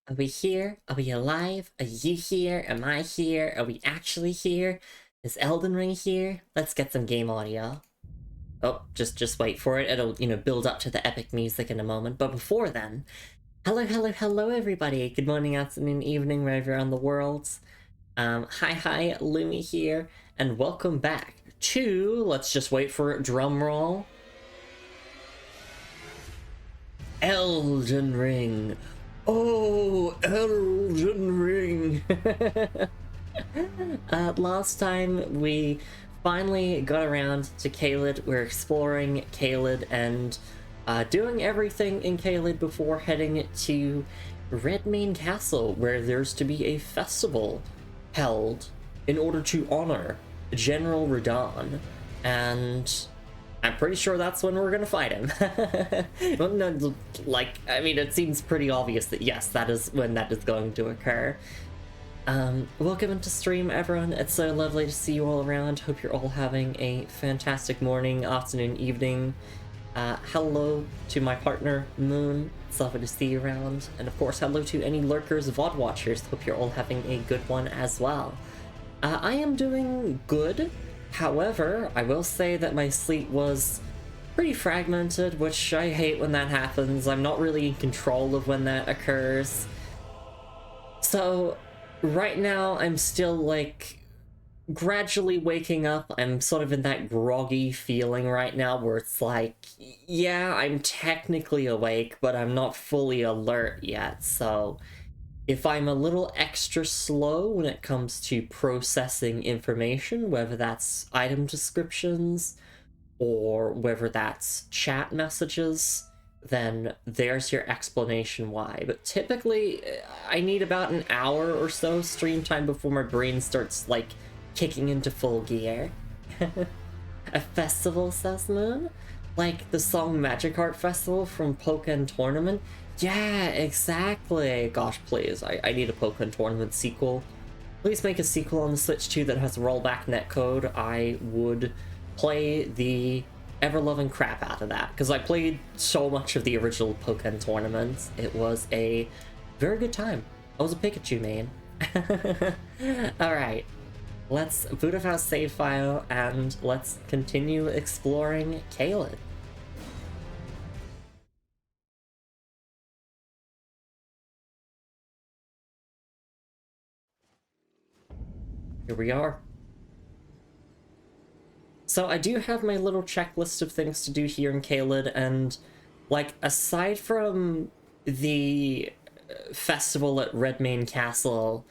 Are we here? Are we alive? Are you here? Am I here? Are we actually here? Is Elden Ring here? Let's get some game audio. Oh, just wait for it. It'll, build up to the epic music in a moment. But before then, hello, everybody. Good morning, afternoon, evening, wherever you're on the world. Hi, Lumi here, and welcome back to, let's just wait for it, drum roll, Elden Ring. Oh, Elden Ring. Last time we finally got around to Caelid. We're exploring Caelid and doing everything in Caelid before heading to Redmane Castle, where there's to be a festival held in order to honor General Radahn. And I'm pretty sure that's when we're gonna fight him. No, I mean, it seems pretty obvious that yes, that is when that is going to occur. Welcome into stream, everyone. It's so lovely to see you all around. Hope you're all having a fantastic morning, afternoon, evening. Hello to my partner, Moon. It's lovely to see you around. And of course, hello to any lurkers, VOD watchers. Hope you're all having a good one as well. I am doing good. However, I will say that my sleep was pretty fragmented, which I hate when that happens. I'm not really in control of when that occurs. So, right now, I'm still, gradually waking up. I'm sort of in that groggy feeling right now where it's like, yeah, I'm technically awake, but I'm not fully alert yet, so if I'm a little extra slow when it comes to processing information, whether that's item descriptions or whether that's chat messages, then there's your explanation why. But typically, I need about an hour or so stream time before my brain starts, kicking into full gear. A festival, says Moon? Like the song Magic Art Festival from Pokken Tournament? Yeah, exactly. Gosh, please, I need a Pokken Tournament sequel. Please make a sequel on the Switch 2 that has rollback netcode. I would play the ever-loving crap out of that, because I played so much of the original Pokken Tournament. It was a very good time. I was a Pikachu main. Alright, let's boot up our save file and let's continue exploring Caelid. Here we are. So I do have my little checklist of things to do here in Caelid, and aside from the festival at Redmane Castle,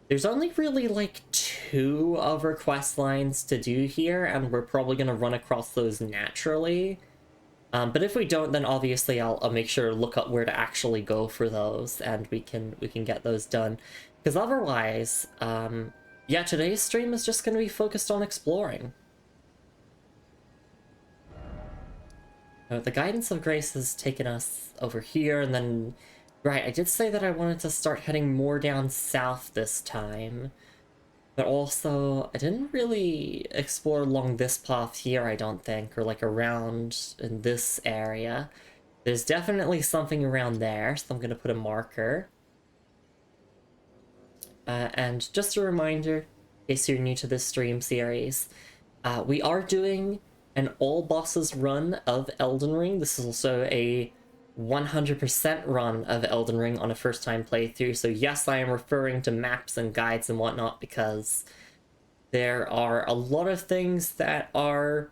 there's only really two other quest lines to do here, and we're probably gonna run across those naturally. But if we don't, then obviously I'll make sure to look up where to actually go for those, and we can get those done. Because otherwise, yeah, today's stream is just gonna be focused on exploring. The Guidance of Grace has taken us over here, and then... Right, I did say that I wanted to start heading more down south this time. But also, I didn't really explore along this path here, I don't think, or around in this area. There's definitely something around there, so I'm gonna put a marker. And just a reminder, in case you're new to this stream series, we are doing an all bosses run of Elden Ring. This is also a 100% run of Elden Ring on a first time playthrough, so yes, I am referring to maps and guides and whatnot because there are a lot of things that are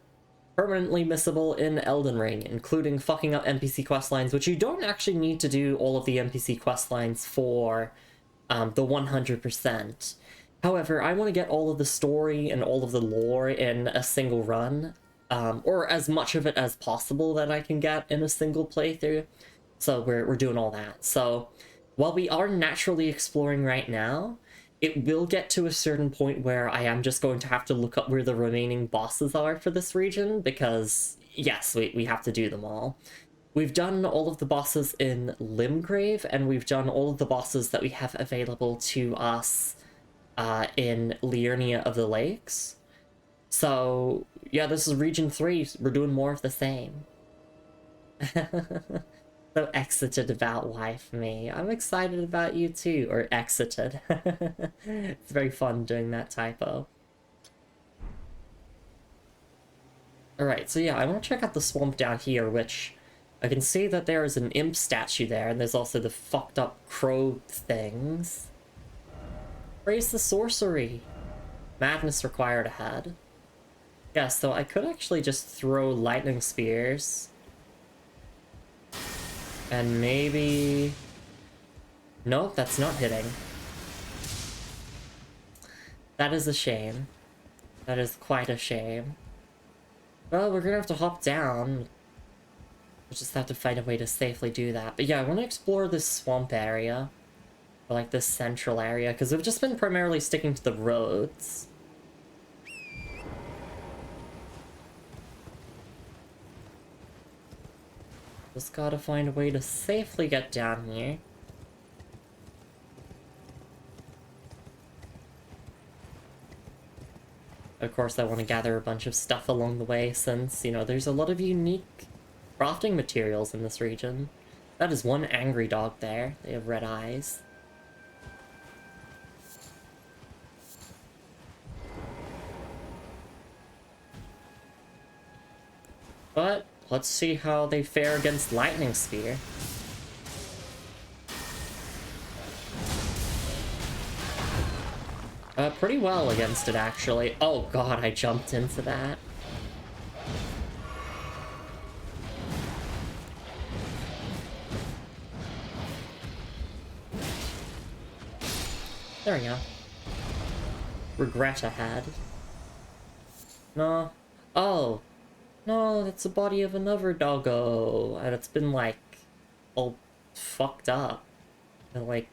permanently missable in Elden Ring, including fucking up NPC questlines, which you don't actually need to do all of the NPC questlines for the 100%. However, I want to get all of the story and all of the lore in a single run, or as much of it as possible that I can get in a single playthrough. So we're doing all that. So while we are naturally exploring right now, it will get to a certain point where I am just going to have to look up where the remaining bosses are for this region, because yes, we have to do them all. We've done all of the bosses in Limgrave, and we've done all of the bosses that we have available to us in Liurnia of the Lakes. So, yeah, this is Region 3. We're doing more of the same. So excited about Wife Me. I'm excited about you too, or exited. It's very fun doing that typo. Alright, so yeah, I want to check out the swamp down here, which I can see that there is an imp statue there, and there's also the fucked up crow things. Praise the sorcery! Madness required ahead. Yeah, so I could actually just throw lightning spears. And maybe... Nope, that's not hitting. That is a shame. That is quite a shame. Well, we're gonna have to hop down. We'll just have to find a way to safely do that. But yeah, I want to explore this swamp area. Or like this central area, because we've just been primarily sticking to the roads. Just gotta find a way to safely get down here. Of course, I want to gather a bunch of stuff along the way since, you know, there's a lot of unique crafting materials in this region. That is one angry dog there. They have red eyes. But let's see how they fare against Lightning Spear. Pretty well against it, actually. Oh god, I jumped into that. There we go. Regret ahead. No. Oh. No, that's the body of another doggo. And it's been, like, all fucked up. And, like,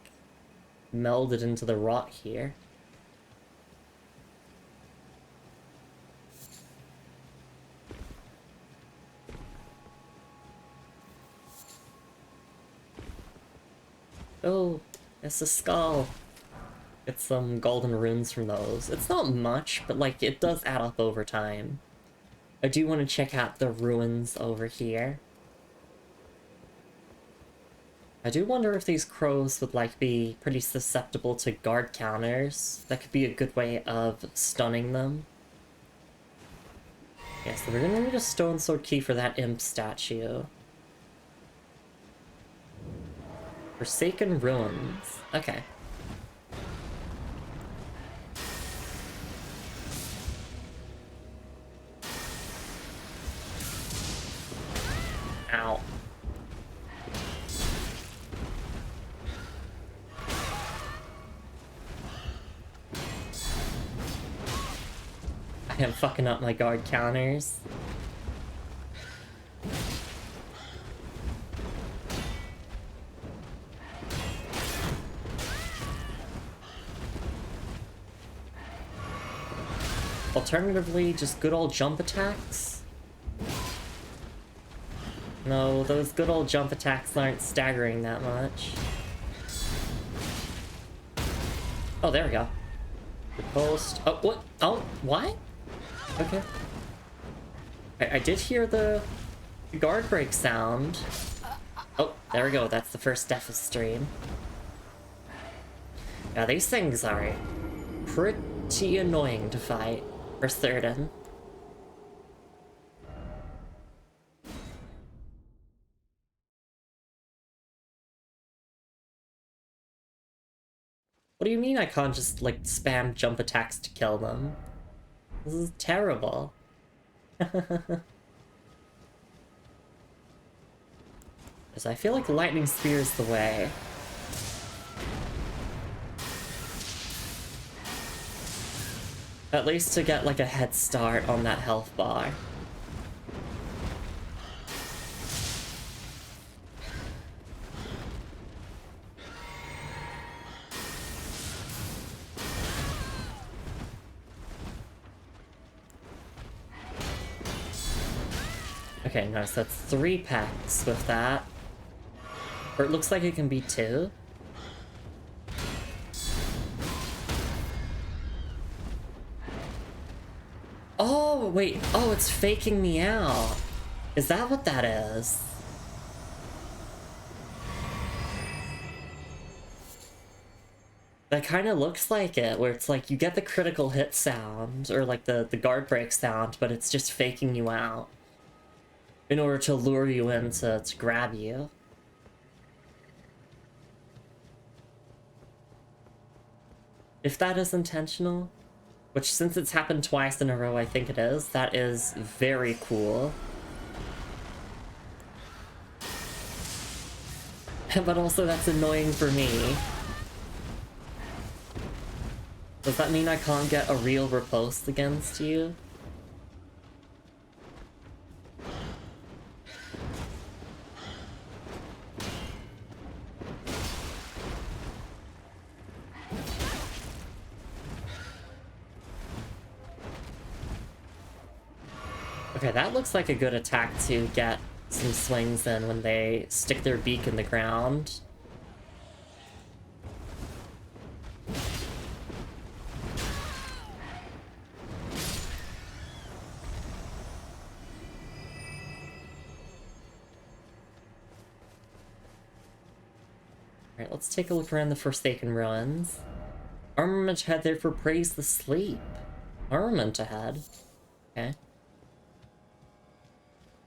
melded into the rot here. Oh, it's a skull. Get some golden runes from those. It's not much, but like it does add up over time. I do want to check out the ruins over here. I do wonder if these crows would like be pretty susceptible to guard counters. That could be a good way of stunning them. Yeah, so we're gonna need a stone sword key for that imp statue. Forsaken Ruins. Okay. Ow. I am fucking up my guard counters. Alternatively, just good old jump attacks? No, those good old jump attacks aren't staggering that much. Oh, there we go. The post. Oh, what? Oh, what? Okay. I did hear the guard break sound. Oh, there we go. That's the first death of stream. Yeah, these things are pretty annoying to fight. For certain. What do you mean I can't just, like, spam jump attacks to kill them? This is terrible. Because I feel like lightning spear is the way. At least to get, like, a head start on that health bar. Okay, nice. That's 3 packs with that. Or it looks like it can be 2. Oh, wait. Oh, it's faking me out. Is that what that is? That kind of looks like it, where it's like you get the critical hit sound, or like the guard break sound, but it's just faking you out in order to lure you in to grab you. If that is intentional, which since it's happened twice in a row, I think it is, that is very cool. But also that's annoying for me. Does that mean I can't get a real riposte against you? Okay, that looks like a good attack to get some swings in when they stick their beak in the ground. Alright, let's take a look around the Forsaken Ruins. Armament ahead, therefore praise the sleep. Armament ahead. Okay.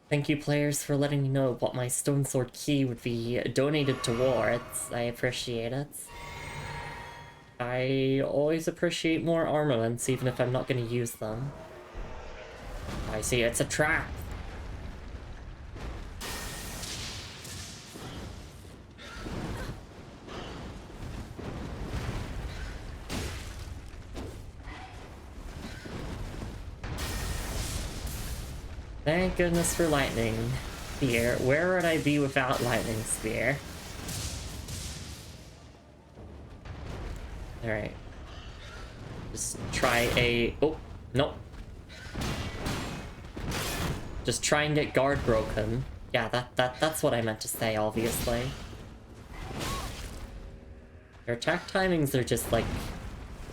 Thank you, players, for letting me know what my Stone Sword key would be donated towards. I appreciate it. I always appreciate more armaments, even if I'm not going to use them. I see, it's a trap. Thank goodness for Lightning Spear. Where would I be without Lightning Spear? Alright. Just try a... Oh, nope. Just try and get guard broken. Yeah, that's what I meant to say, obviously. Your attack timings are just, like,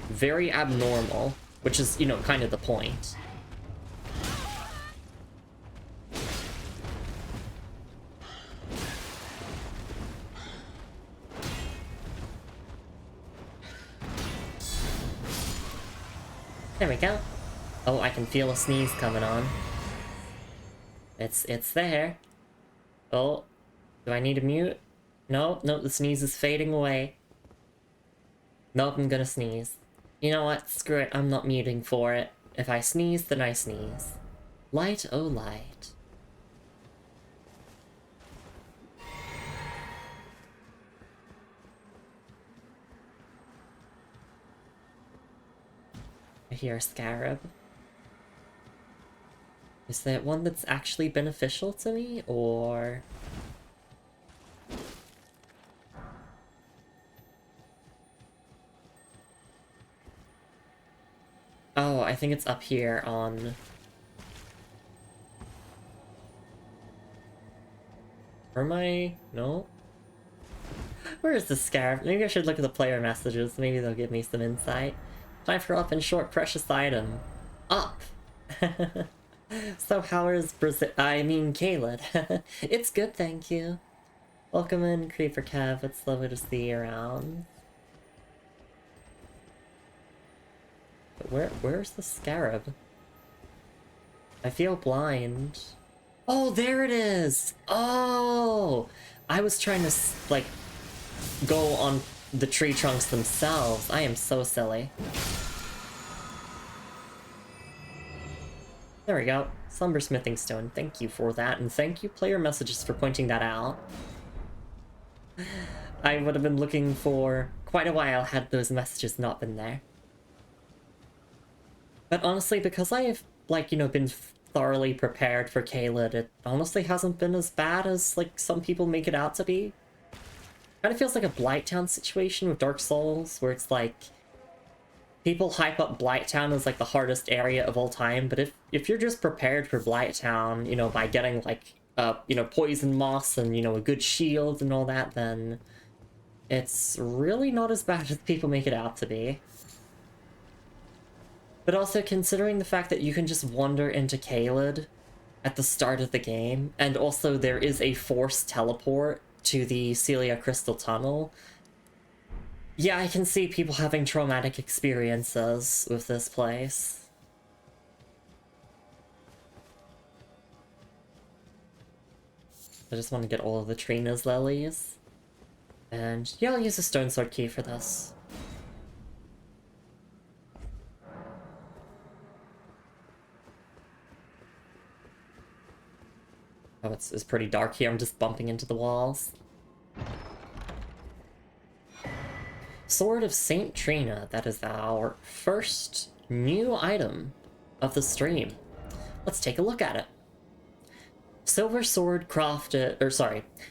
very abnormal, which is, you know, kind of the point. There we go. Oh, I can feel a sneeze coming on. It's there. Oh, do I need to mute? No, the sneeze is fading away. Nope, I'm gonna sneeze. You know what? Screw it, I'm not muting for it. If I sneeze, then I sneeze. Light, oh light. I hear a scarab. Is that one that's actually beneficial to me, or... Oh, I think it's up here on... Or am I... No? Where is the scarab? Maybe I should look at the player messages. Maybe they'll give me some insight. Time for up and short precious item. Up! So how is Brazil? I mean, Caelid. It's good, thank you. Welcome in, Creeper Kev. It's lovely to see you around. But where's the scarab? I feel blind. Oh, there it is! Oh! I was trying to, like, go on the tree trunks themselves. I am so silly. There we go. Slumber Smithing Stone. Thank you for that, and thank you, player messages, for pointing that out. I would have been looking for quite a while had those messages not been there. But honestly, because I have, like, you know, been thoroughly prepared for Caelid, it honestly hasn't been as bad as, like, some people make it out to be. Kind of feels like a Blighttown situation with Dark Souls, where it's like... People hype up Blighttown as, like, the hardest area of all time, but if you're just prepared for Blighttown, you know, by getting, like, you know, poison moss and, you know, a good shield and all that, then it's really not as bad as people make it out to be. But also, considering the fact that you can just wander into Caelid at the start of the game, and also there is a forced teleport to the Celia Crystal Tunnel, Yeah, I can see people having traumatic experiences with this place. I just want to get all of the Trina's lilies. And yeah, I'll use a stone sword key for this. Oh, it's pretty dark here. I'm just bumping into the walls. Sword of Saint Trina. That is our first new item of the stream. Let's take a look at it. Silver sword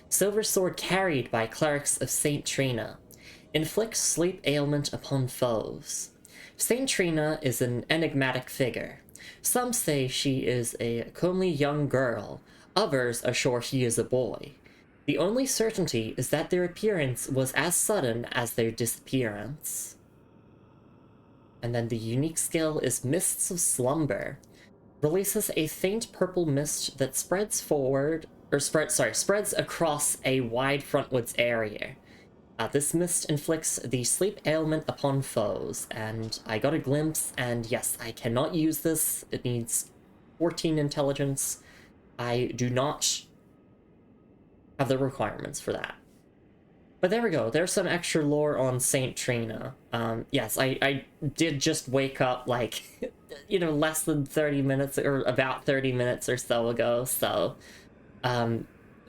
silver sword carried by clerics of Saint Trina. Inflicts sleep ailment upon foes. Saint Trina is an enigmatic figure. Some say she is a comely young girl, others are sure he is a boy. The only certainty is that their appearance was as sudden as their disappearance. And then the unique skill is Mists of Slumber. Releases a faint purple mist that spreads across a wide frontwards area. This mist inflicts the sleep ailment upon foes, and I got a glimpse, and yes, I cannot use this. It needs 14 intelligence. I do not have the requirements for that. But there we go. There's some extra lore on Saint Trina. Yes, I did just wake up, like, you know, less than 30 minutes, or about 30 minutes or so ago, so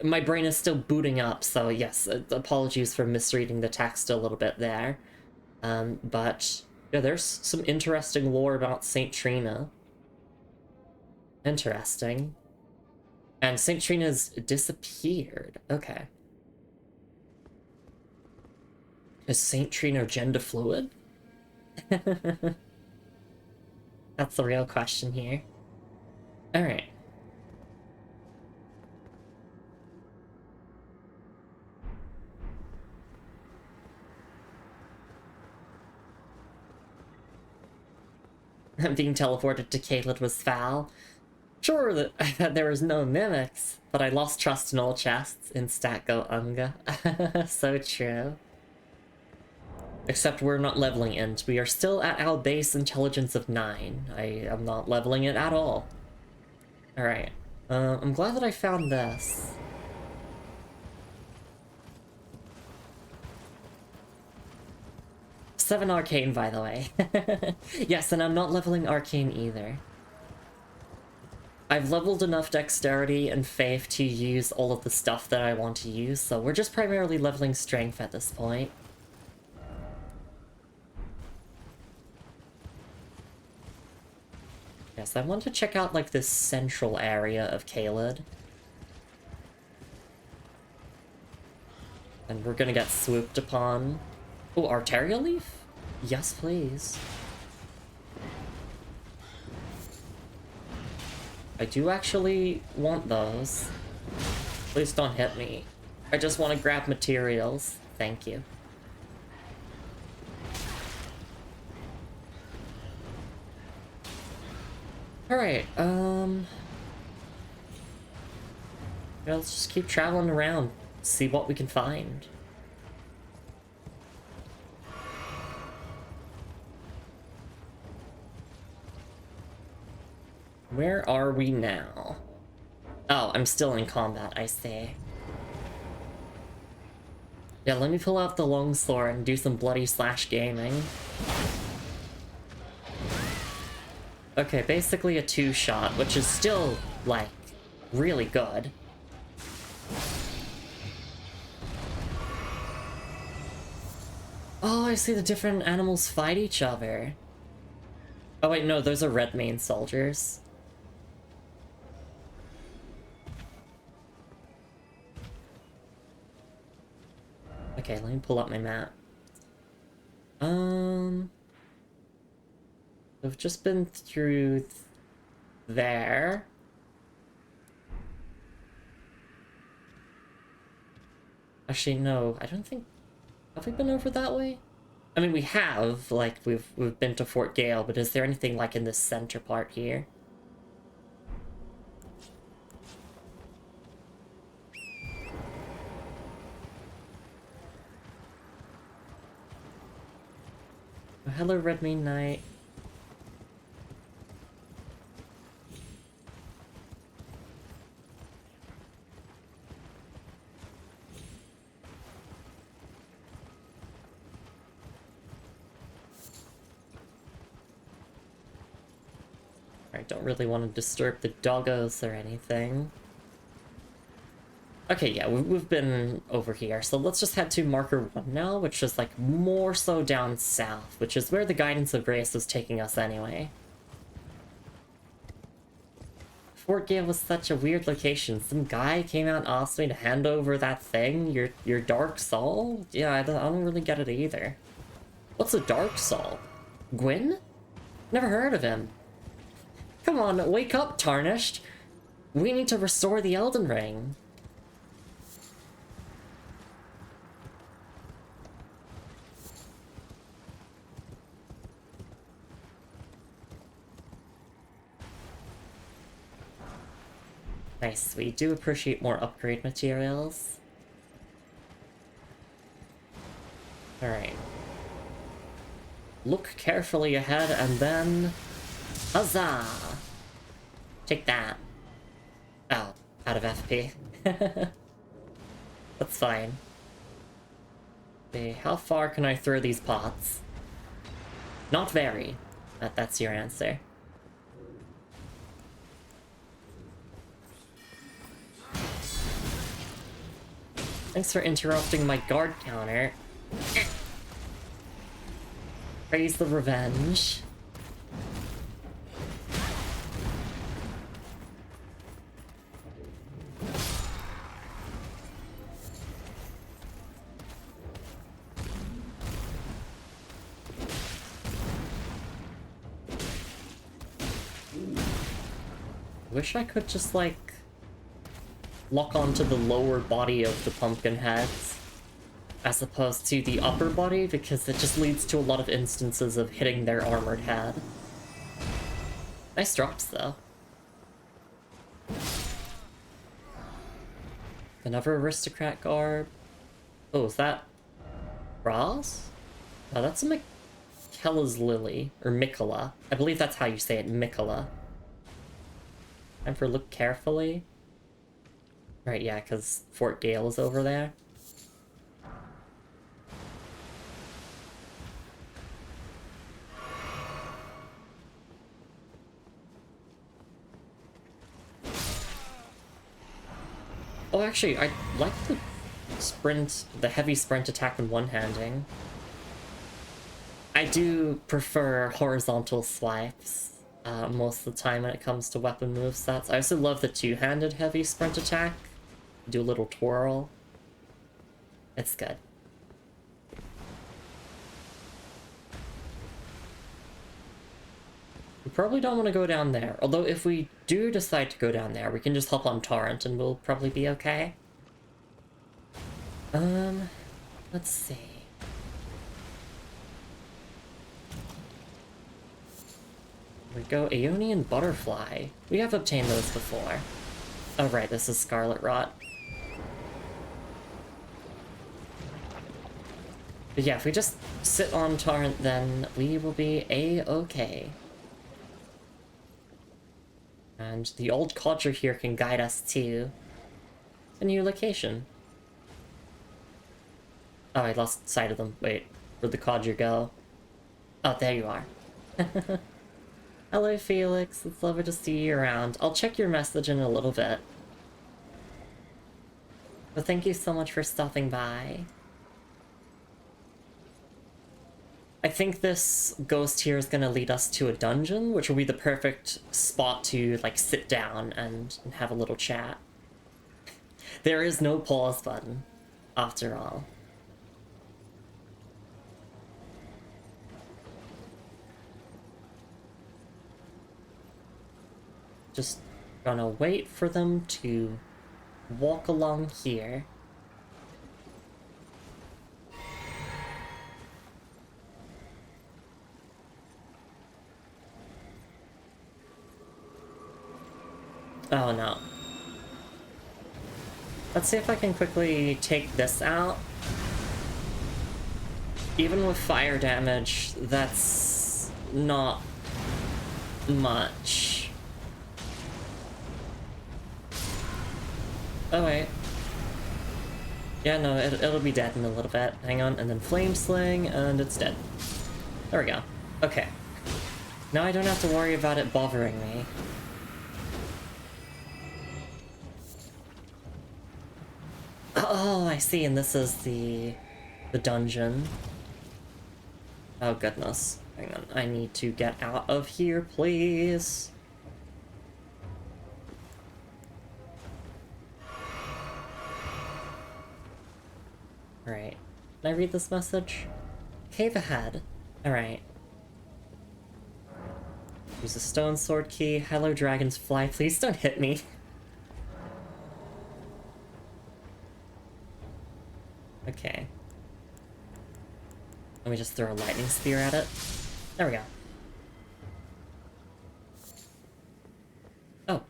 my brain is still booting up, so yes, apologies for misreading the text a little bit there. But yeah, there's some interesting lore about Saint Trina. Interesting. And Saint Trina's disappeared. Okay. Is Saint Trina gender fluid? That's the real question here. Alright. Being teleported to Caelid was foul. Sure that there was no mimics, but I lost trust in all chests in Statgo Unga. So true. Except we're not leveling it. We are still at our base intelligence of 9. I am not leveling it at all. Alright. I'm glad that I found this. Seven arcane, by the way. Yes, and I'm not leveling arcane either. I've leveled enough dexterity and faith to use all of the stuff that I want to use, so we're just primarily leveling strength at this point. Yes, I want to check out, like, this central area of Caelid. And we're gonna get swooped upon. Oh, Arterial Leaf? Yes, please. I do actually want those. Please don't hit me. I just want to grab materials. Thank you. Alright, yeah, let's just keep traveling around, see what we can find. Where are we now? Oh, I'm still in combat, I see. Yeah, let me pull out the longsword and do some bloody slash gaming. Okay, basically a 2-shot, which is still, like, really good. Oh, I see the different animals fight each other. Oh wait, no, those are red mane soldiers. Okay, let me pull up my map. We've just been through there. Actually, no, I don't think... Have we been over that way? I mean, we have, like, we've been to Fort Gale, but is there anything, like, in this center part here? hello, Red Mean Knight. I don't really want to disturb the doggos or anything. Okay, yeah, we've been over here, so let's just head to marker 1 now, which is like more so down south, which is where the Guidance of Grace was taking us anyway. Fort Gale was such a weird location. Some guy came out and asked me to hand over that thing, your Dark Soul? Yeah, I don't really get it either. What's a Dark Soul? Gwyn? Never heard of him. Come on, wake up, Tarnished! We need to restore the Elden Ring. Nice, we do appreciate more upgrade materials. Alright. Look carefully ahead and then... Huzzah! Take that. Oh, out of FP. That's fine. Okay, how far can I throw these pots? Not very. That's your answer. Thanks for interrupting my guard counter. Praise the revenge. Wish I could just, like, lock onto the lower body of the pumpkin heads as opposed to the upper body, because it just leads to a lot of instances of hitting their armored head. Nice drops, though. Another aristocrat garb. Oh, is that Ross? Oh, that's a Miquella's Lily, or Miquella. I believe that's how you say it, Miquella. Time for look carefully. Right, yeah, because Fort Gale is over there. Oh, actually, I like the heavy sprint attack when one-handing. I do prefer horizontal swipes most of the time when it comes to weapon movesets. I also love the two-handed heavy sprint attack. Do a little twirl. It's good. We probably don't want to go down there. Although if we do decide to go down there, we can just hop on Torrent and we'll probably be okay. Let's see. We go Aeonian Butterfly. We have obtained those before. Oh right, this is Scarlet Rot. But yeah, if we just sit on Torrent, then we will be A-okay. And the old Codger here can guide us to a new location. Oh, I lost sight of them. Wait, where'd the Codger go? Oh, there you are. Hello, Felix. It's lovely to see you around. I'll check your message in a little bit. But thank you so much for stopping by. I think this ghost here is going to lead us to a dungeon, which will be the perfect spot to, like, sit down and have a little chat. There is no pause button, after all. Just gonna wait for them to walk along here. Oh no. Let's see if I can quickly take this out. Even with fire damage, that's not much. Oh wait. Yeah, no, it'll be dead in a little bit. Hang on, and then Flame Sling, and it's dead. There we go. Okay. Now I don't have to worry about it bothering me. Oh, I see, and this is the dungeon. Oh goodness. Hang on, I need to get out of here, please. Alright. Can I read this message? Cave ahead. Alright. Use a stone sword key. Hello, dragons fly. Please don't hit me. Okay. Let me just throw a lightning spear at it. There we go. Oh.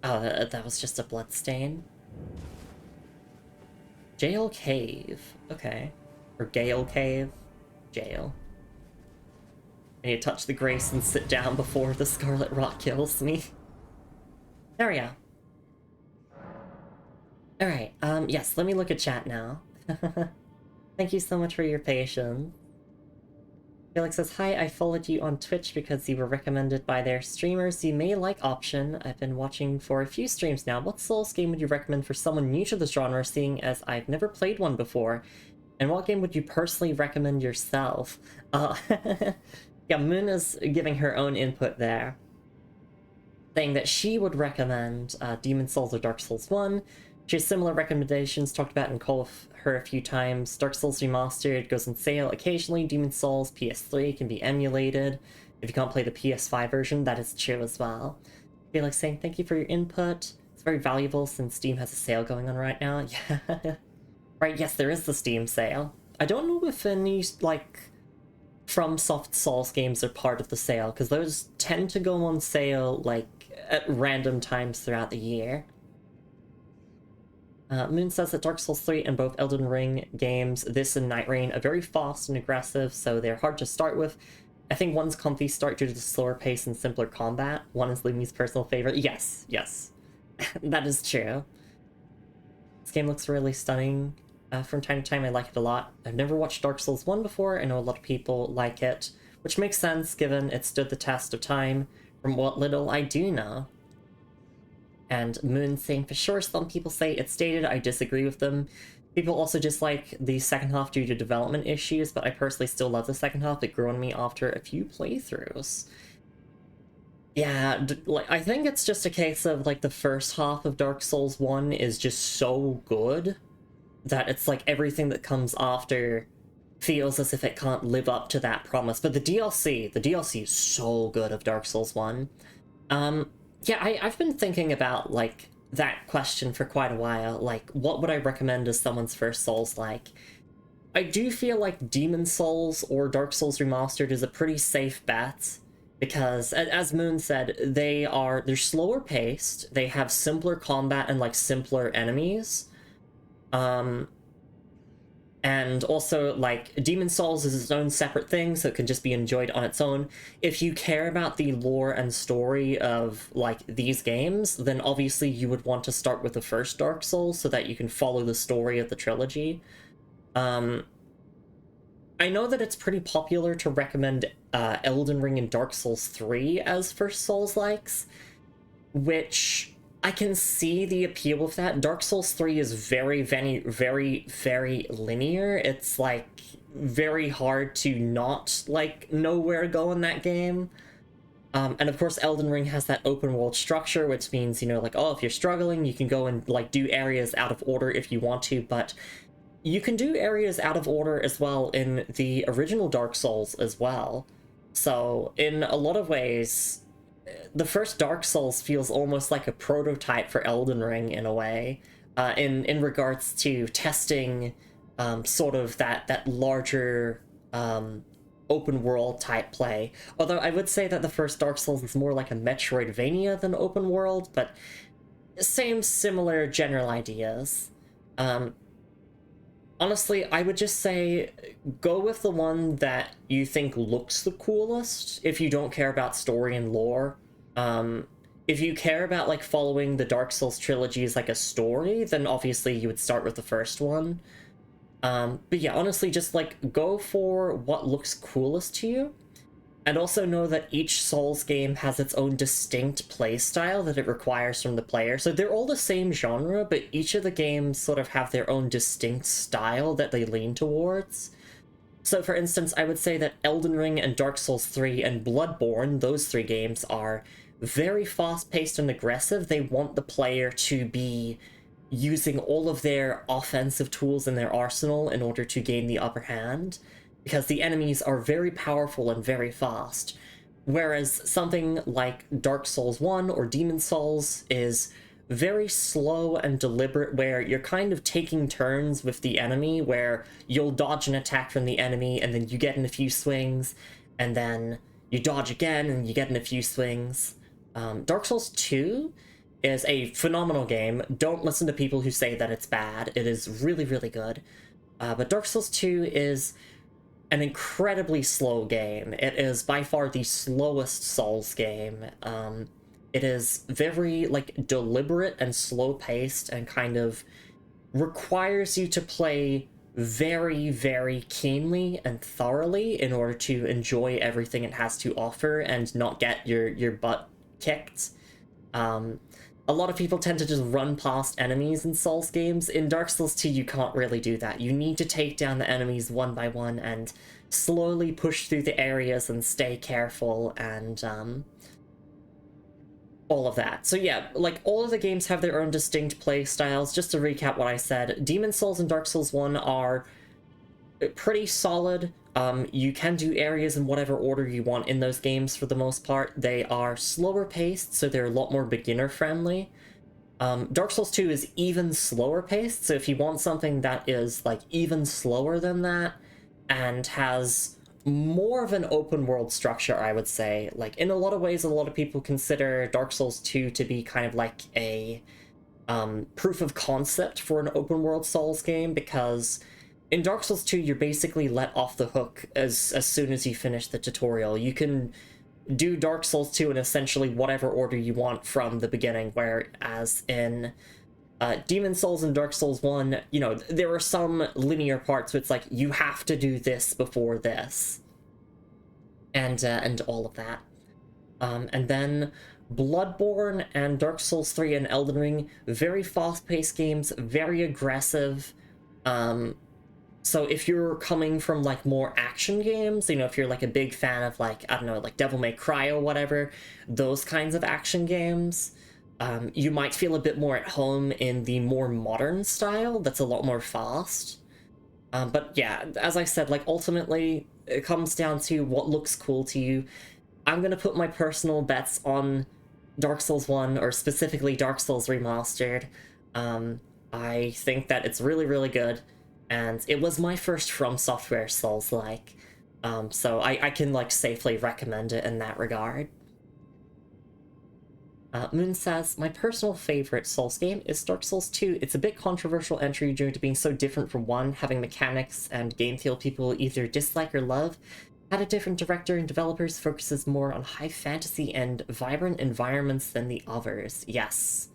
Oh, that was just a blood stain. Jail Cave. Okay. Or Gale Cave. Jail. I need to touch the grace and sit down before the scarlet rot kills me. There we go. Alright, yes, let me look at chat now. Thank you so much for your patience. Felix says, hi, I followed you on Twitch because you were recommended by their streamers. You may like Option. I've been watching for a few streams now. What Souls game would you recommend for someone new to the genre, seeing as I've never played one before? And what game would you personally recommend yourself? Yeah, Moon is giving her own input there, saying that she would recommend Demon Souls or Dark Souls 1. She has similar recommendations, talked about in call with her a few times. Dark Souls Remastered goes on sale occasionally. Demon Souls PS3 can be emulated. If you can't play the PS5 version, that is true as well. Felix saying, thank you for your input. It's very valuable since Steam has a sale going on right now. Yeah. Right, yes, there is the Steam sale. I don't know if any, like, FromSoft Souls games are part of the sale, because those tend to go on sale, like, at random times throughout the year. Moon says that Dark Souls 3 and both Elden Ring games, this and Night Rain, are very fast and aggressive, so they're hard to start with. I think one's comfy start due to the slower pace and simpler combat. One is Lumi's personal favorite. Yes, yes. That is true. This game looks really stunning. From time to time, I like it a lot. I've never watched Dark Souls 1 before. I know a lot of people like it, which makes sense given it stood the test of time from what little I do know. And Moon saying, for sure, some people say it's dated. I disagree with them. People also dislike the second half due to development issues, but I personally still love the second half. It grew on me after a few playthroughs. Yeah, like, I think it's just a case of, like, the first half of Dark Souls 1 is just so good that it's like everything that comes after feels as if it can't live up to that promise. But the DLC is so good of Dark Souls 1. Yeah, I've been thinking about, like, that question for quite a while. Like, what would I recommend as someone's first Souls-like? I do feel like Demon Souls or Dark Souls Remastered is a pretty safe bet, because, as Moon said, they're slower paced, they have simpler combat and, like, simpler enemies. And also, like, Demon Souls is its own separate thing, so it can just be enjoyed on its own. If you care about the lore and story of, like, these games, then obviously you would want to start with the first Dark Souls so that you can follow the story of the trilogy. I know that it's pretty popular to recommend Elden Ring and Dark Souls 3 as first Souls-likes, which I can see the appeal of that. Dark Souls 3 is very, very, very, very linear. It's, like, very hard to not, like, know where to go in that game. And of course, Elden Ring has that open world structure, which means, you know, like, oh, if you're struggling, you can go and, like, do areas out of order if you want to, but you can do areas out of order as well in the original Dark Souls as well. So, in a lot of ways, the first Dark Souls feels almost like a prototype for Elden Ring in a way, in regards to testing sort of that larger open world type play. Although I would say that the first Dark Souls is more like a Metroidvania than open world, but similar general ideas. Honestly, I would just say go with the one that you think looks the coolest if you don't care about story and lore. Um, if you care about like following the Dark Souls trilogy as like a story, then obviously you would start with the first one. But yeah, honestly, just like go for what looks coolest to you. And also know that each Souls game has its own distinct playstyle that it requires from the player. So they're all the same genre, but each of the games sort of have their own distinct style that they lean towards. So for instance, I would say that Elden Ring and Dark Souls 3 and Bloodborne, those three games, are very fast-paced and aggressive. They want the player to be using all of their offensive tools in their arsenal in order to gain the upper hand, because the enemies are very powerful and very fast. Whereas something like Dark Souls 1 or Demon Souls is very slow and deliberate, where you're kind of taking turns with the enemy, where you'll dodge an attack from the enemy and then you get in a few swings, and then you dodge again and you get in a few swings. Dark Souls 2 is a phenomenal game. Don't listen to people who say that it's bad. It is really, really good. But Dark Souls 2 is an incredibly slow game. It is by far the slowest Souls game. It is very, like, deliberate and slow-paced and kind of requires you to play very, very keenly and thoroughly in order to enjoy everything it has to offer and not get your butt kicked. A lot of people tend to just run past enemies in Souls games. In Dark Souls 2, you can't really do that. You need to take down the enemies one by one and slowly push through the areas and stay careful and, all of that. So yeah, like, all of the games have their own distinct play styles. Just to recap what I said, Demon Souls and Dark Souls 1 are pretty solid. You can do areas in whatever order you want in those games for the most part. They are slower paced, so they're a lot more beginner friendly. Dark Souls 2 is even slower paced, so if you want something that is like even slower than that and has more of an open world structure, I would say. Like, in a lot of ways, a lot of people consider Dark Souls 2 to be kind of like a proof of concept for an open world Souls game, because in Dark Souls 2, you're basically let off the hook as soon as you finish the tutorial. You can do Dark Souls 2 in essentially whatever order you want from the beginning, whereas in Demon Souls and Dark Souls 1, you know, there are some linear parts where it's like, you have to do this before this. And all of that. And then Bloodborne and Dark Souls 3 and Elden Ring, very fast-paced games, very aggressive. So if you're coming from, like, more action games, you know, if you're, like, a big fan of, like, I don't know, like Devil May Cry or whatever, those kinds of action games, you might feel a bit more at home in the more modern style that's a lot more fast. But yeah, as I said, like, ultimately, it comes down to what looks cool to you. I'm gonna put my personal bets on Dark Souls 1, or specifically Dark Souls Remastered. I think that it's really, really good, and it was my first From Software Souls-like, so I can, like, safely recommend it in that regard. Moon says, my personal favorite Souls game is Dark Souls 2. It's a bit controversial entry due to being so different from 1, having mechanics and game feel people either dislike or love. Had a different director and developers, focuses more on high fantasy and vibrant environments than the others. Yes.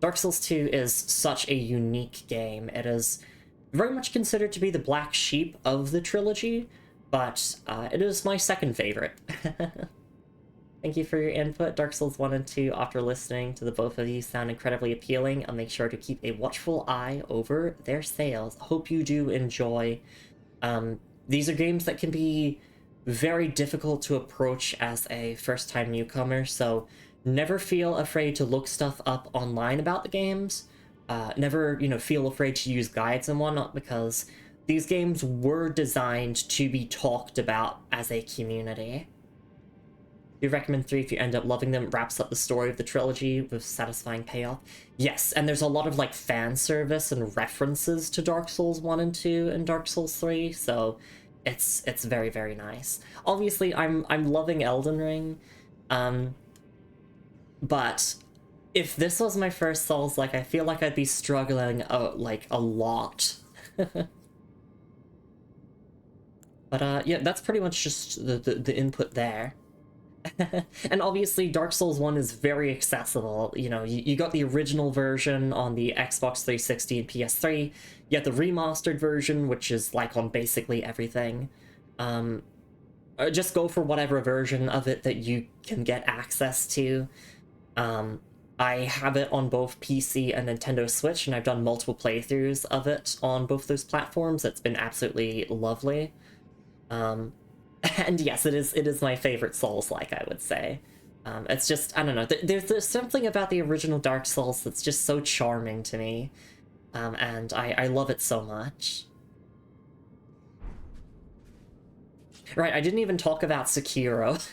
Dark Souls 2 is such a unique game. It is very much considered to be the black sheep of the trilogy, but it is my second favorite. Thank you for your input. Dark Souls 1 and 2, after listening to the both of you, sound incredibly appealing. I'll make sure to keep a watchful eye over their sales. Hope you do enjoy. These are games that can be very difficult to approach as a first-time newcomer, so never feel afraid to look stuff up online about the games. Never, you know, feel afraid to use guides and whatnot, because these games were designed to be talked about as a community. You recommend 3 if you end up loving them. Wraps up the story of the trilogy with satisfying payoff. Yes, and there's a lot of, like, fan service and references to Dark Souls 1 and 2 and Dark Souls 3, so it's very, very nice. Obviously, I'm loving Elden Ring, but if this was my first Souls, like, I feel like I'd be struggling, like, a lot. But yeah, that's pretty much just the input there. And obviously Dark Souls 1 is very accessible. You know, you got the original version on the Xbox 360 and PS3. You have the remastered version, which is like on basically everything. Just go for whatever version of it that you can get access to. I have it on both PC and Nintendo Switch, and I've done multiple playthroughs of it on both those platforms. It's been absolutely lovely. And yes, it is my favorite Souls-like, I would say. It's just, I don't know, there's something about the original Dark Souls that's just so charming to me, and I love it so much. Right, I didn't even talk about Sekiro.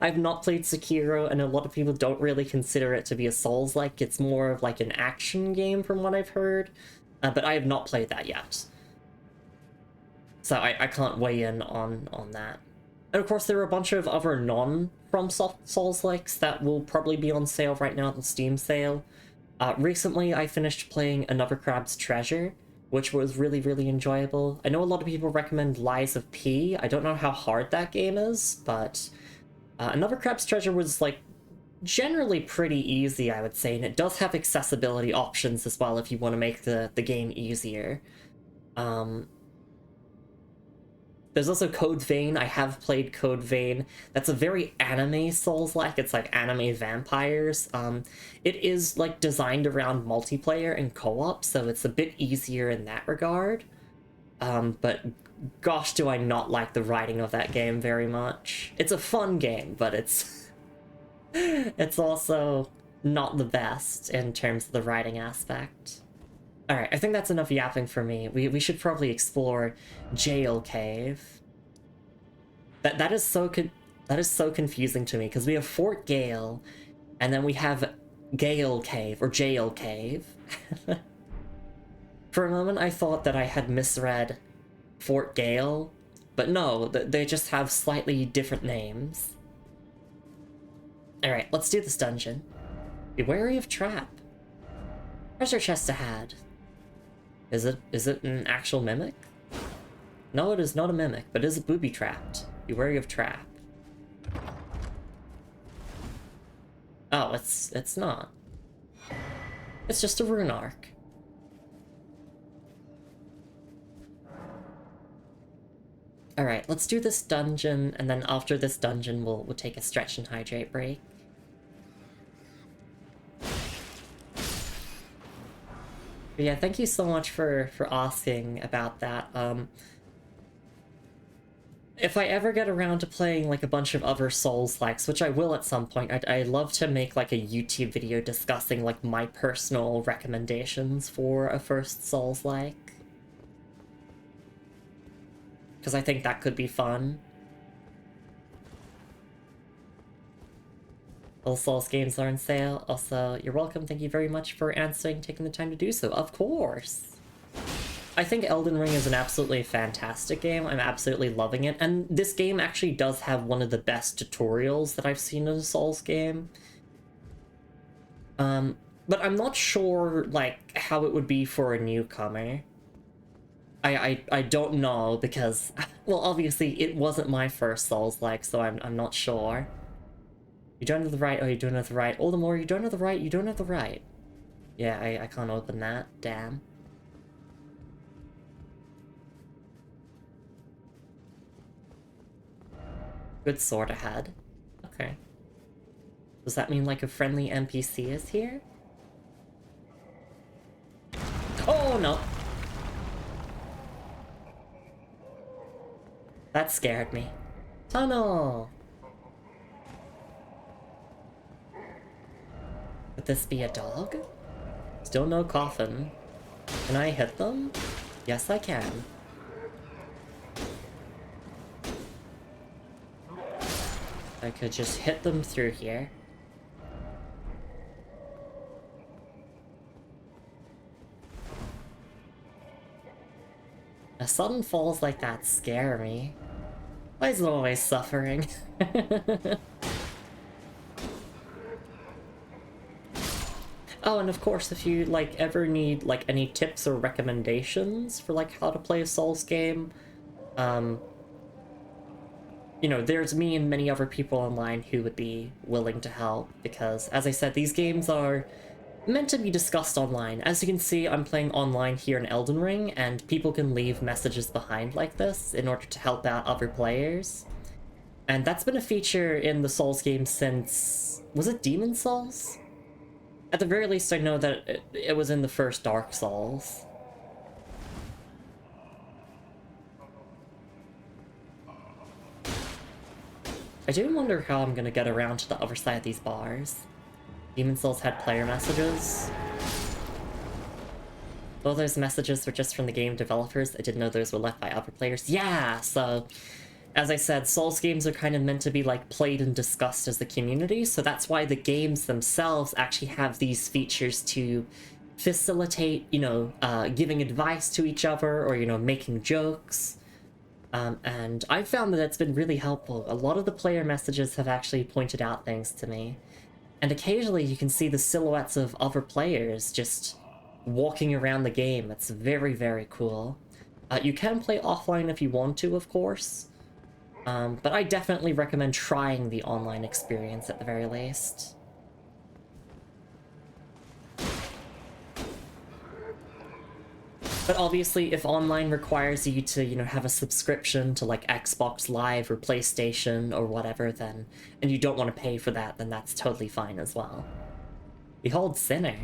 I've not played Sekiro, and a lot of people don't really consider it to be a Souls-like. It's more of like an action game from what I've heard, but I have not played that yet. So I can't weigh in on that. And of course, there are a bunch of other non-FromSoft Souls-likes that will probably be on sale right now at the Steam sale. Recently, I finished playing Another Crab's Treasure, which was really, really enjoyable. I know a lot of people recommend Lies of P. I don't know how hard that game is, but Another Crab's Treasure was, like, generally pretty easy, I would say, and it does have accessibility options as well if you want to make the game easier. There's also Code Vein. I have played Code Vein. That's a very anime Souls-like. It's like anime vampires. It is like designed around multiplayer and co-op, so it's a bit easier in that regard. But gosh, do I not like the writing of that game very much. It's a fun game, but it's it's also not the best in terms of the writing aspect. Alright, I think that's enough yapping for me. We should probably explore Jail Cave. That is so confusing to me, because we have Fort Gale, and then we have Gale Cave, or Jail Cave. For a moment I thought that I had misread Fort Gale, but no, they just have slightly different names. Alright, let's do this dungeon. Be wary of trap. Treasure chest ahead. Is it an actual mimic? No, it is not a mimic, but it is booby-trapped. Be wary of trap. Oh, it's not. It's just a rune arc. Alright, let's do this dungeon, and then after this dungeon we'll take a stretch and hydrate break. But yeah, thank you so much for asking about that. If I ever get around to playing like a bunch of other Souls-likes, which I will at some point, I'd love to make like a YouTube video discussing like my personal recommendations for a first Souls-like. Because I think that could be fun. All Souls games are on sale. Also, you're welcome. Thank you very much for taking the time to do so. Of course! I think Elden Ring is an absolutely fantastic game. I'm absolutely loving it. And this game actually does have one of the best tutorials that I've seen in a Souls game. But I'm not sure, like, how it would be for a newcomer. I don't know, because, well, obviously, it wasn't my first Souls-like, so I'm not sure. You don't have the right, oh, you don't have the right. All the more you don't have the right, you don't have the right. Yeah, I can't open that. Damn. Good sword ahead. Okay. Does that mean, like, a friendly NPC is here? Oh, no! That scared me. Tunnel! Could this be a dog? Still no coffin. Can I hit them? Yes, I can. I could just hit them through here. Now, sudden falls like that scare me. Why is it always suffering? Oh, and of course, if you, like, ever need, like, any tips or recommendations for, like, how to play a Souls game, You know, there's me and many other people online who would be willing to help, because, as I said, these games are meant to be discussed online. As you can see, I'm playing online here in Elden Ring, and people can leave messages behind like this in order to help out other players. And that's been a feature in the Souls games since... was it Demon Souls? At the very least, I know that it was in the first Dark Souls. I do wonder how I'm gonna get around to the other side of these bars. Demon Souls had player messages. All those messages were just from the game developers. I didn't know those were left by other players. Yeah, so... as I said, Souls games are kind of meant to be, like, played and discussed as the community, so that's why the games themselves actually have these features to facilitate, you know, giving advice to each other, or, you know, making jokes. And I've found that it's been really helpful. A lot of the player messages have actually pointed out things to me. And occasionally you can see the silhouettes of other players just walking around the game. It's very, very cool. You can play offline if you want to, of course. But I definitely recommend trying the online experience at the very least. But obviously, if online requires you to, you know, have a subscription to, like, Xbox Live or PlayStation or whatever, then, and you don't want to pay for that, then that's totally fine as well. Behold Sinner.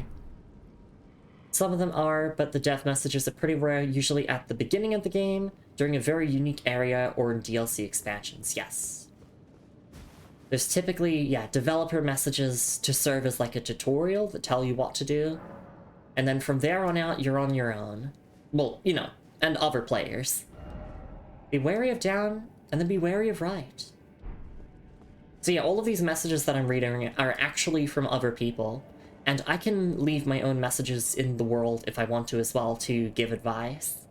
Some of them are, but the death messages are pretty rare, usually at the beginning of the game, during a very unique area, or in DLC expansions, yes. There's typically, yeah, developer messages to serve as like a tutorial that tell you what to do. And then from there on out, you're on your own. Well, you know, and other players. Be wary of down, and then be wary of right. So yeah, all of these messages that I'm reading are actually from other people. And I can leave my own messages in the world if I want to as well to give advice.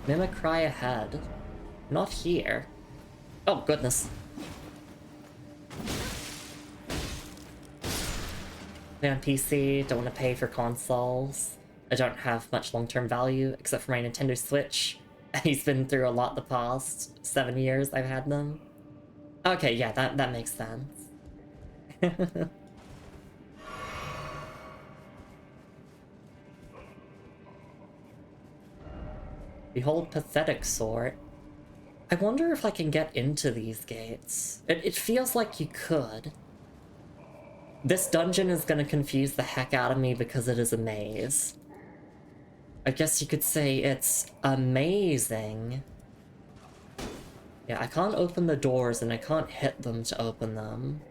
Mimicry ahead. Not here. Oh, goodness. Play on PC, don't want to pay for consoles. I don't have much long-term value, except for my Nintendo Switch. He's been through a lot the past 7 years I've had them. Okay, yeah, that makes sense. Behold pathetic sort. I wonder if I can get into these gates. It feels like you could. This dungeon is gonna confuse the heck out of me because it is a maze. I guess you could say it's amazing. Yeah, I can't open the doors and I can't hit them to open them.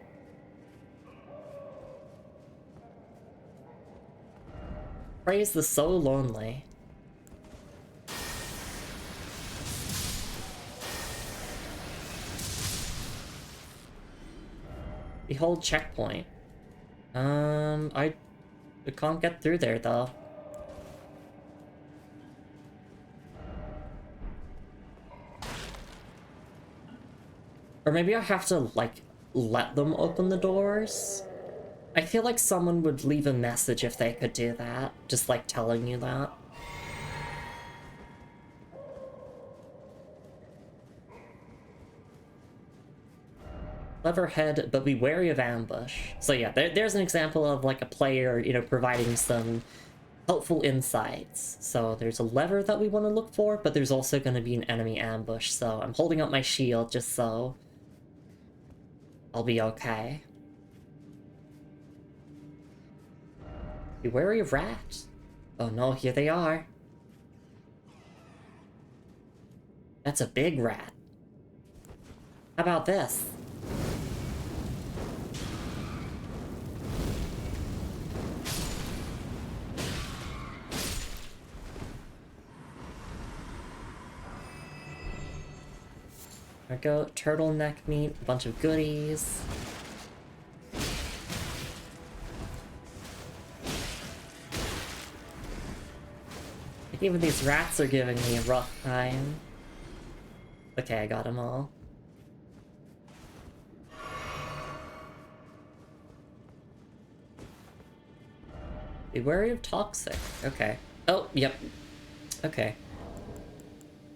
Praise the so lonely. Behold checkpoint. I can't get through there though. Or maybe I have to, like, let them open the doors? I feel like someone would leave a message if they could do that, just, like, telling you that. Clever head, but be wary of ambush. So yeah, there's an example of, like, a player, you know, providing some helpful insights. So there's a lever that we want to look for, but there's also going to be an enemy ambush, so I'm holding up my shield just so I'll be okay. Be wary of rats. Oh no, here they are. That's a big rat. How about this? There we go, turtleneck meat, a bunch of goodies. Even these rats are giving me a rough time. Okay, I got them all. Be wary of toxic. Okay. Oh, yep. Okay.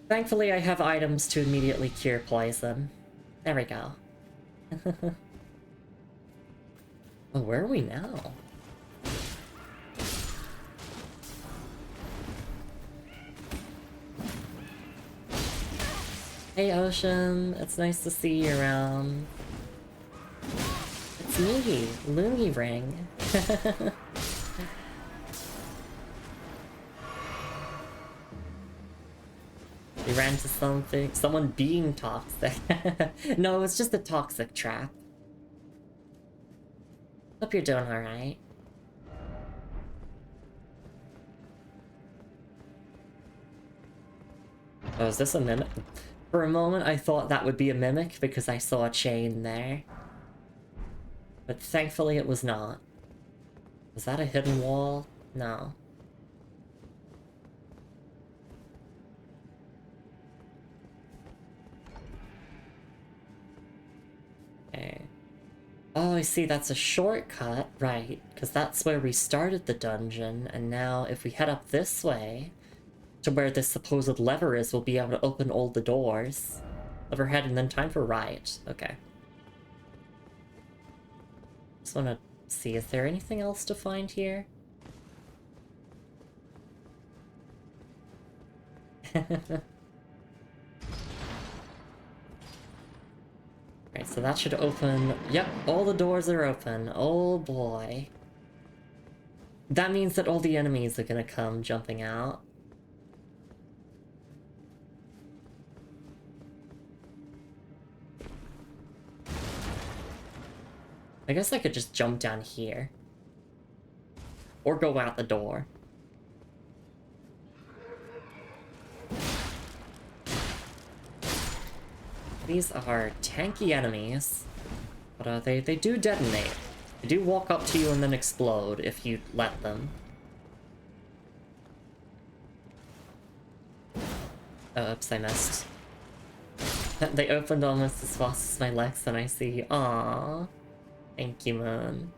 Thankfully, I have items to immediately cure poison. There we go. Oh, where are we now? Hey, Ocean. It's nice to see you around. It's me, Lumi Ring. We ran into something. Someone being toxic. No, it's just a toxic trap. Hope you're doing alright. Oh, is this a mimic? For a moment, I thought that would be a mimic because I saw a chain there. But thankfully it was not. Was that a hidden wall? No. Okay. Oh, I see, that's a shortcut, right, because that's where we started the dungeon, and now if we head up this way, to where this supposed lever is, we'll be able to open all the doors. Overhead, and then time for riot. Okay. Just want to see, is there anything else to find here? Right, so that should open... Yep, all the doors are open. Oh boy. That means that all the enemies are gonna come jumping out. I guess I could just jump down here. Or go out the door. These are tanky enemies, but they do detonate. They do walk up to you and then explode if you let them. Oh, oops, I missed. They opened almost as fast as my legs, and I see. Aww. Thank you, Moon.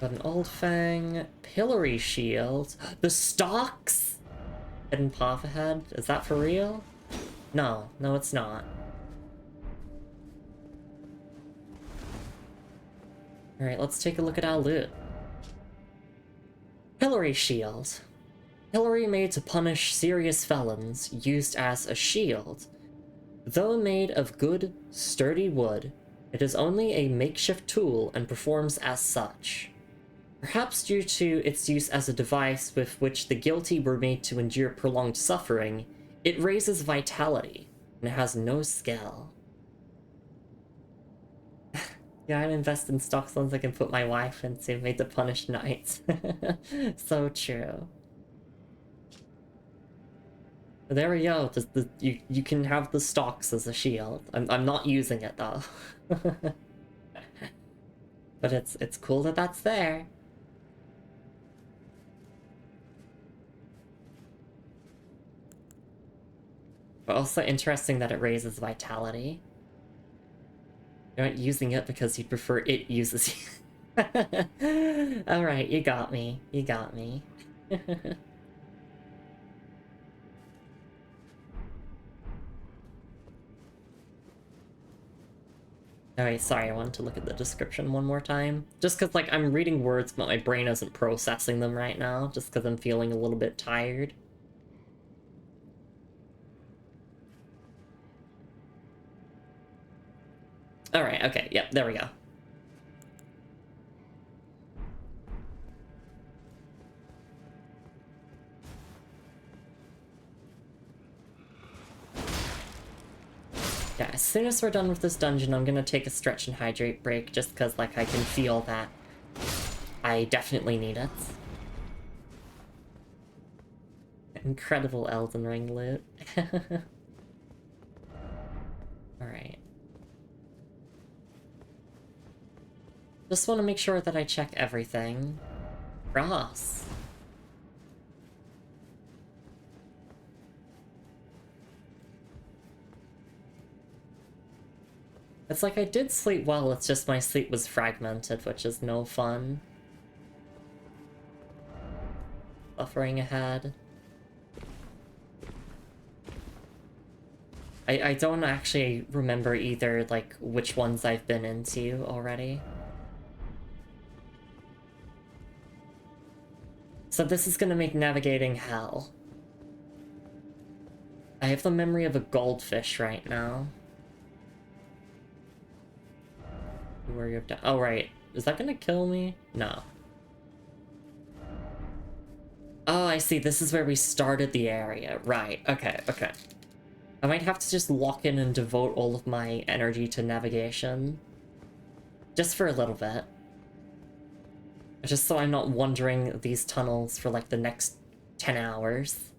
Got an old fang, pillory shield. The stocks! Hidden path ahead? Is that for real? No, no it's not. Alright, let's take a look at our loot. Pillory shield. Pillory made to punish serious felons, used as a shield. Though made of good, sturdy wood, it is only a makeshift tool and performs as such. Perhaps due to its use as a device with which the guilty were made to endure prolonged suffering, it raises vitality, and has no skill. Yeah, I'd invest in stocks ones I can put my wife into, made to punish knights. So true. There we go. You can have the stocks as a shield. I'm not using it though. But it's cool that that's there. But also interesting that it raises vitality. You're not using it because you prefer it uses you. Alright, you got me. You got me. Alright, sorry, I wanted to look at the description one more time. Just because, like, I'm reading words, but my brain isn't processing them right now, just because I'm feeling a little bit tired. Alright, okay, yep, there we go. Yeah, as soon as we're done with this dungeon, I'm gonna take a stretch and hydrate break, just because, like, I can feel that I definitely need it. Incredible Elden Ring loot. Alright. Just want to make sure that I check everything. Ross. It's like I did sleep well, it's just my sleep was fragmented, which is no fun. Buffering ahead. I don't actually remember either, like, which ones I've been into already. So this is gonna make navigating hell. I have the memory of a goldfish right now. Where you're down. Oh, right. Is that gonna kill me? No. Oh, I see. This is where we started the area. Right. Okay, okay. I might have to just lock in and devote all of my energy to navigation. Just for a little bit. Just so I'm not wandering these tunnels for like the next 10 hours.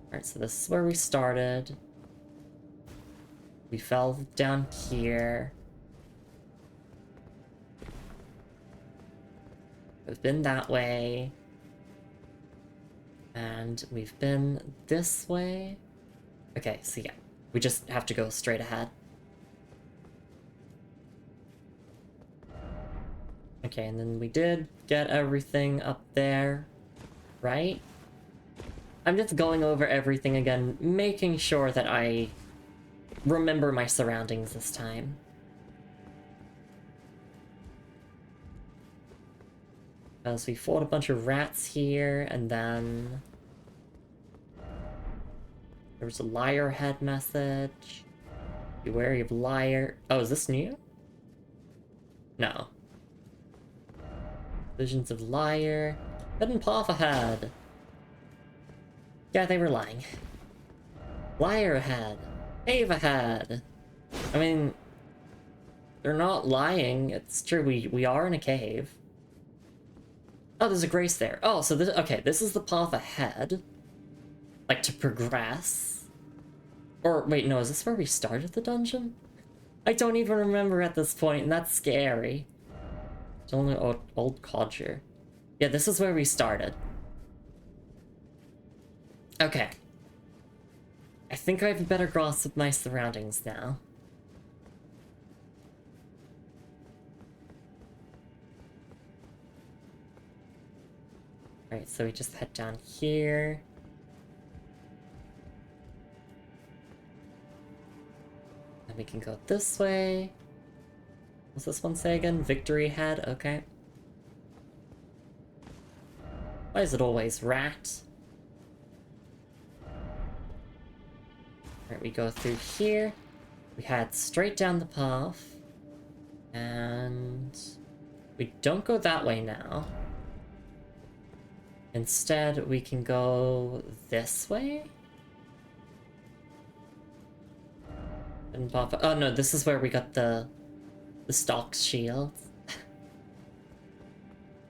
Alright, so this is where we started. We fell down here. We've been that way. And we've been this way. Okay, so yeah. We just have to go straight ahead. Okay, and then we did get everything up there, right? I'm just going over everything again, making sure that I remember my surroundings this time. As we fought a bunch of rats here, and then there was a liar head message. Be wary of liar. Oh, is this new? No. Visions of liar. Hidden path ahead. Yeah, they were lying. Liar ahead. Cave ahead. I mean, they're not lying. It's true, we are in a cave. Oh, there's a grace there. Oh, so this, okay, this is the path ahead. Like, to progress. Or, wait, no, is this where we started the dungeon? I don't even remember at this point, and that's scary. It's only old codger. Yeah, this is where we started. Okay. I think I have a better grasp of my surroundings now. Alright, so we just head down here. And we can go this way. What's this one say again? Victory head? Okay. Why is it always rat? Alright, we go through here. We head straight down the path. And we don't go that way now. Instead, we can go this way? Oh no, this is where we got the Stalk's shield.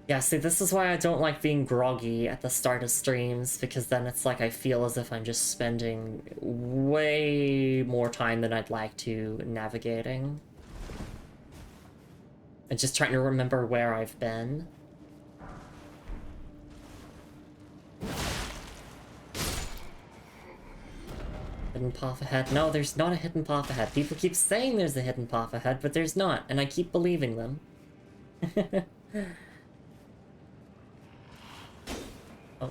Yeah, see, this is why I don't like being groggy at the start of streams, because then it's like I feel as if I'm just spending way more time than I'd like to navigating. And just trying to remember where I've been. Hidden path ahead. No, there's not a hidden path ahead. People keep saying there's a hidden path ahead, but there's not, and I keep believing them. Oh.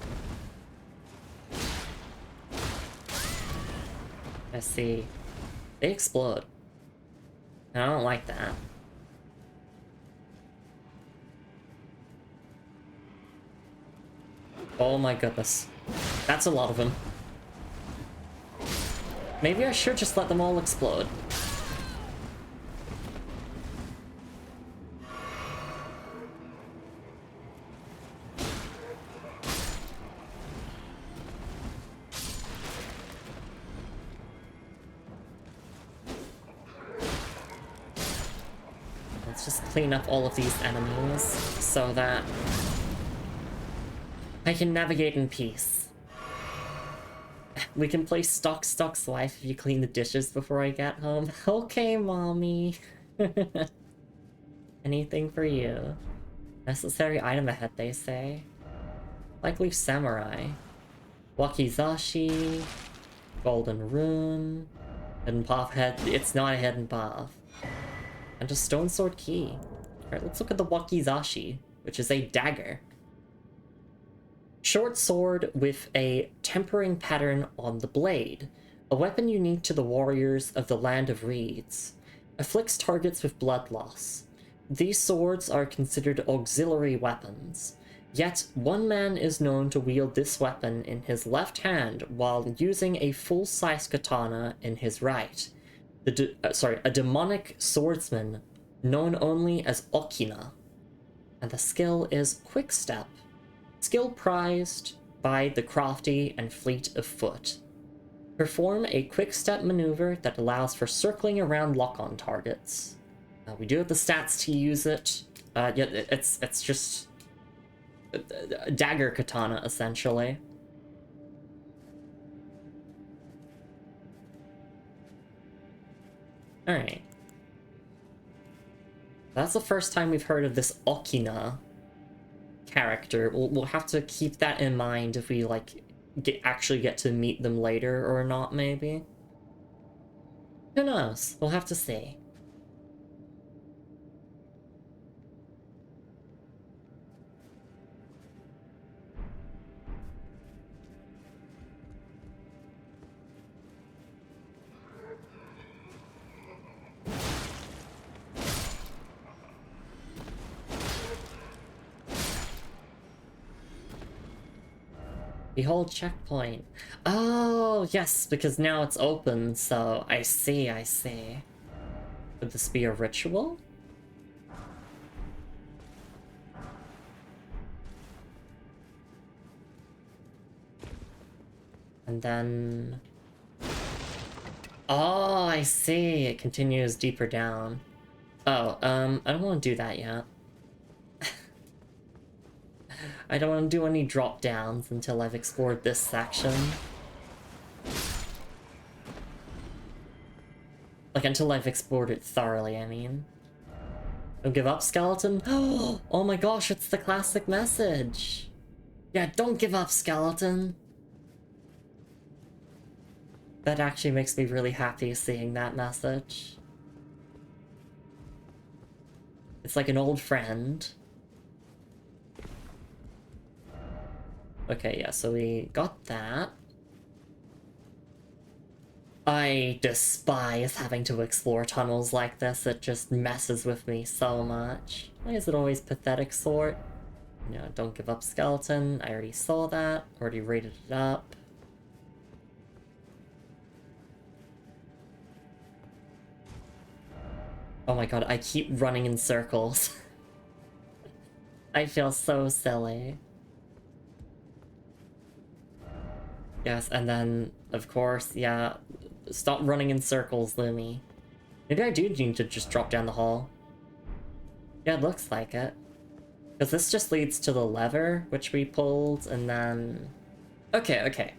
I see. They explode. And I don't like that. Oh my goodness. That's a lot of them. Maybe I should just let them all explode. Let's just clean up all of these enemies so that I can navigate in peace. We can play Stock's Life if you clean the dishes before I get home. Okay, mommy. Anything for you. Necessary item ahead, they say. Likely samurai. Wakizashi. Golden rune. Hidden path it's not a hidden path. And a stone sword key. Alright, let's look at the wakizashi, which is a dagger. Short sword with a tempering pattern on the blade. A weapon unique to the warriors of the Land of Reeds. Afflicts targets with blood loss. These swords are considered auxiliary weapons. Yet, one man is known to wield this weapon in his left hand while using a full-size katana in his right. A demonic swordsman known only as Okina. And the skill is Quick Step. Skill prized by the crafty and fleet of foot. Perform a quick step maneuver that allows for circling around lock-on targets. We do have the stats to use it. Yeah, it's just a dagger katana, essentially. Alright. That's the first time we've heard of this Okina character. We'll have to keep that in mind if we, like, actually get to meet them later or not, maybe. Who knows? We'll have to see. Behold checkpoint. Oh, yes, because now it's open, so I see. Would this be a ritual? And then... Oh, I see. It continues deeper down. Oh, I don't want to do that yet. I don't want to do any drop downs until I've explored this section. Like, until I've explored it thoroughly, I mean. Don't give up, skeleton? Oh my gosh, it's the classic message! Yeah, don't give up, skeleton! That actually makes me really happy seeing that message. It's like an old friend. Okay, yeah, so we got that. I despise having to explore tunnels like this. It just messes with me so much. Why is it always pathetic sort? You know, don't give up, skeleton. I already saw that. Already rated it up. Oh my god, I keep running in circles. I feel so silly. Yes, and then, of course, yeah, stop running in circles, Lumi. Maybe I do need to just drop down the hall. Yeah, it looks like it. Because this just leads to the lever, which we pulled, and then... Okay.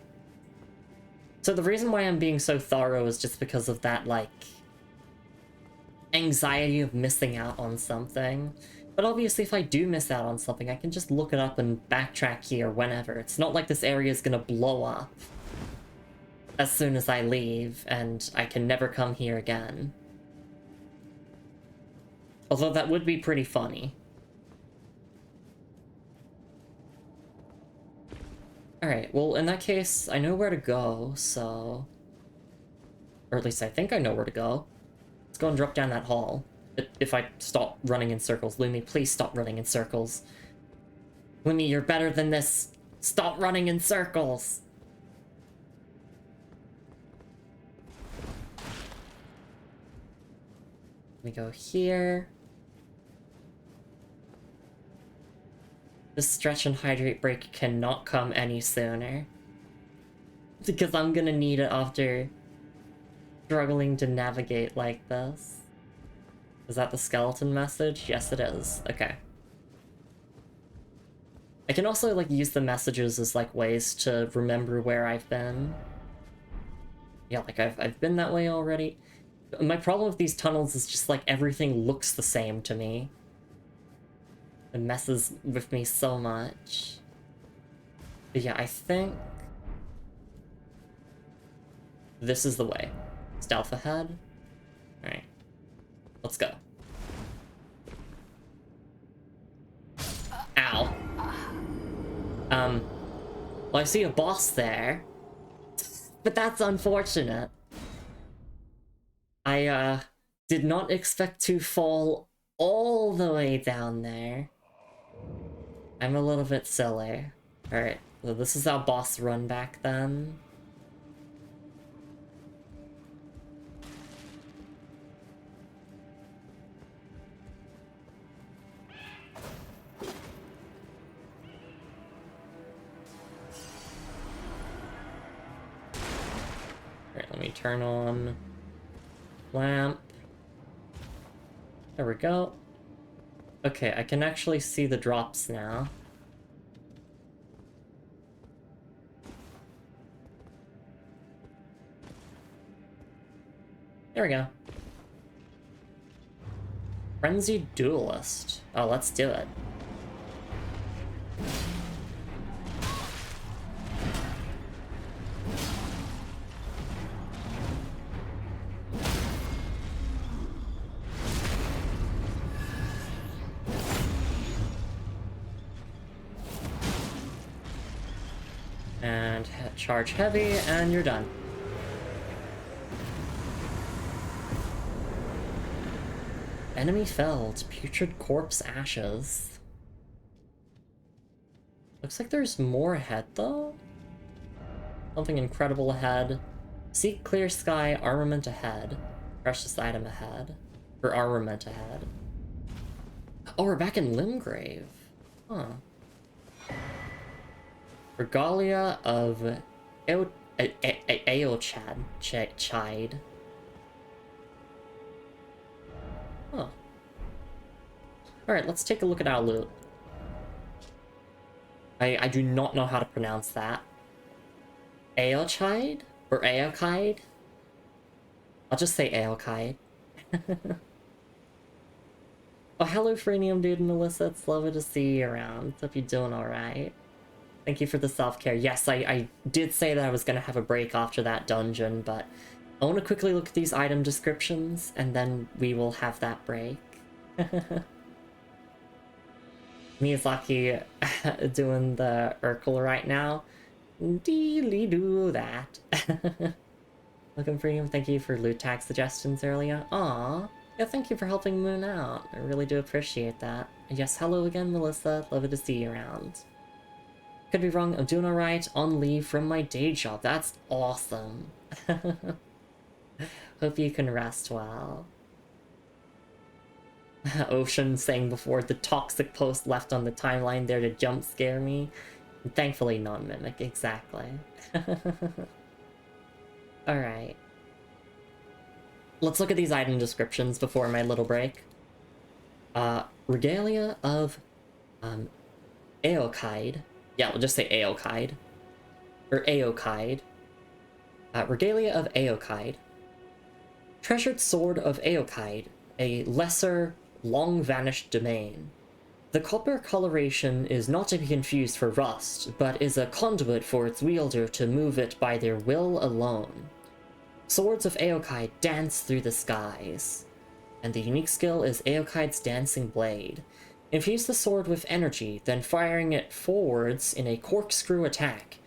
So the reason why I'm being so thorough is just because of that, like, anxiety of missing out on something. But obviously, if I do miss out on something, I can just look it up and backtrack here whenever. It's not like this area is gonna blow up as soon as I leave, and I can never come here again. Although that would be pretty funny. Alright, well, in that case, I know where to go, so... Or at least I think I know where to go. Let's go and drop down that hall. If I stop running in circles. Lumi, please stop running in circles. Lumi, you're better than this. Stop running in circles. Let me go here. This stretch and hydrate break cannot come any sooner. Because I'm gonna need it after struggling to navigate like this. Is that the skeleton message? Yes, it is. Okay. I can also, like, use the messages as, like, ways to remember where I've been. Yeah, like, I've been that way already. My problem with these tunnels is just, like, everything looks the same to me. It messes with me so much. But yeah, I think... this is the way. Stealth ahead. Alright. Let's go. Ow. Well, I see a boss there. But that's unfortunate. I, did not expect to fall all the way down there. I'm a little bit silly. Alright, so this is our boss run back then. Alright, let me turn on lamp. There we go. Okay, I can actually see the drops now. There we go. Frenzied Duelist. Oh, let's do it. And charge heavy, and you're done. Enemy felled. Putrid corpse ashes. Looks like there's more ahead, though. Something incredible ahead. Seek clear sky, armament ahead. Precious item ahead. Or armament ahead. Oh, we're back in Limgrave. Huh. Regalia of Chide. Huh. Alright, let's take a look at our loot. I do not know how to pronounce that. Aeolchide? Or Aeolchide? I'll just say Aeolchide. Oh, hello, Frenium Dude and Melissa. It's lovely to see you around. Hope you're doing alright. Thank you for the self-care. Yes, I did say that I was going to have a break after that dungeon, but I want to quickly look at these item descriptions, and then we will have that break. Miyazaki doing the Urkel right now. Deely do that. Welcome, Freedom. Thank you for loot tag suggestions earlier. Aw. Yeah, thank you for helping Moon out. I really do appreciate that. And yes, hello again, Melissa. Love to see you around. Could be wrong, I'm doing alright, on leave from my day job. That's awesome. Hope you can rest well. Ocean saying before, the toxic post left on the timeline there to jump scare me. And thankfully non-mimic, exactly. Alright. Let's look at these item descriptions before my little break. Regalia of Aeolchide. Yeah, we'll just say Aeolchide. Or Aeolchide. Regalia of Aeolchide. Treasured Sword of Aeolchide, a lesser, long-vanished domain. The copper coloration is not to be confused for rust, but is a conduit for its wielder to move it by their will alone. Swords of Aeolchide dance through the skies, and the unique skill is Aeolchide's Dancing Blade. Infuse the sword with energy, then firing it forwards in a corkscrew attack.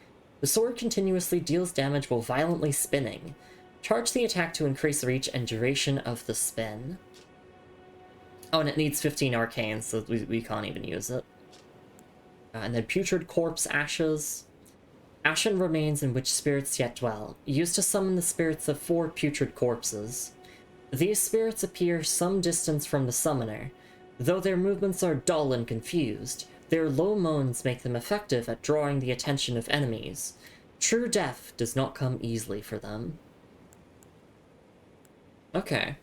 The sword continuously deals damage while violently spinning. Charge the attack to increase the reach and duration of the spin. Oh, and it needs 15 arcanes, so we can't even use it. And then Putrid Corpse Ashes. Ashen remains in which spirits yet dwell, used to summon the spirits of 4 putrid corpses. These spirits appear some distance from the summoner. Though their movements are dull and confused, their low moans make them effective at drawing the attention of enemies. True death does not come easily for them. Okay.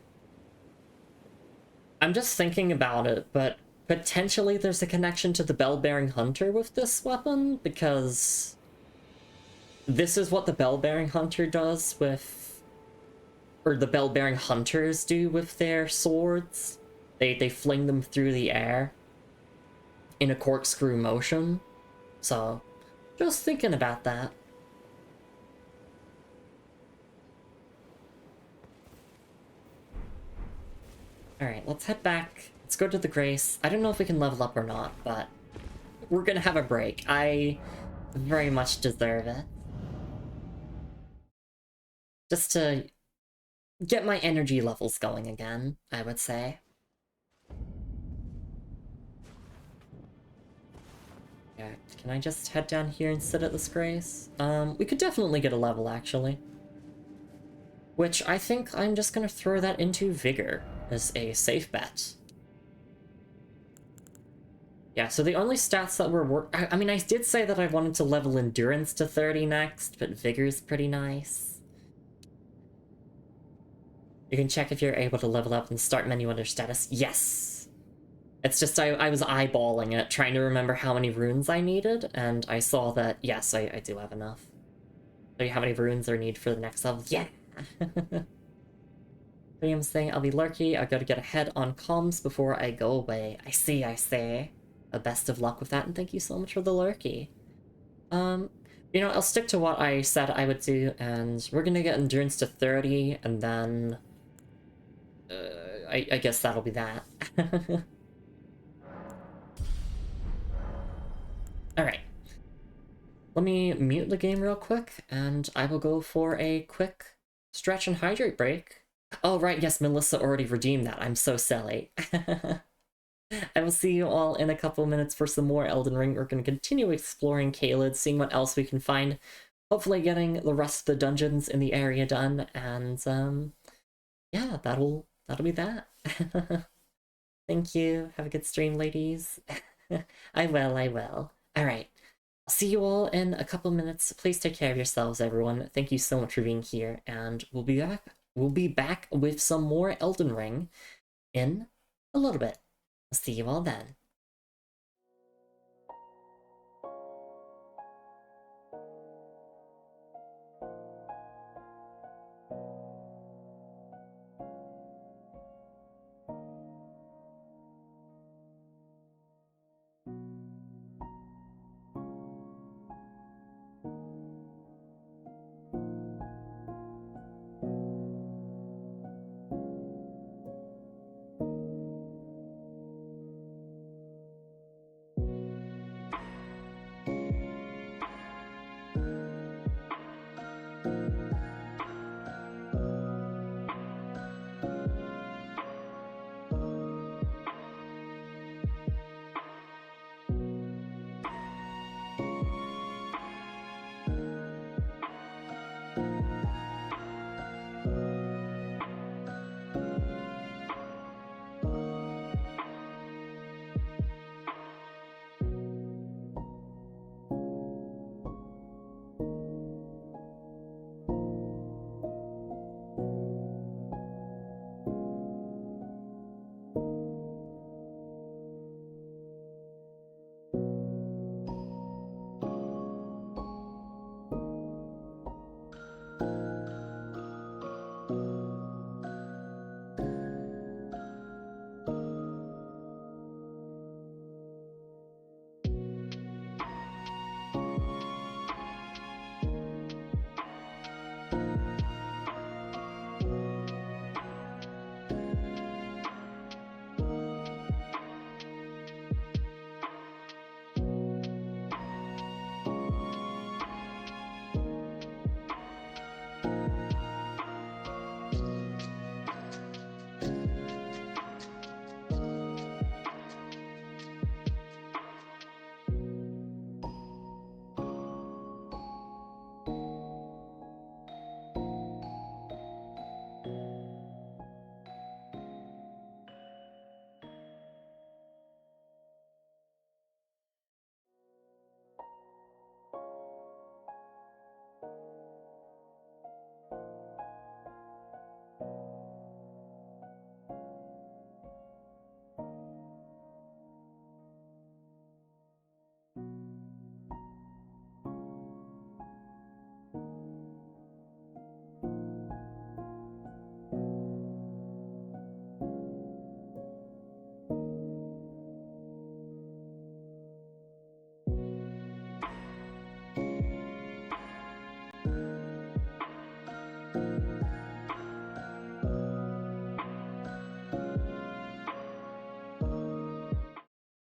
I'm just thinking about it, but potentially there's a connection to the Bell-Bearing Hunter with this weapon, because this is what the Bell-Bearing Hunter does with... or the Bell-Bearing Hunters do with their swords. They fling them through the air in a corkscrew motion. So, just thinking about that. Alright, let's head back. Let's go to the Grace. I don't know if we can level up or not, but we're gonna have a break. I very much deserve it. Just to get my energy levels going again, I would say. Yeah, can I just head down here and sit at this Grace? We could definitely get a level, actually. Which I think I'm just gonna throw that into Vigor as a safe bet. Yeah, so the only stats that were I mean, I did say that I wanted to level Endurance to 30 next, but Vigor's pretty nice. You can check if you're able to level up in the start menu under status. Yes! It's just I was eyeballing it, trying to remember how many runes I needed, and I saw that, yes, I do have enough. So how many runes I need for the next level? Yeah! William's saying, I'll be lurky, I've got to get ahead on comms before I go away. I see, I see. Best of luck with that, and thank you so much for the lurky. You know, I'll stick to what I said I would do, and we're gonna get endurance to 30, and then... I guess that'll be that. Alright. Let me mute the game real quick, and I will go for a quick stretch and hydrate break. Oh, right, yes, Melissa already redeemed that. I'm so silly. I will see you all in a couple minutes for some more Elden Ring. We're going to continue exploring Caelid, seeing what else we can find. Hopefully getting the rest of the dungeons in the area done, and yeah, that'll be that. Thank you. Have a good stream, ladies. I will. Alright. I'll see you all in a couple minutes. Please take care of yourselves, everyone. Thank you so much for being here, and we'll be back. We'll be back with some more Elden Ring in a little bit. I'll see you all then.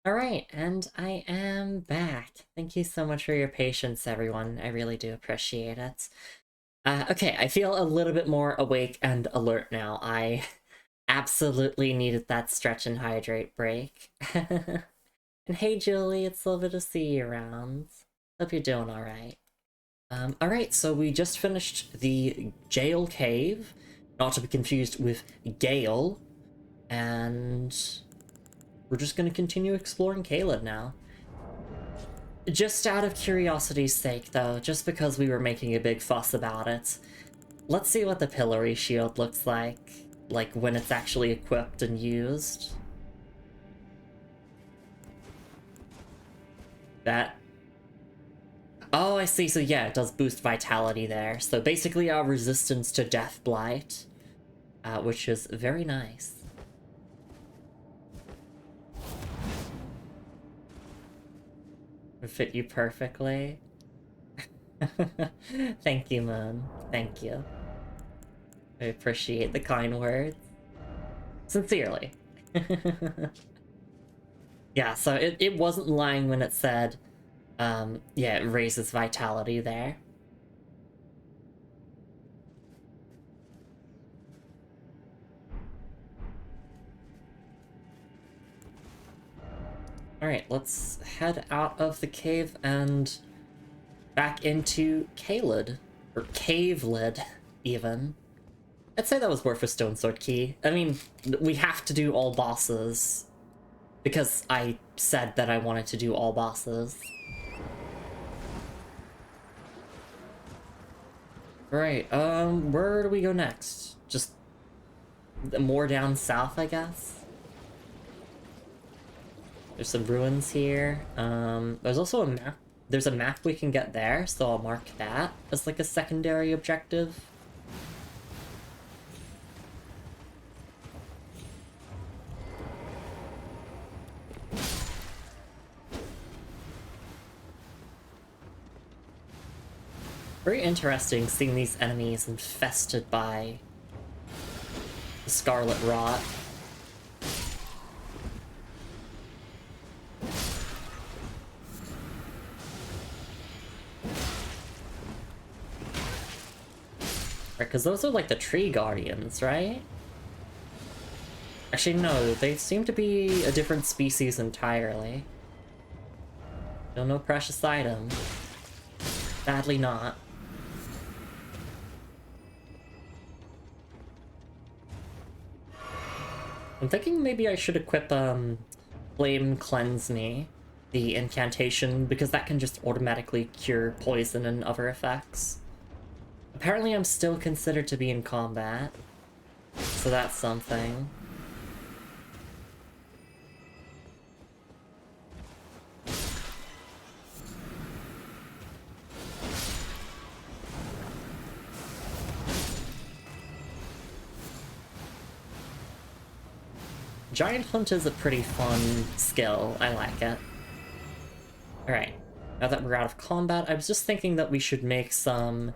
Alright, and I am back. Thank you so much for your patience, everyone. I really do appreciate it. Okay, I feel a little bit more awake and alert now. I absolutely needed that stretch and hydrate break. And hey, Julie, it's lovely to see you around. Hope you're doing alright. Alright, so we just finished the jail cave, not to be confused with Gale, and we're just gonna continue exploring Caelid now. Just out of curiosity's sake, though, just because we were making a big fuss about it, let's see what the pillory shield looks like when it's actually equipped and used. That... Oh, I see, so yeah, it does boost vitality there. So basically our resistance to Death Blight, which is very nice. Would fit you perfectly. Thank you, man. Thank you. I appreciate the kind words. Sincerely. Yeah, so it wasn't lying when it said, yeah, it raises vitality there. Alright, let's head out of the cave and back into Caelid. Or Cavelid, even. I'd say that was worth a stone sword key. I mean, we have to do all bosses. Because I said that I wanted to do all bosses. Right, where do we go next? Just more down south, I guess? There's some ruins here. There's also a map. There's a map we can get there, so I'll mark that as like a secondary objective. Very interesting seeing these enemies infested by the Scarlet Rot. Right, because those are like the tree guardians, right? Actually, no, they seem to be a different species entirely. No precious item. Sadly not. I'm thinking maybe I should equip, Flame Cleanse Me, the incantation, because that can just automatically cure poison and other effects. Apparently I'm still considered to be in combat, so that's something. Giant Hunt is a pretty fun skill. I like it. Alright, now that we're out of combat, I was just thinking that we should make some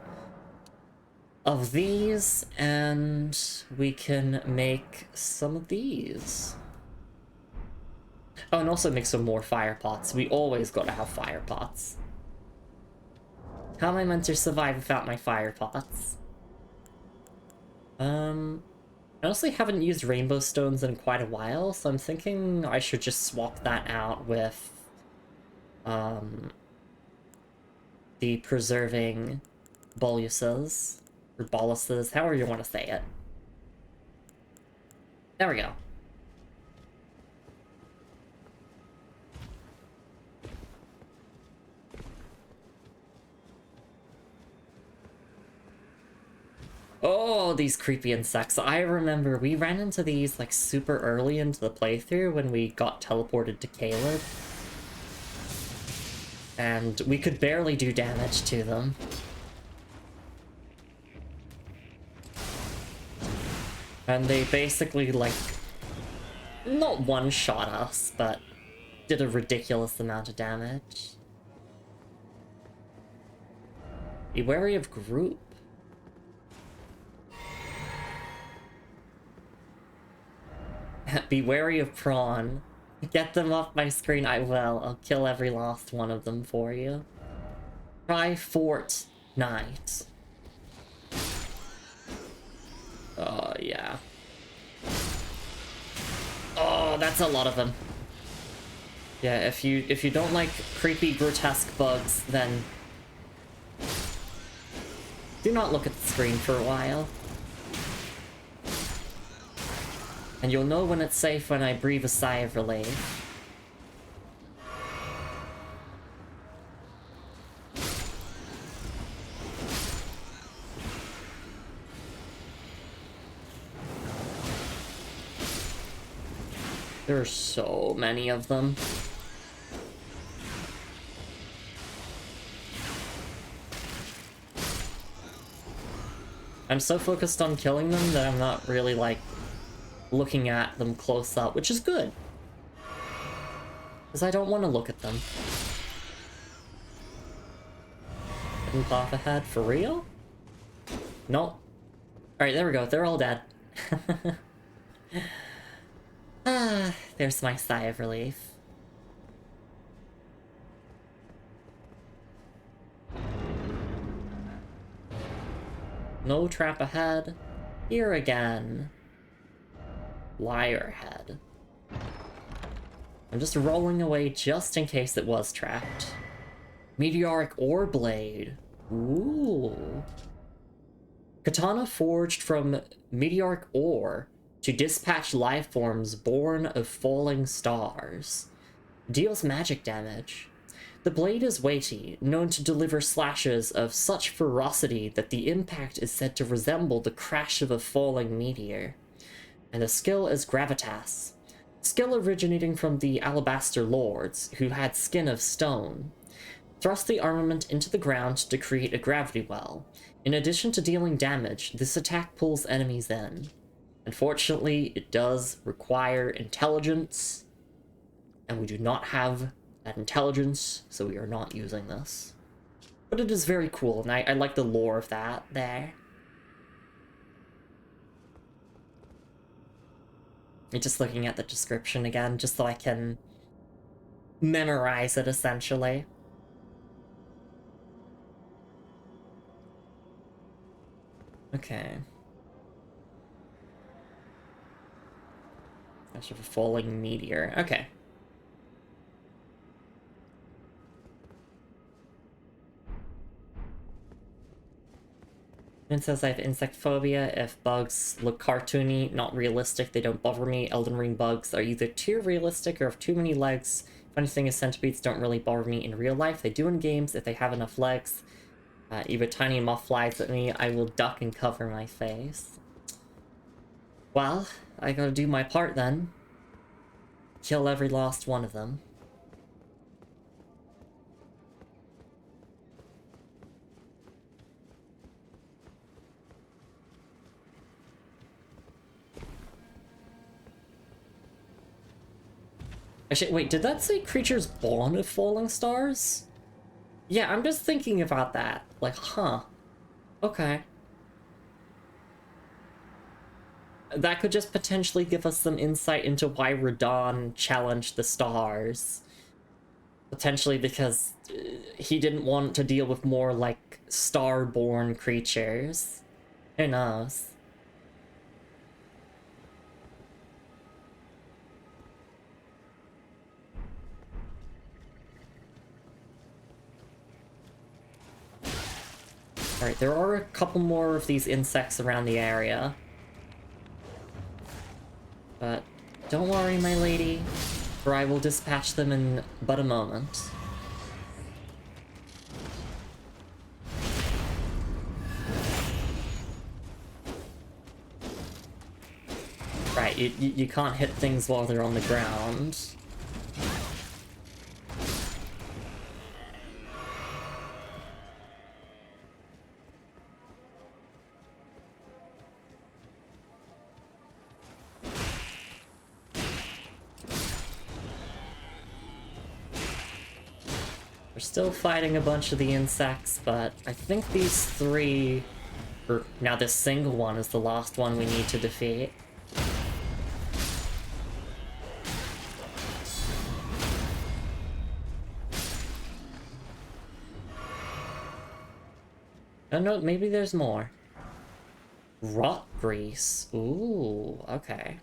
of these, and we can make some of these. Oh, and also make some more fire pots. We always gotta have fire pots. How am I meant to survive without my fire pots? I honestly haven't used rainbow stones in quite a while, so I'm thinking I should just swap that out with the preserving boluses, or boluses, however you want to say it. There we go. Oh, these creepy insects. I remember we ran into these like super early into the playthrough when we got teleported to Caelid. And we could barely do damage to them. And they basically like, not one-shot us, but did a ridiculous amount of damage. Be wary of group. Be wary of prawn. Get them off my screen, I will. I'll kill every last one of them for you. Try Fortnite. Oh, yeah. Oh, that's a lot of them. Yeah, if you don't like creepy, grotesque bugs, then do not look at the screen for a while. And you'll know when it's safe when I breathe a sigh of relief. There are so many of them. I'm so focused on killing them that I'm not really, like, looking at them close up, which is good. Because I don't want to look at them. Didn't pop ahead, for real? No. Alright, there we go, they're all dead. Ah, there's my sigh of relief. No trap ahead. Here again. Liar head. I'm just rolling away just in case it was trapped. Meteoric ore blade. Ooh. Katana forged from meteoric ore to dispatch life forms born of falling stars. Deals magic damage. The blade is weighty, known to deliver slashes of such ferocity that the impact is said to resemble the crash of a falling meteor. And the skill is gravitas. Skill originating from the Alabaster Lords, who had skin of stone. Thrust the armament into the ground to create a gravity well. In addition to dealing damage, this attack pulls enemies in. Unfortunately, it does require intelligence, and we do not have that intelligence, so we are not using this. But it is very cool, and I like the lore of that there. I'm just looking at the description again, just so I can memorize it, essentially. Okay. That's a falling meteor. Okay. It says I have insect phobia. If bugs look cartoony, not realistic, they don't bother me. Elden Ring bugs are either too realistic or have too many legs. Funny thing is, centipedes don't really bother me in real life. They do in games if they have enough legs. If a tiny moth flies at me, I will duck and cover my face. Well, I gotta do my part then. Kill every last one of them. Actually, wait, did that say creatures born of falling stars? Yeah, I'm just thinking about that. Like, huh. Okay. That could just potentially give us some insight into why Radon challenged the stars. Potentially because he didn't want to deal with more, like, star-born creatures. Who knows? Alright, there are a couple more of these insects around the area. But don't worry, my lady, for I will dispatch them in but a moment. Right, you can't hit things while they're on the ground. We're still fighting a bunch of the insects, but I think these three, or now this single one, is the last one we need to defeat. Oh no, maybe there's more. Rot grease. Ooh, okay.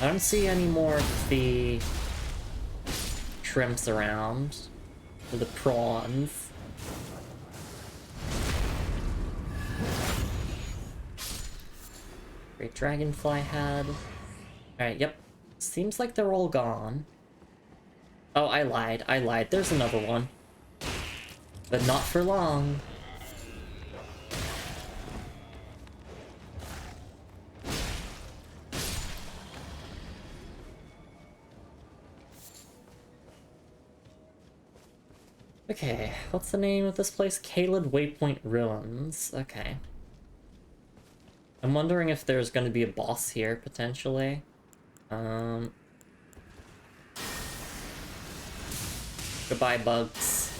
I don't see any more of the shrimps around. Or the prawns. Great dragonfly head. Alright, yep. Seems like they're all gone. Oh, I lied. There's another one. But not for long. Okay, what's the name of this place? Caelid Waypoint Ruins. Okay. I'm wondering if there's going to be a boss here, potentially. Goodbye, bugs.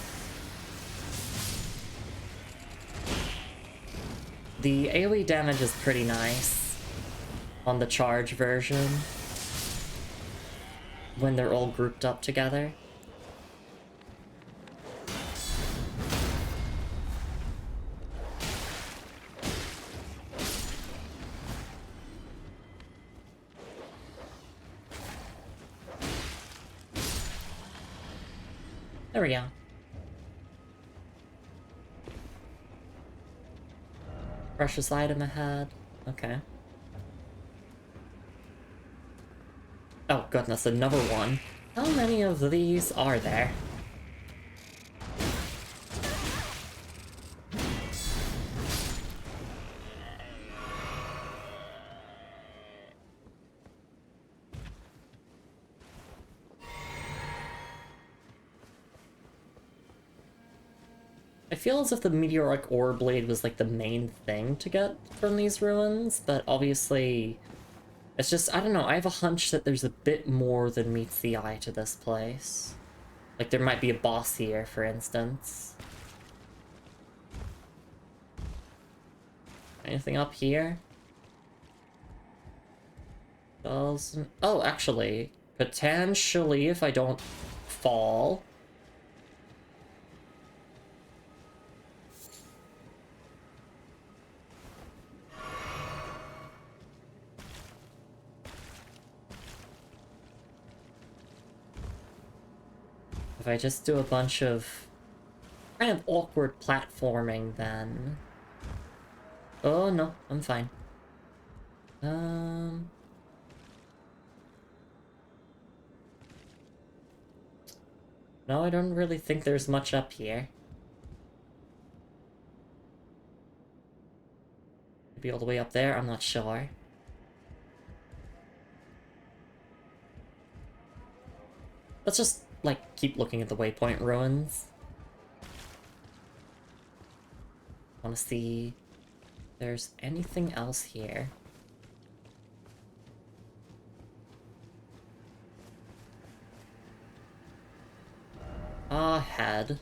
The AoE damage is pretty nice on the charge version when they're all grouped up together. There we go. Precious item ahead. Okay. Oh goodness, another one. How many of these are there? I feel as if the meteoric ore blade was like the main thing to get from these ruins, but obviously it's just, I don't know, I have a hunch that there's a bit more than meets the eye to this place. Like there might be a boss here, for instance. Anything up here? Doesn't... Oh, actually, potentially if I don't fall... If I just do a bunch of kind of awkward platforming, then... Oh, no, I'm fine. No, I don't really think there's much up here. Maybe all the way up there, I'm not sure. Let's just, like, keep looking at the waypoint ruins. I want to see if there's anything else here. Head.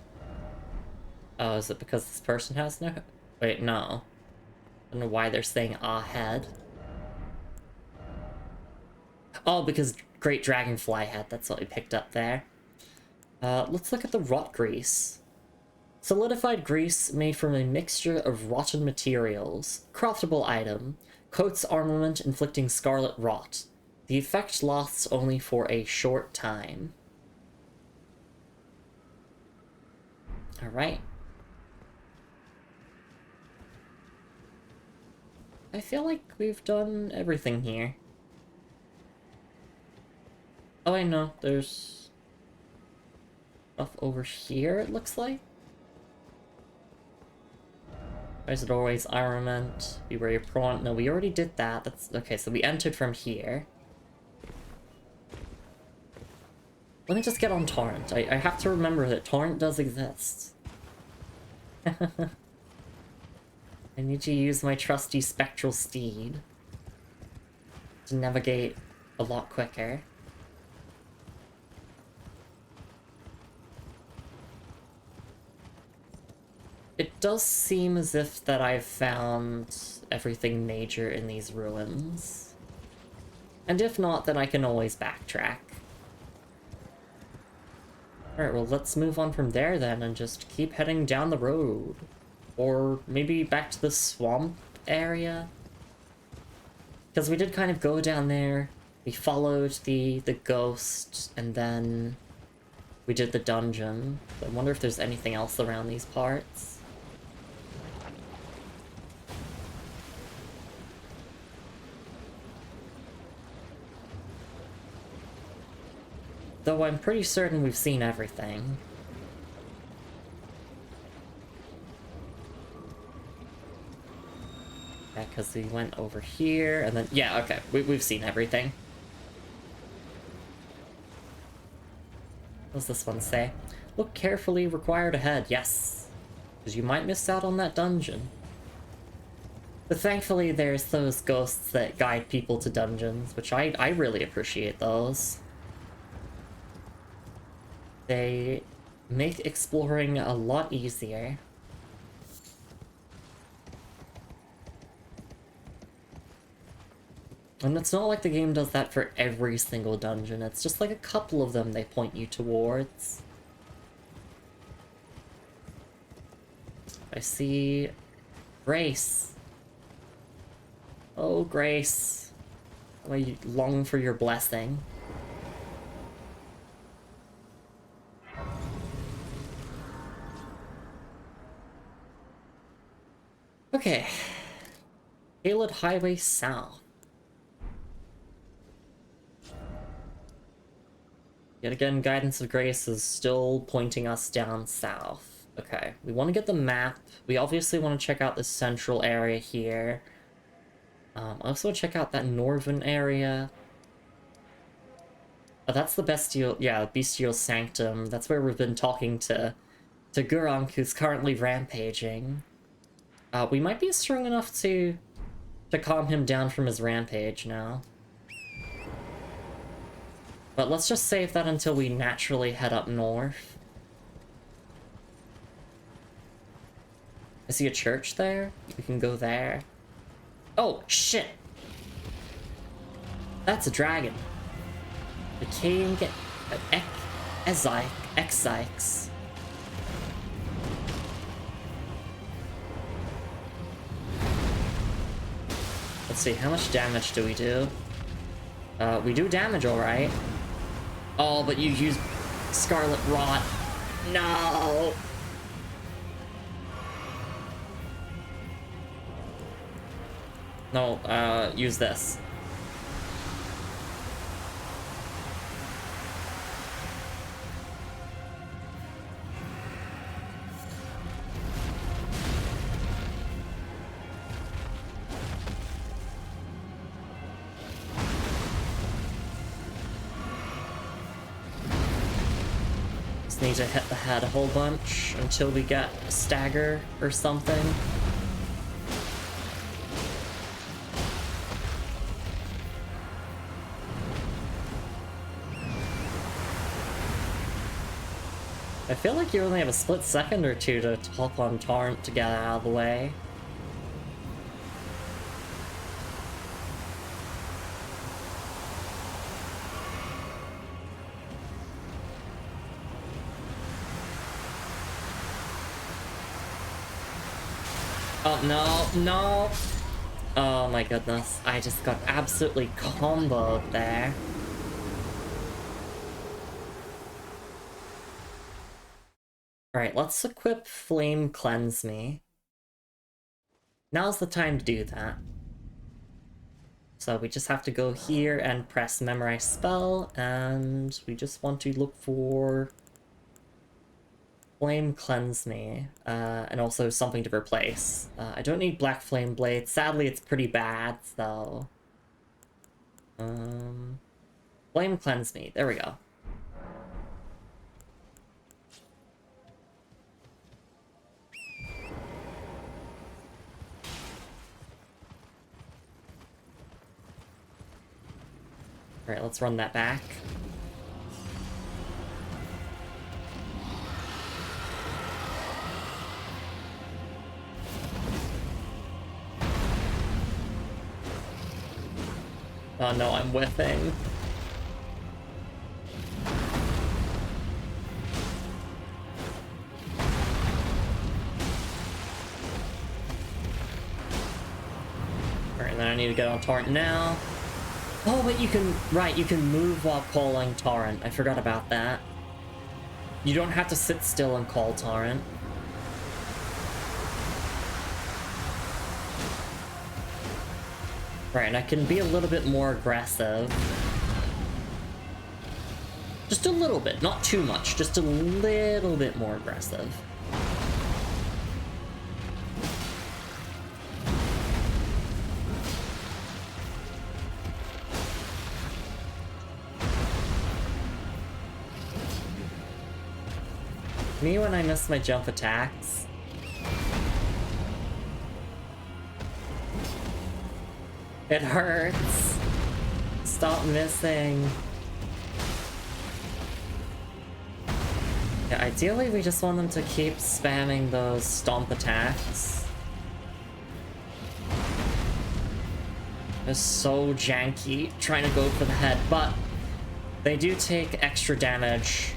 Oh, is it because this person has no... Wait, no. I don't know why they're saying head. Oh, because Great Dragonfly head, that's what we picked up there. Let's look at the rot grease. Solidified grease made from a mixture of rotten materials. Craftable item. Coats armament inflicting scarlet rot. The effect lasts only for a short time. Alright. I feel like we've done everything here. Oh, I know, there's stuff over here, it looks like. There's doorways, armament, beware your prawn. No, we already did that. That's okay, so we entered from here. Let me just get on Torrent. I have to remember that Torrent does exist. I need to use my trusty spectral steed to navigate a lot quicker. It does seem as if that I've found everything major in these ruins. And if not, then I can always backtrack. Alright, well, let's move on from there then and just keep heading down the road. Or maybe back to the swamp area? Because we did kind of go down there, we followed the ghost, and then we did the dungeon. I wonder if there's anything else around these parts. Though I'm pretty certain we've seen everything. Yeah, because we went over here, and then... Yeah, okay, we've seen everything. What does this one say? Look carefully, required ahead. Yes, because you might miss out on that dungeon. But thankfully, there's those ghosts that guide people to dungeons, which I really appreciate those. They make exploring a lot easier. And it's not like the game does that for every single dungeon, it's just like a couple of them they point you towards. I see Grace. Oh, Grace. I long for your blessing. Okay. Caelid Highway South. Yet again, Guidance of Grace is still pointing us down south. Okay, we want to get the map. We obviously want to check out the central area here. Also check out that northern area. Oh, that's the Bestial, yeah, Bestial Sanctum. That's where we've been talking to Gurunk, who's currently rampaging. We might be strong enough to calm him down from his rampage now. But let's just save that until we naturally head up north. I see a church there. We can go there. Oh, shit! That's a dragon. Decaying Exikes. Let's see, how much damage do we do? We do damage, alright. Oh, but you use Scarlet Rot. No! No, use this. Need to hit the head a whole bunch until we get a stagger or something. I feel like you only have a split second or two to hop on Torrent to get out of the way. Oh, no, no! Oh my goodness, I just got absolutely comboed there. Alright, let's equip Flame Cleanse Me. Now's the time to do that. So we just have to go here and press Memorize Spell, and we just want to look for Flame Cleanse Me, and also something to replace. I don't need Black Flame Blade. Sadly, it's pretty bad, so... Flame Cleanse Me. There we go. Alright, let's run that back. Oh no, I'm whiffing. And then I need to get on Torrent now. Oh, wait, you can... Right, you can move while calling Torrent. I forgot about that. You don't have to sit still and call Torrent. Right, and I can be a little bit more aggressive. Just a little bit, not too much, just a little bit more aggressive. Me when I miss my jump attacks. It hurts. Stop missing. Yeah, ideally we just want them to keep spamming those stomp attacks. It's so janky trying to go for the head, but they do take extra damage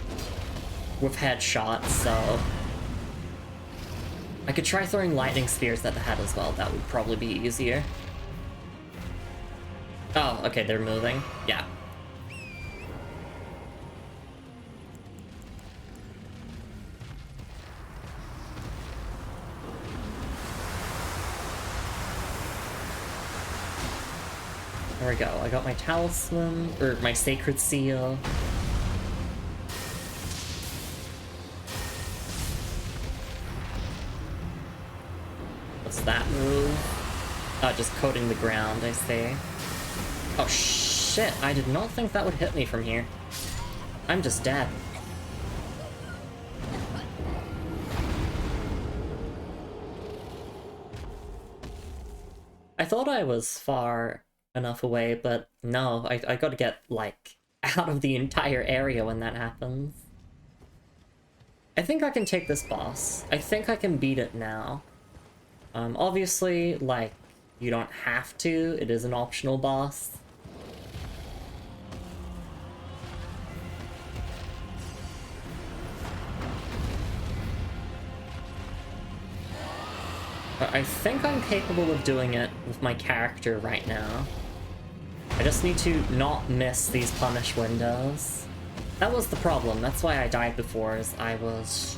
with headshots, so I could try throwing lightning spears at the head as well. That would probably be easier. Oh, okay, they're moving. Yeah. There we go. I got my talisman, or my sacred seal. What's that move? Oh, just coating the ground, I see. Oh shit, I did not think that would hit me from here. I'm just dead. I thought I was far enough away, but no, I gotta get, like, out of the entire area when that happens. I think I can take this boss. I think I can beat it now. Obviously, like, you don't have to. It is an optional boss. But I think I'm capable of doing it with my character right now. I just need to not miss these punish windows. That was the problem. That's why I died before, is I was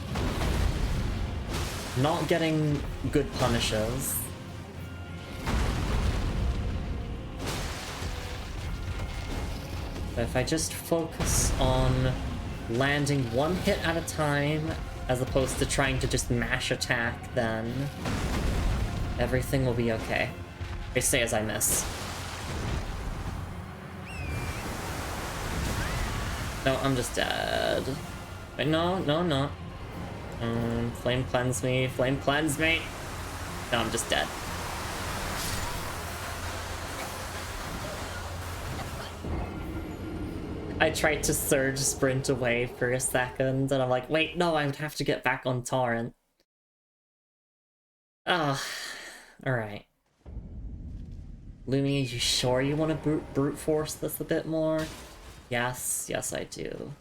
not getting good punishes. But if I just focus on landing one hit at a time, as opposed to trying to just mash attack, then everything will be okay. I say as I miss. No, I'm just dead. Wait, no. Flame cleanse me, flame cleanse me! No, I'm just dead. I tried to surge sprint away for a second, and I'm like, wait, no, I would have to get back on Torrent. Ah, alright. Lumi, you sure you want to brute force this a bit more? Yes, I do.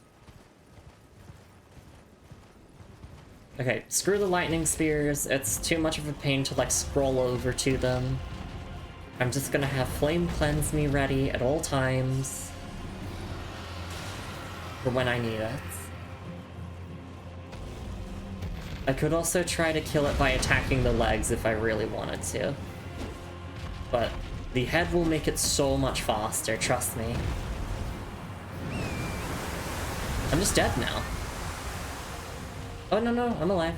Okay, screw the lightning spears. It's too much of a pain to, like, scroll over to them. I'm just gonna have Flame Cleanse me ready at all times for when I need it. I could also try to kill it by attacking the legs if I really wanted to. But the head will make it so much faster, trust me. I'm just dead now. Oh, no, I'm alive.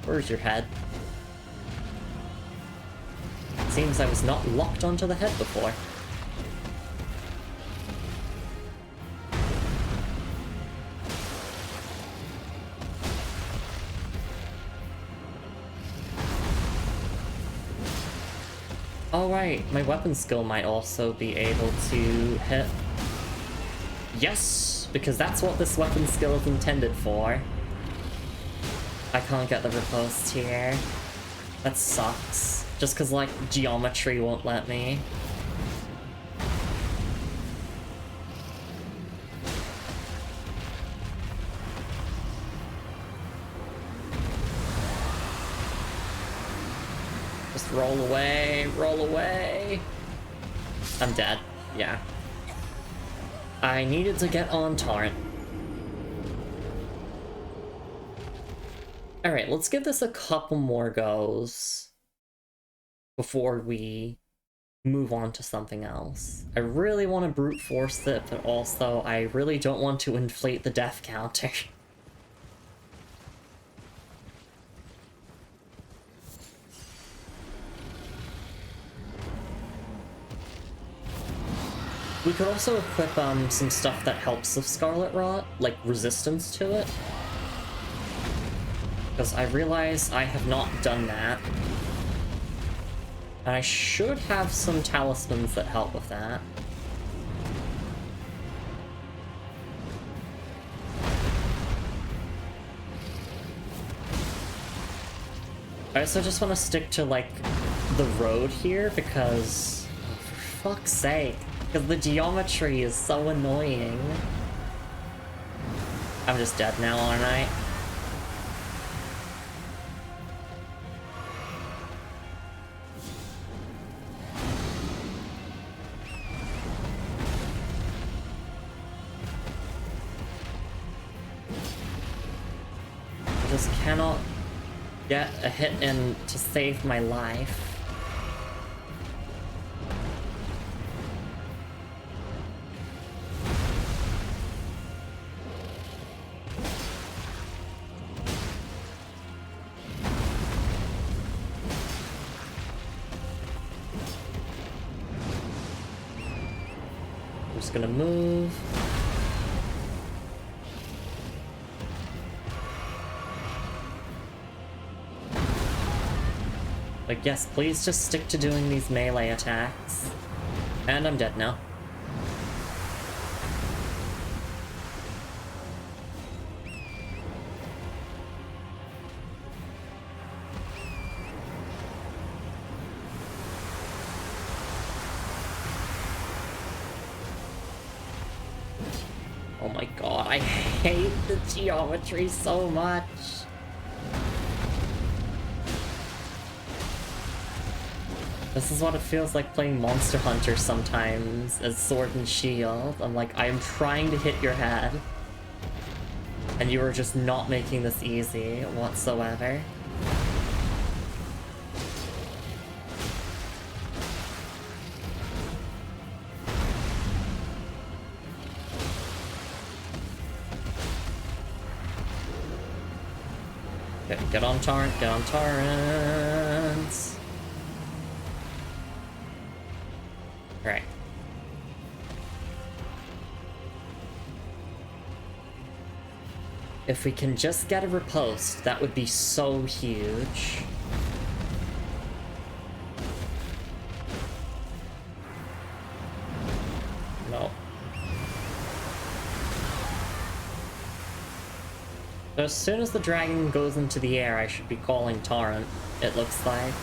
Where's your head? Seems I was not locked onto the head before. Alright, my weapon skill might also be able to hit. Yes, because that's what this weapon skill is intended for. I can't get the riposte here. That sucks. Just because, like, geometry won't let me. Just roll away, roll away. I'm dead, yeah. I needed to get on Torrent. Alright, let's give this a couple more goes before we move on to something else. I really want to brute force it, but also I really don't want to inflate the death counter. We could also equip some stuff that helps with Scarlet Rot, like resistance to it. Because I realize I have not done that. And I should have some talismans that help with that. I also just want to stick to, like, the road here because... oh, for fuck's sake. Because the geometry is so annoying. I'm just dead now, aren't I? I just cannot get a hit in to save my life. I'm just gonna move. Like, yes, please just stick to doing these melee attacks. And I'm dead now. Oh my god, I hate the geometry so much. This is what it feels like playing Monster Hunter sometimes as Sword and Shield. I'm like, I am trying to hit your head. And you are just not making this easy whatsoever. Okay, get on Torrent, get on Torrent. Right. If we can just get a riposte, that would be so huge. No. So as soon as the dragon goes into the air, I should be calling Torrent, it looks like.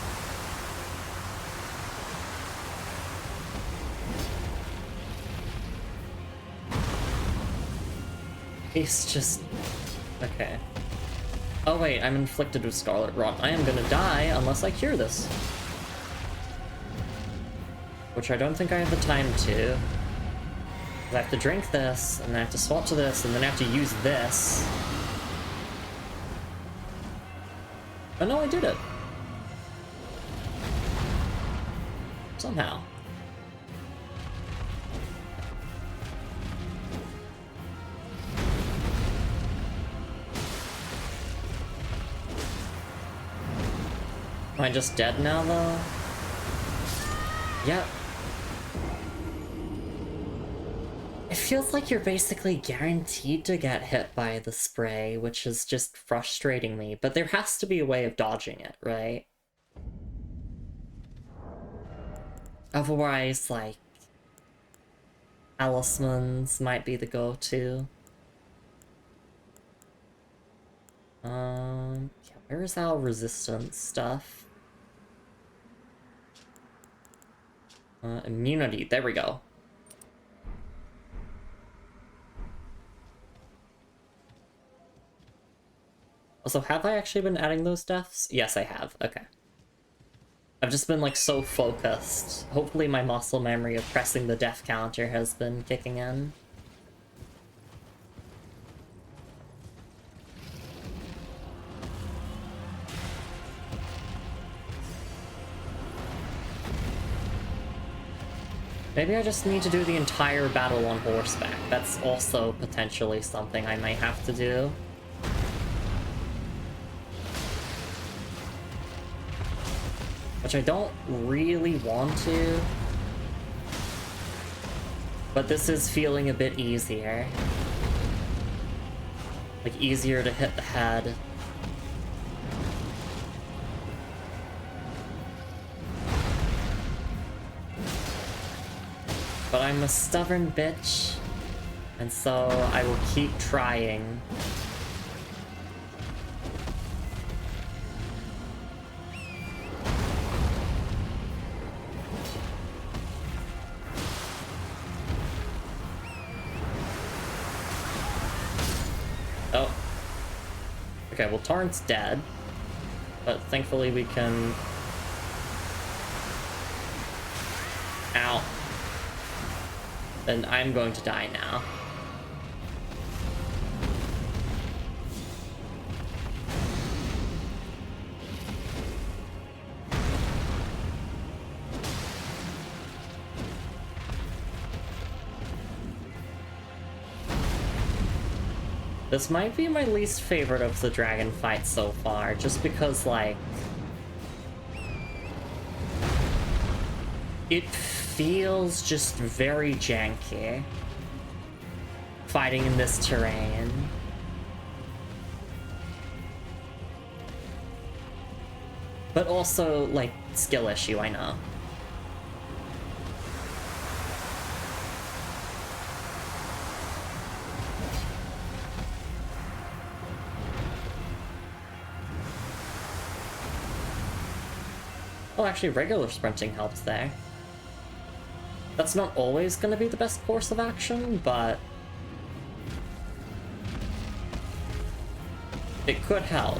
He's just... okay. Oh wait, I'm inflicted with Scarlet Rot. I am gonna die unless I cure this. Which I don't think I have the time to. I have to drink this, and then I have to swap to this, and then I have to use this. Oh no, I did it. Somehow. Am I just dead now, though? Yep. It feels like you're basically guaranteed to get hit by the spray, which is just frustrating me, but there has to be a way of dodging it, right? Otherwise, like, talismans might be the go-to. Yeah, where's our resistance stuff? Immunity, there we go. Also, have I actually been adding those deaths? Yes, I have. Okay. I've just been, like, so focused. Hopefully my muscle memory of pressing the death counter has been kicking in. Maybe I just need to do the entire battle on horseback. That's also potentially something I might have to do. Which I don't really want to. But this is feeling a bit easier. Like, easier to hit the head. But I'm a stubborn bitch, and so I will keep trying. Oh. Okay, well, Torrent's dead, but thankfully we can... Ow. Then I'm going to die now. This might be my least favorite of the dragon fights so far, just because, like... it feels just very janky. Fighting in this terrain. But also, like, skill issue, I know. Oh, actually, regular sprinting helps there. That's not always going to be the best course of action, but... it could help.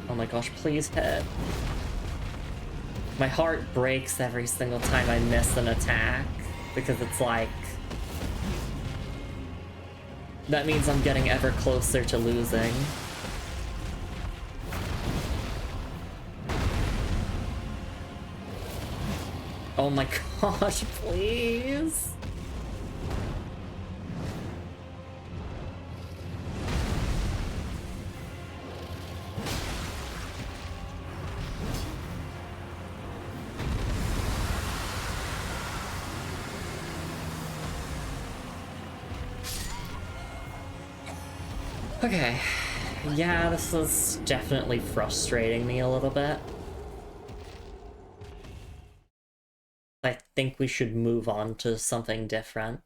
Oh my gosh, please hit. My heart breaks every single time I miss an attack, because it's like... that means I'm getting ever closer to losing. Oh my gosh, please! Okay, yeah, this is definitely frustrating me a little bit. I think we should move on to something different.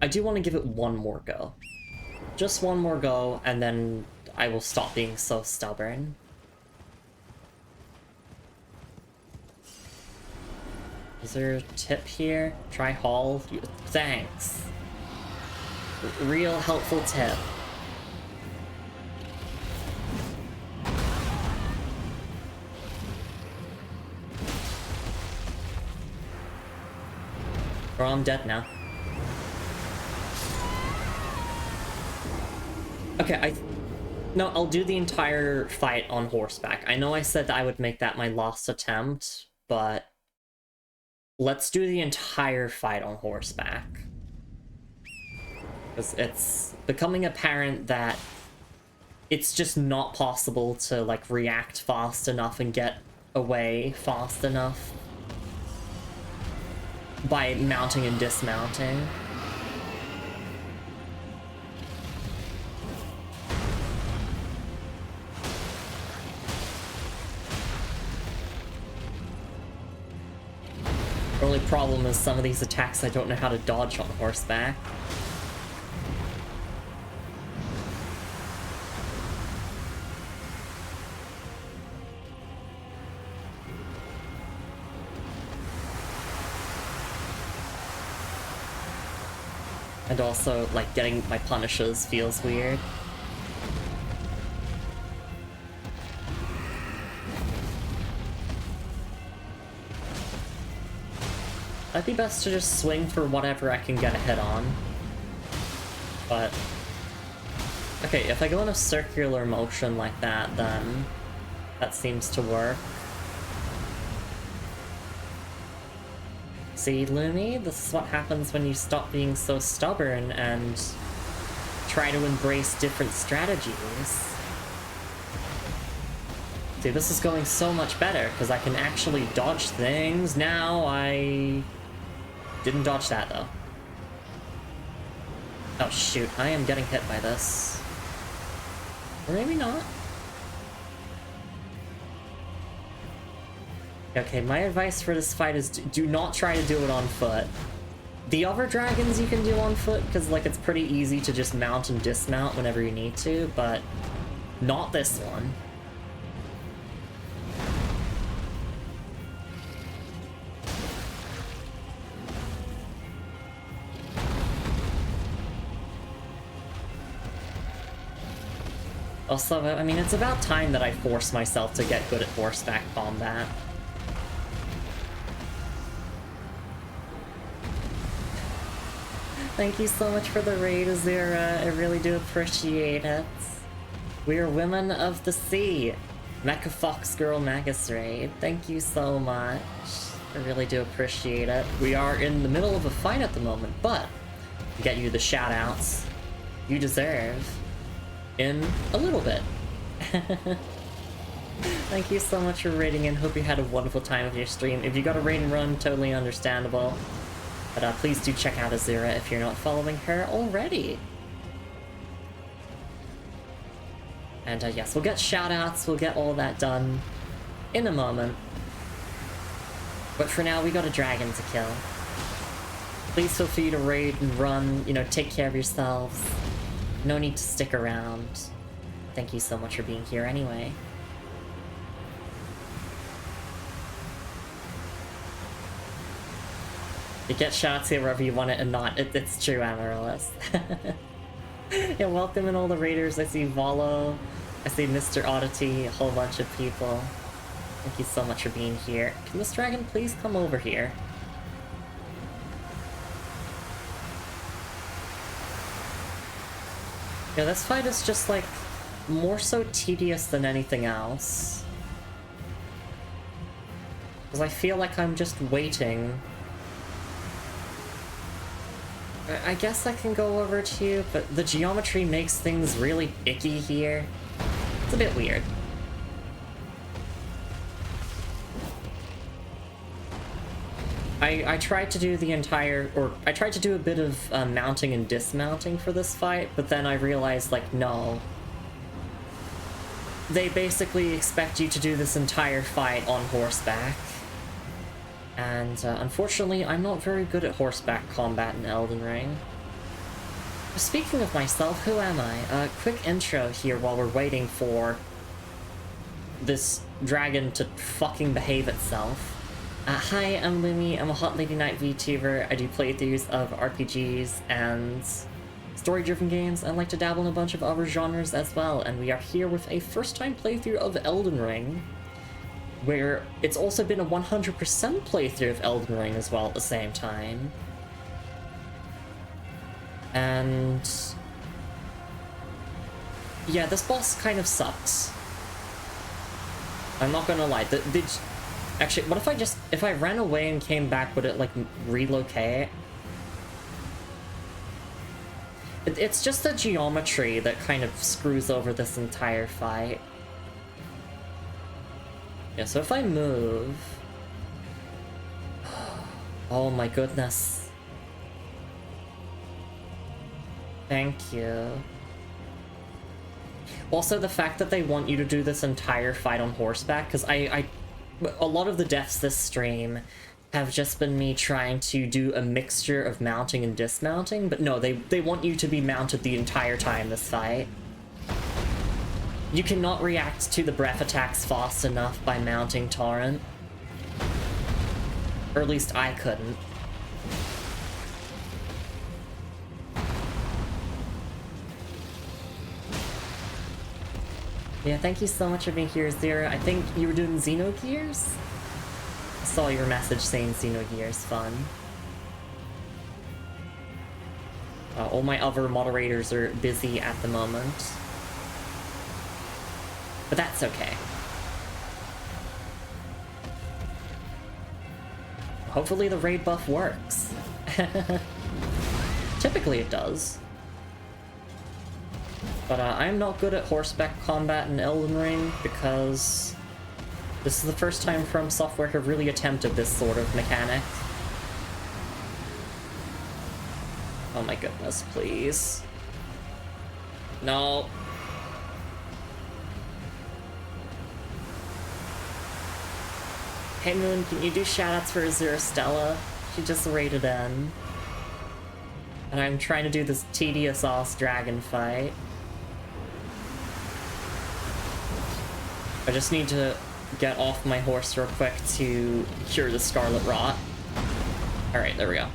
I do want to give it one more go. Just one more go, and then I will stop being so stubborn. Is there a tip here? Try haul? Thanks. Real helpful tip. Or I'm dead now. Okay, no, I'll do the entire fight on horseback. I know I said that I would make that my last attempt, but let's do the entire fight on horseback. Because it's becoming apparent that it's just not possible to, like, react fast enough and get away fast enough by mounting and dismounting. Only problem is some of these attacks I don't know how to dodge on horseback. And also, like, getting my punishes feels weird. I'd be best to just swing for whatever I can get a hit on. But... okay, if I go in a circular motion like that, then that seems to work. See, Lumi, this is what happens when you stop being so stubborn and try to embrace different strategies. See, this is going so much better, because I can actually dodge things now. I didn't dodge that, though. Oh, shoot. I am getting hit by this. Or maybe not. Okay, my advice for this fight is do not try to do it on foot. The other dragons you can do on foot, because, like, it's pretty easy to just mount and dismount whenever you need to, but not this one. Also, I mean, it's about time that I force myself to get good at horseback combat. Thank you so much for the raid, Azura. I really do appreciate it. We are women of the sea. Mecha Fox Girl Magus raid. Thank you so much. I really do appreciate it. We are in the middle of a fight at the moment, but get you the shoutouts you deserve in a little bit. Thank you so much for raiding in. Hope you had a wonderful time with your stream. If you got a raid and run, totally understandable. But please do check out Azura if you're not following her already. And yes, we'll get shoutouts, we'll get all that done in a moment. But for now, we got a dragon to kill. Please feel free to raid and run, you know, take care of yourselves. No need to stick around. Thank you so much for being here anyway. You get shots here wherever you want it and not. It's true, Amaryllis. Yeah, welcome in all the raiders. I see Volo. I see Mr. Oddity, a whole bunch of people. Thank you so much for being here. Can this dragon please come over here? Yeah, this fight is just, like, more so tedious than anything else. Because I feel like I'm just waiting. I guess I can go over to you, but the geometry makes things really icky here. It's a bit weird. I tried to do the entire, or I tried to do a bit of mounting and dismounting for this fight, but then I realized, like, no. They basically expect you to do this entire fight on horseback. And unfortunately, I'm not very good at horseback combat in Elden Ring. Speaking of myself, who am I? A quick intro here while we're waiting for this dragon to fucking behave itself. Hi, I'm Lumi. I'm a Hot Lady Night VTuber. I do playthroughs of RPGs and story-driven games. I like to dabble in a bunch of other genres as well, and we are here with a first-time playthrough of Elden Ring, where it's also been a 100% playthrough of Elden Ring as well at the same time. And yeah, this boss kind of sucks. I'm not gonna lie. Actually, what if I ran away and came back, would it, like, relocate? It's just the geometry that kind of screws over this entire fight. Yeah, so if I move... oh my goodness. Thank you. Also, the fact that they want you to do this entire fight on horseback, because a lot of the deaths this stream have just been me trying to do a mixture of mounting and dismounting, but no, they want you to be mounted the entire time this fight. You cannot react to the breath attacks fast enough by mounting Torrent. Or at least I couldn't. Yeah, thank you so much for being here, Zero. I think you were doing Xenogears? I saw your message saying Xenogears fun. All my other moderators are busy at the moment. But that's okay. Hopefully the raid buff works. Typically it does. But I'm not good at horseback combat in Elden Ring because this is the first time From Software have really attempted this sort of mechanic. Oh my goodness, please. No. Hey Moon, can you do shoutouts for Azura Stella? She just raided in. And I'm trying to do this tedious ass dragon fight. I just need to get off my horse real quick to cure the Scarlet Rot. Alright, there we go.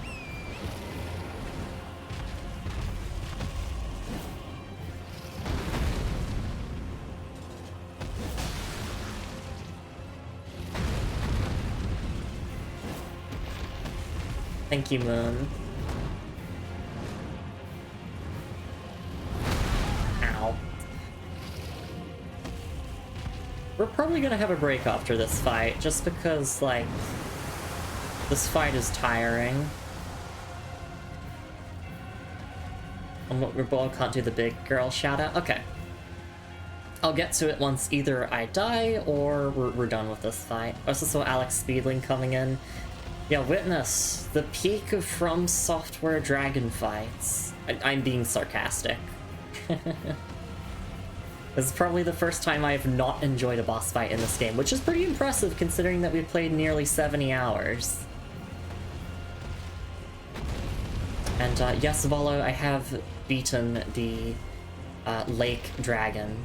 Thank you, Moon. Ow. We're probably gonna have a break after this fight, just because, like, this fight is tiring. And what, Rebel can't do the big girl shoutout? Okay. I'll get to it once either I die or we're done with this fight. I also saw Alex Speedling coming in. Yeah, witness the peak of From Software dragon fights. I'm being sarcastic. This is probably the first time I have not enjoyed a boss fight in this game, which is pretty impressive considering that we played nearly 70 hours. And yes, Volo, I have beaten the Lake Dragon,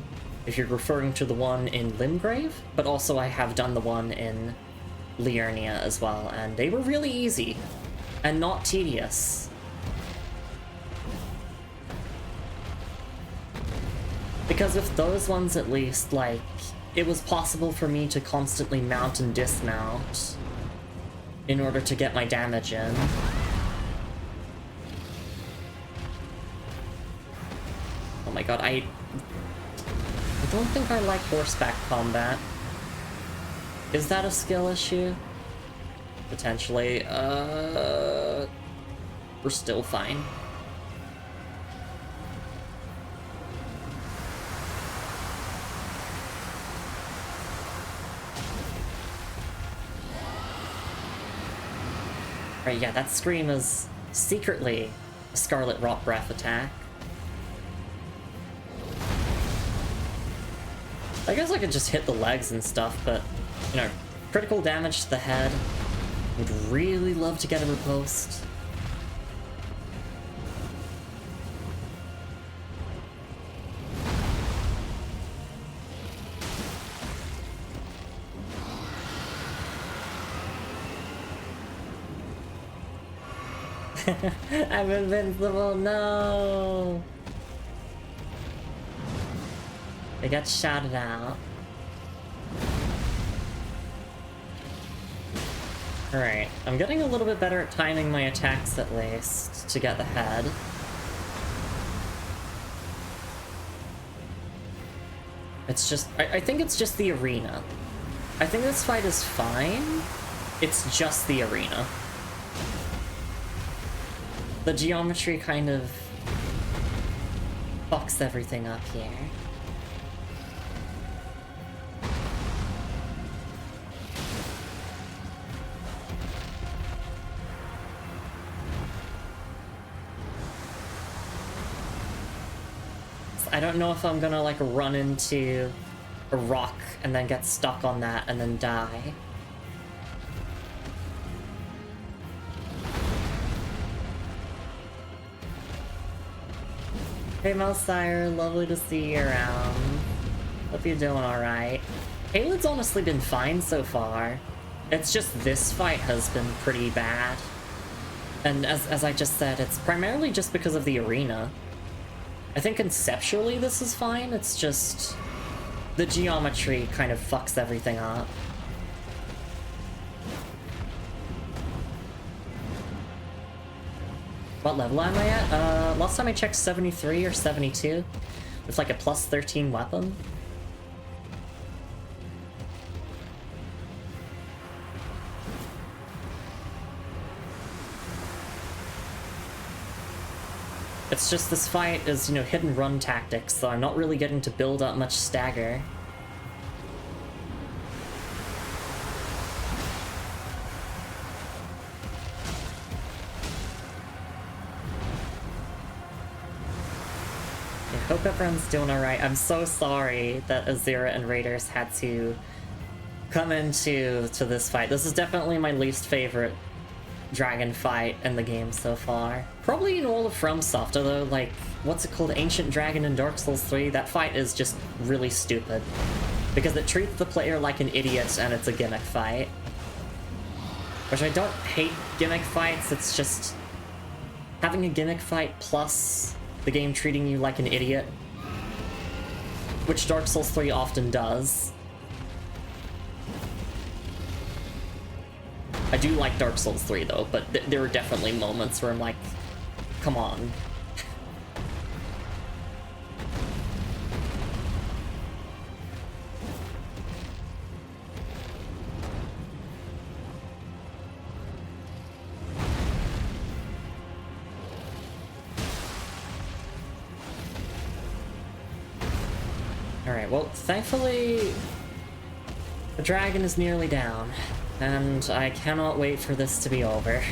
if you're referring to the one in Limgrave, but also I have done the one in Liurnia as well, and they were really easy and not tedious. Because with those ones at least, like, it was possible for me to constantly mount and dismount in order to get my damage in. Oh my god, I don't think I like horseback combat. Is that a skill issue? Potentially. We're still fine. Right, yeah, that scream is secretly a Scarlet Rot Breath attack. I guess I could just hit the legs and stuff, but, you know, critical damage to the head. Would really love to get a riposte. I'm invincible, no! I got shouted out. Alright, I'm getting a little bit better at timing my attacks at least, to get the head. It's just, I think it's just the arena. I think this fight is fine, it's just the arena. The geometry kind of fucks everything up here. I don't know if I'm gonna, like, run into a rock and then get stuck on that and then die. Hey Melsire, lovely to see you around. Hope you're doing alright. Caelid's honestly been fine so far. It's just this fight has been pretty bad. And as I just said, it's primarily just because of the arena. I think conceptually this is fine, it's just the geometry kind of fucks everything up. What level am I at? Last time I checked 73 or 72. It's like a plus 13 weapon. It's just this fight is, you know, hit and run tactics, so I'm not really getting to build up much stagger. I hope everyone's doing alright. I'm so sorry that Azura and Raiders had to come into this fight. This is definitely my least favorite dragon fight in the game so far. Probably in all of FromSoft, although, like, what's it called? Ancient Dragon in Dark Souls 3? That fight is just really stupid. Because it treats the player like an idiot and it's a gimmick fight. Which I don't hate gimmick fights, it's just having a gimmick fight plus the game treating you like an idiot. Which Dark Souls 3 often does. I do like Dark Souls 3 though, but there were definitely moments where I'm like, come on. Alright, well, thankfully the dragon is nearly down. And I cannot wait for this to be over.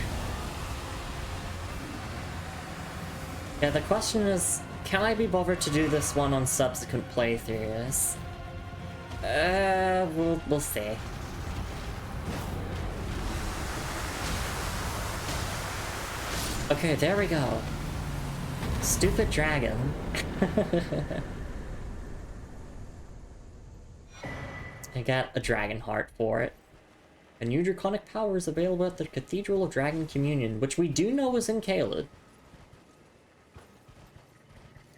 Yeah, the question is, can I be bothered to do this one on subsequent playthroughs? We'll see. Okay, there we go. Stupid dragon. I got a dragon heart for it. A new draconic power is available at the Cathedral of Dragon Communion, which we do know is in Caelid.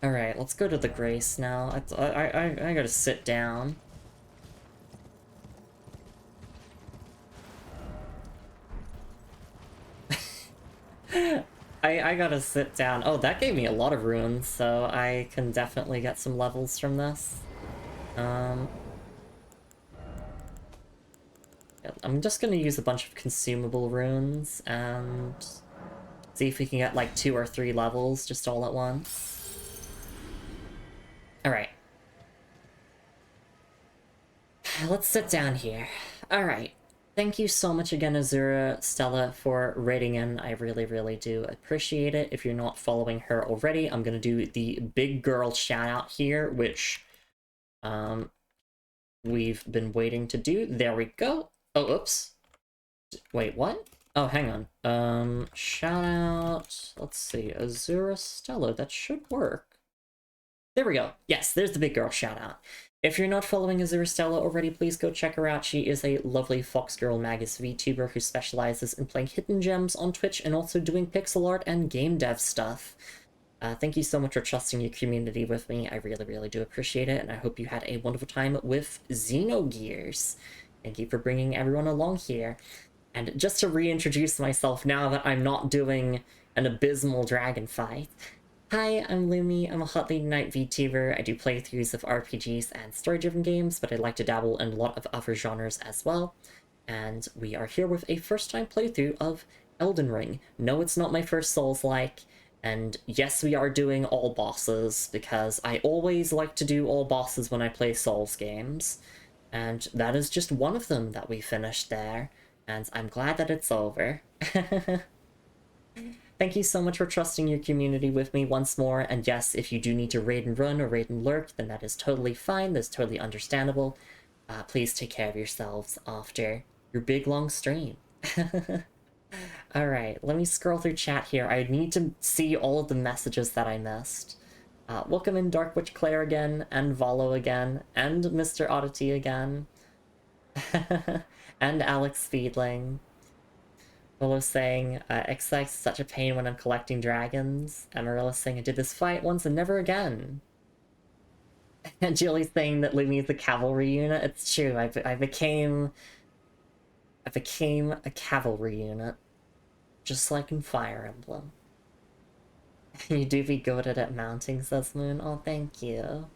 Alright, let's go to the Grace now. I gotta sit down. I gotta sit down. Oh, that gave me a lot of runes, so I can definitely get some levels from this. I'm just gonna use a bunch of consumable runes and see if we can get like 2 or 3 levels just all at once. Alright. Let's sit down here. Alright. Thank you so much again, Azura, Stella, for raiding in. I really, really do appreciate it. If you're not following her already, I'm gonna do the big girl shout out here, which we've been waiting to do. There we go. Oh, oops. Wait, what? Oh, hang on. Shout out... Let's see. Azura Stella. That should work. There we go. Yes, there's the big girl shout out. If you're not following Azura Stella already, please go check her out. She is a lovely Fox Girl Magus VTuber who specializes in playing hidden gems on Twitch and also doing pixel art and game dev stuff. Thank you so much for trusting your community with me. I really, really do appreciate it, and I hope you had a wonderful time with Xenogears. Thank you for bringing everyone along here. And just to reintroduce myself now that I'm not doing an abysmal dragon fight. Hi, I'm Lumi. I'm a Hot Lady Night VTuber. I do playthroughs of RPGs and story-driven games, but I like to dabble in a lot of other genres as well. And we are here with a first-time playthrough of Elden Ring. No, it's not my first Souls-like. And yes, we are doing all bosses, because I always like to do all bosses when I play Souls games. And that is just one of them that we finished there, and I'm glad that it's over. Thank you so much for trusting your community with me once more, and yes, if you do need to raid and run or raid and lurk, then that is totally fine, that's totally understandable. Please take care of yourselves after your big long stream. Alright, let me scroll through chat here. I need to see all of the messages that I missed. Welcome in Dark Witch Claire again, and Volo again, and Mr. Oddity again. And Alex Speedling. Volo saying, X6 is such a pain when I'm collecting dragons. Amarilla saying, I did this fight once and never again. And Jilly saying that Lumi is a cavalry unit. It's true, I became a cavalry unit. Just like in Fire Emblem. You do be good at mounting, says Moon. Oh, thank you.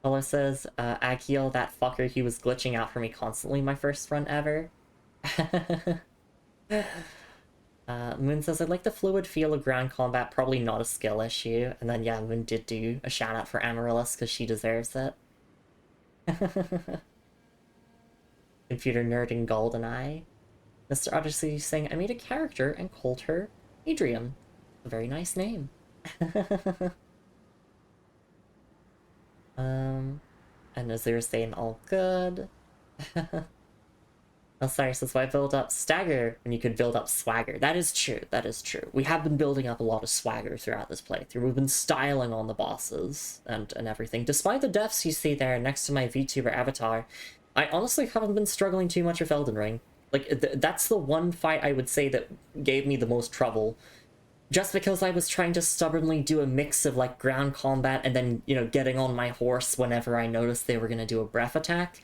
Ola says, Akiel, that fucker, he was glitching out for me constantly my first run ever. Moon says, I like the fluid feel of ground combat, probably not a skill issue. And then, yeah, Moon did do a shout out for Amaryllis because she deserves it. Computer nerd in GoldenEye. Mr. Odyssey saying, I made a character and called her Adrian. A very nice name. And Azir saying all good. Osiris says, why build up stagger when you could build up swagger? That is true, that is true. We have been building up a lot of swagger throughout this playthrough. We've been styling on the bosses and everything. Despite the deaths you see there next to my VTuber avatar, I honestly haven't been struggling too much with Elden Ring. Like, that's the one fight I would say that gave me the most trouble. Just because I was trying to stubbornly do a mix of, like, ground combat and then, you know, getting on my horse whenever I noticed they were going to do a breath attack.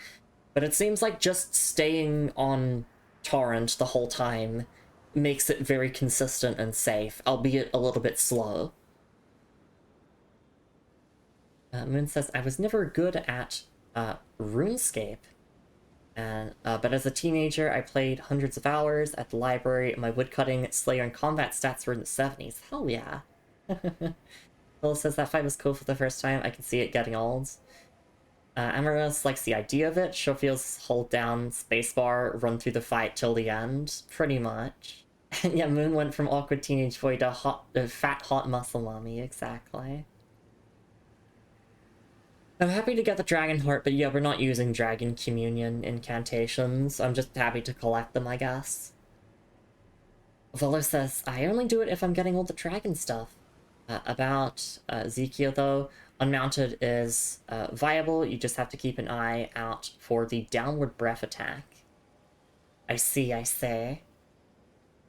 But it seems like just staying on Torrent the whole time makes it very consistent and safe, albeit a little bit slow. Moon says, I was never good at RuneScape. But as a teenager, I played hundreds of hours at the library. My woodcutting, slayer, and combat stats were in the 70s. Hell yeah. Phil says that fight was cool for the first time. I can see it getting old. Amaryllis likes the idea of it. She'll feels hold down spacebar, run through the fight till the end. Pretty much. Yeah, Moon went from awkward teenage boy to fat hot muscle mommy, exactly. I'm happy to get the Dragon Heart, but yeah, we're not using Dragon Communion incantations. I'm just happy to collect them, I guess. Volo says, I only do it if I'm getting all the dragon stuff. About Ezekiel, though, unmounted is viable. You just have to keep an eye out for the downward breath attack. I see, I say.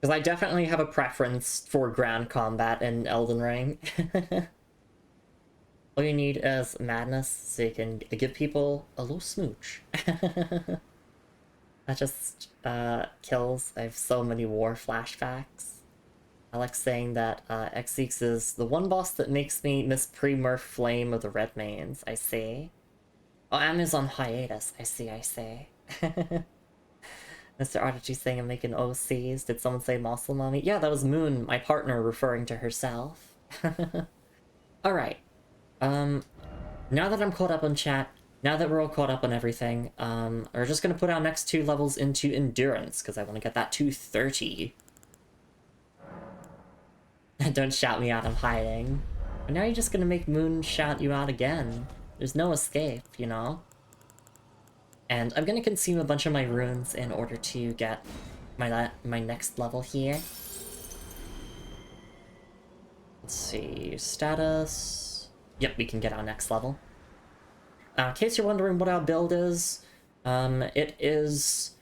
Because I definitely have a preference for ground combat in Elden Ring. All you need is madness, so you can give people a little smooch. That just kills. I have so many war flashbacks. I like saying that Xeeks is the one boss that makes me miss pre-Murph Flame of the Redmanes, I see. Oh, Amazon hiatus, I see, I see. Mr. Oddity saying I'm making OCs. Did someone say muscle mommy? Yeah, that was Moon, my partner, referring to herself. Alright. Now that I'm caught up on chat, now that we're all caught up on everything, we're just gonna put our next 2 levels into Endurance, because I want to get that to 30. Don't shout me out, I'm hiding. But now you're just gonna make Moon shout you out again. There's no escape, you know? And I'm gonna consume a bunch of my runes in order to get my next level here. Let's see, status... Yep, we can get our next level. In case you're wondering what our build is, it is...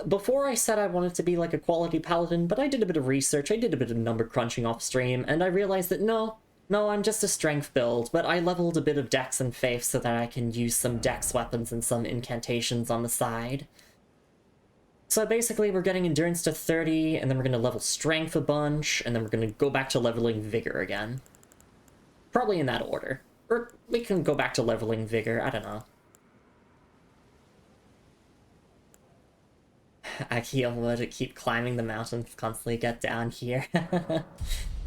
Before I said I wanted to be like a quality paladin, but I did a bit of research, I did a bit of number crunching off stream, and I realized that no, I'm just a strength build, but I leveled a bit of dex and faith so that I can use some dex weapons and some incantations on the side. So basically we're getting endurance to 30, and then we're going to level strength a bunch, and then we're going to go back to leveling vigor again. Probably in that order. Or we can go back to leveling vigor, I don't know. Akiel would keep climbing the mountains, constantly get down here.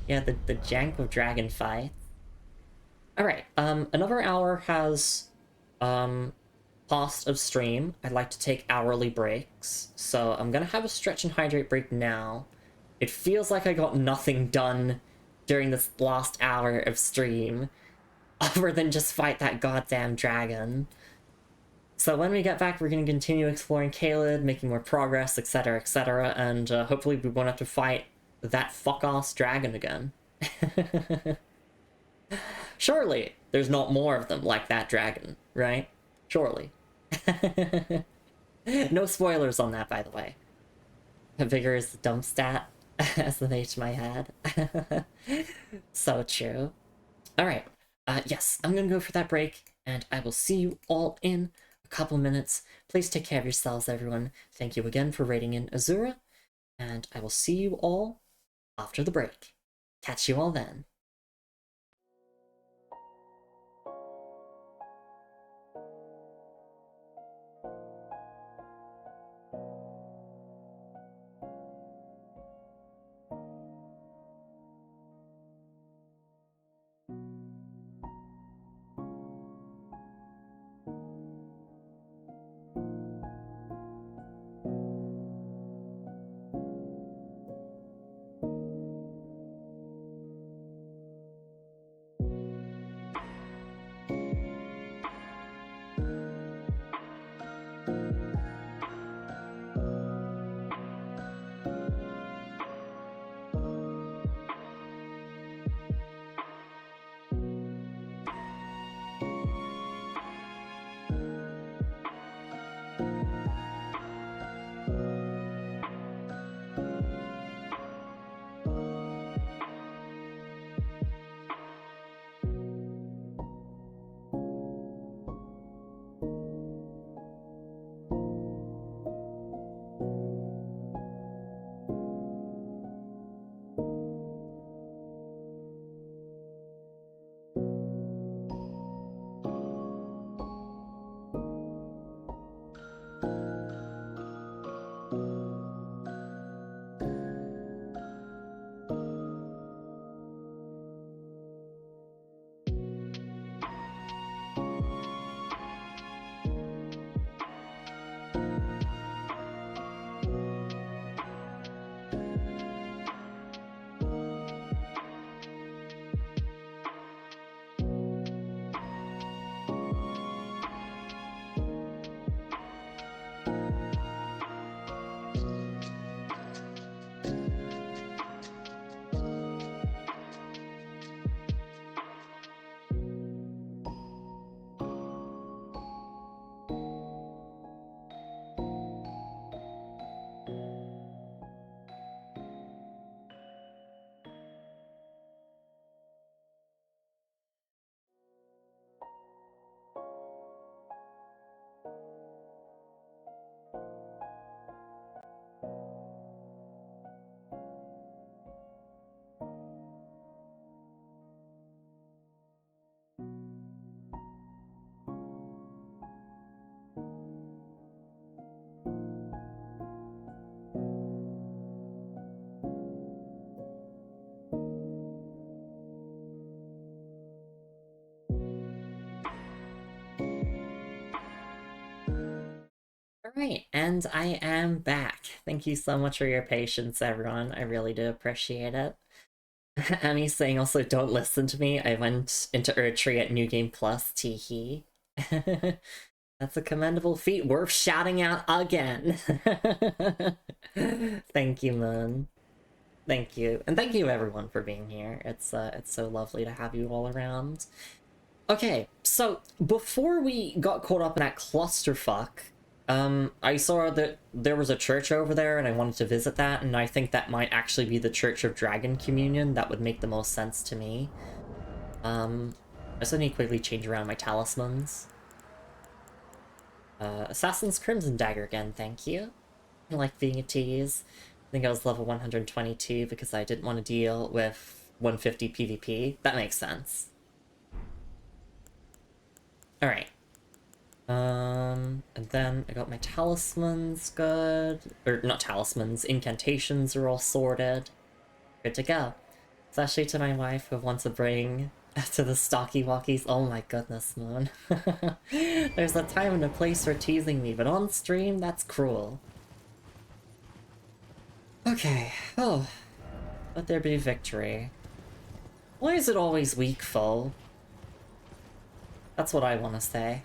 Yeah, the jank of dragon fights. Alright, another hour has passed of stream. I'd like to take hourly breaks, so I'm gonna have a stretch and hydrate break now. It feels like I got nothing done during this last hour of stream, other than just fight that goddamn dragon. So when we get back, we're going to continue exploring Caelid, making more progress, etc., etc., and hopefully we won't have to fight that fuck-ass dragon again. Surely there's not more of them like that dragon, right? Surely. No spoilers on that, by the way. Vigor is the dump stat, as the name to my head. So true. Alright, yes, I'm gonna go for that break, and I will see you all in a couple minutes. Please take care of yourselves, everyone. Thank you again for raiding in Azura, and I will see you all after the break. Catch you all then. Alright, and I am back. Thank you so much for your patience, everyone. I really do appreciate it. Annie's saying also, don't listen to me. I went into Erdtree at New Game Plus, teehee. That's a commendable feat worth shouting out again. Thank you, Moon. Thank you. And thank you, everyone, for being here. It's so lovely to have you all around. Okay, so before we got caught up in that clusterfuck, I saw that there was a church over there and I wanted to visit that, and I think that might actually be the Church of Dragon Communion. That would make the most sense to me. I also need to quickly change around my talismans. Assassin's Crimson Dagger again, thank you. I like being a tease. I think I was level 122 because I didn't want to deal with 150 PvP. That makes sense. Alright. And then I got my talismans good. Or, not talismans, incantations are all sorted. Good to go. Especially to my wife who wants to bring to the stocky walkies. Oh my goodness, Moon. There's a time and a place for teasing me, but on stream, that's cruel. Okay, oh. Let there be victory. Why is it always weak, foe? That's what I want to say.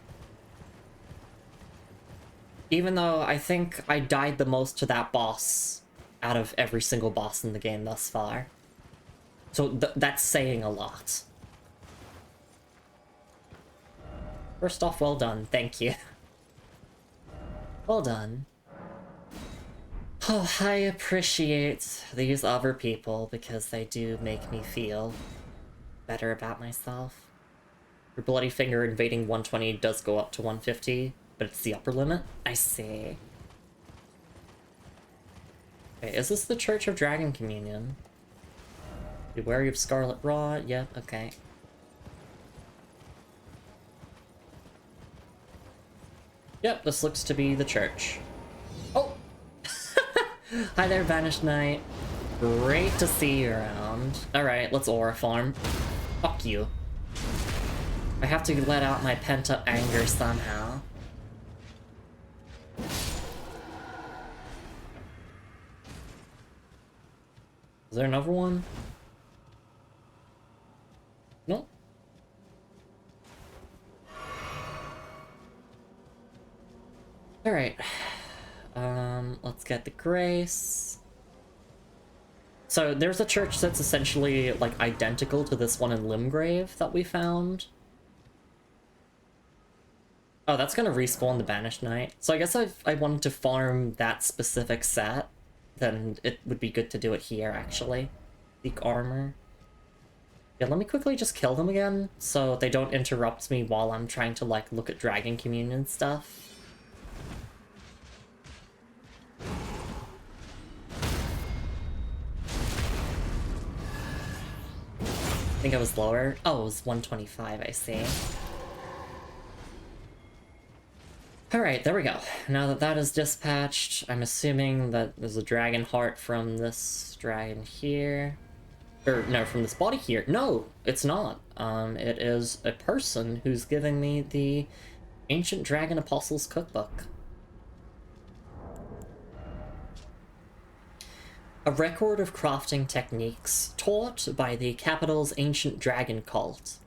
Even though I think I died the most to that boss out of every single boss in the game thus far. So that's saying a lot. First off, well done. Thank you. Well done. Oh, I appreciate these other people because they do make me feel better about myself. Your bloody finger invading 120 does go up to 150, but it's the upper limit? I see. Okay, is this the Church of Dragon Communion? Be wary of Scarlet Rot? Yep, okay. Yep, this looks to be the church. Oh! Hi there, Vanished Knight. Great to see you around. Alright, let's aura farm. Fuck you. I have to let out my pent-up anger somehow. Is there another one? Nope. Alright. Let's get the grace. So there's a church that's essentially like identical to this one in Limgrave that we found. Oh, that's gonna respawn the Banished Knight. So I guess I wanted to farm that specific set, then it would be good to do it here, actually. Seek armor. Yeah, let me quickly just kill them again, so they don't interrupt me while I'm trying to, like, look at Dragon Communion stuff. I think I was lower. Oh, it was 125, I see. Alright, there we go. Now that that is dispatched, I'm assuming that there's a dragon heart from this dragon here. Or, no, from this body here. No, it's not. It is a person who's giving me the Ancient Dragon Apostles Cookbook. A record of crafting techniques taught by the capital's ancient dragon cult.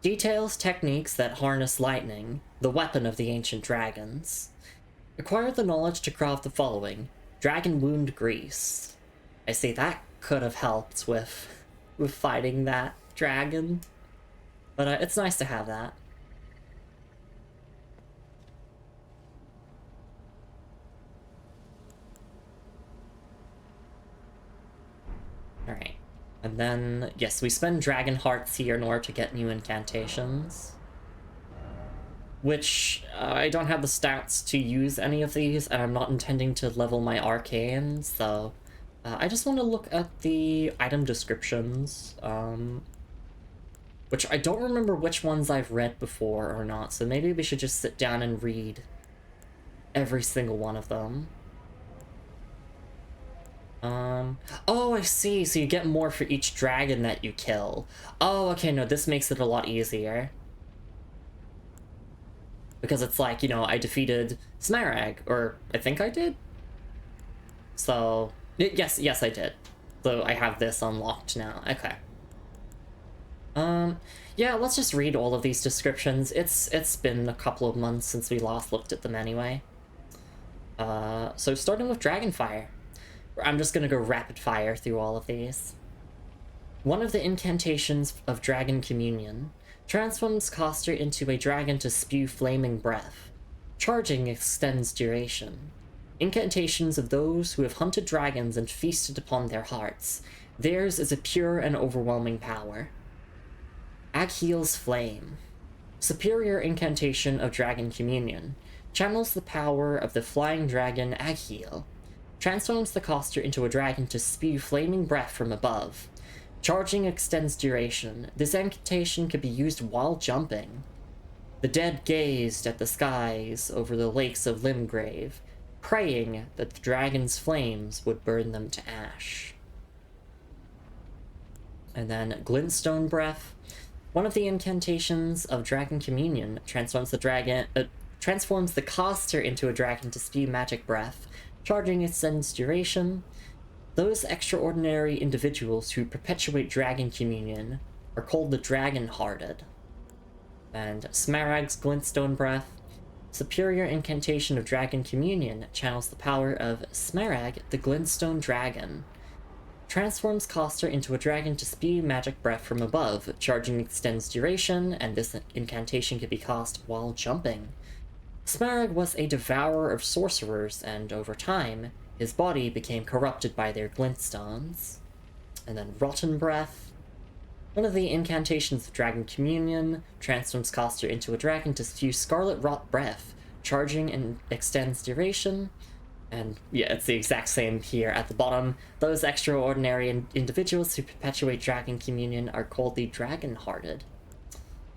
Details techniques that harness lightning, the weapon of the ancient dragons. Acquire the knowledge to craft the following. Dragon wound grease. I see that could have helped with fighting that dragon. But it's nice to have that. Alright. And then, yes, we spend dragon hearts here in order to get new incantations. Which, I don't have the stats to use any of these, and I'm not intending to level my arcane, so... I just want to look at the item descriptions, which I don't remember which ones I've read before or not, so maybe we should just sit down and read every single one of them. Oh, I see, so you get more for each dragon that you kill. Oh, okay, no, this makes it a lot easier. Because it's like, you know, I defeated Smarag, or I think I did? So... Yes, I did. So I have this unlocked now. Okay. Yeah, let's just read all of these descriptions. It's been a couple of months since we last looked at them anyway. So starting with Dragonfire. I'm just gonna go rapid fire through all of these. One of the incantations of Dragon Communion transforms caster into a dragon to spew flaming breath. Charging extends duration. Incantations of those who have hunted dragons and feasted upon their hearts. Theirs is a pure and overwhelming power. Agheel's Flame. Superior incantation of Dragon Communion. Channels the power of the flying dragon Agheel. Transforms the caster into a dragon to spew flaming breath from above. Charging extends duration. This incantation can be used while jumping. The dead gazed at the skies over the lakes of Limgrave, praying that the dragon's flames would burn them to ash. And then Glintstone Breath. One of the incantations of Dragon Communion transforms the caster into a dragon to spew magic breath. Charging extends duration. Those extraordinary individuals who perpetuate Dragon Communion are called the Dragon-Hearted. And Smarag's Glintstone Breath. Superior incantation of Dragon Communion channels the power of Smarag, the Glintstone Dragon. Transforms Coster into a dragon to spew magic breath from above. Charging extends duration, and this incantation can be cast while jumping. Smaragd was a devourer of sorcerers, and over time, his body became corrupted by their glintstones. And then Rotten Breath. One of the incantations of Dragon Communion transforms Coster into a dragon to spew scarlet rot breath. Charging and extends duration. And yeah, it's the exact same here at the bottom. Those extraordinary individuals who perpetuate Dragon Communion are called the Dragon-Hearted.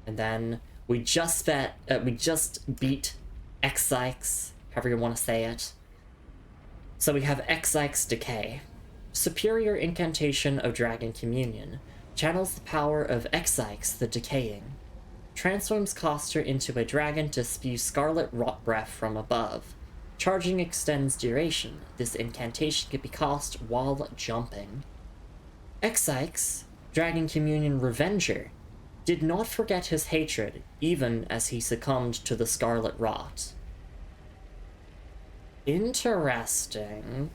And then we just beat X-Sykes, however you want to say it. So we have X-Sykes Decay. Superior incantation of Dragon Communion. Channels the power of X-Sykes the Decaying. Transforms Coster into a dragon to spew scarlet rot breath from above. Charging extends duration. This incantation can be cast while jumping. X-Sykes, Dragon Communion Revenger, did not forget his hatred, even as he succumbed to the scarlet rot. Interesting.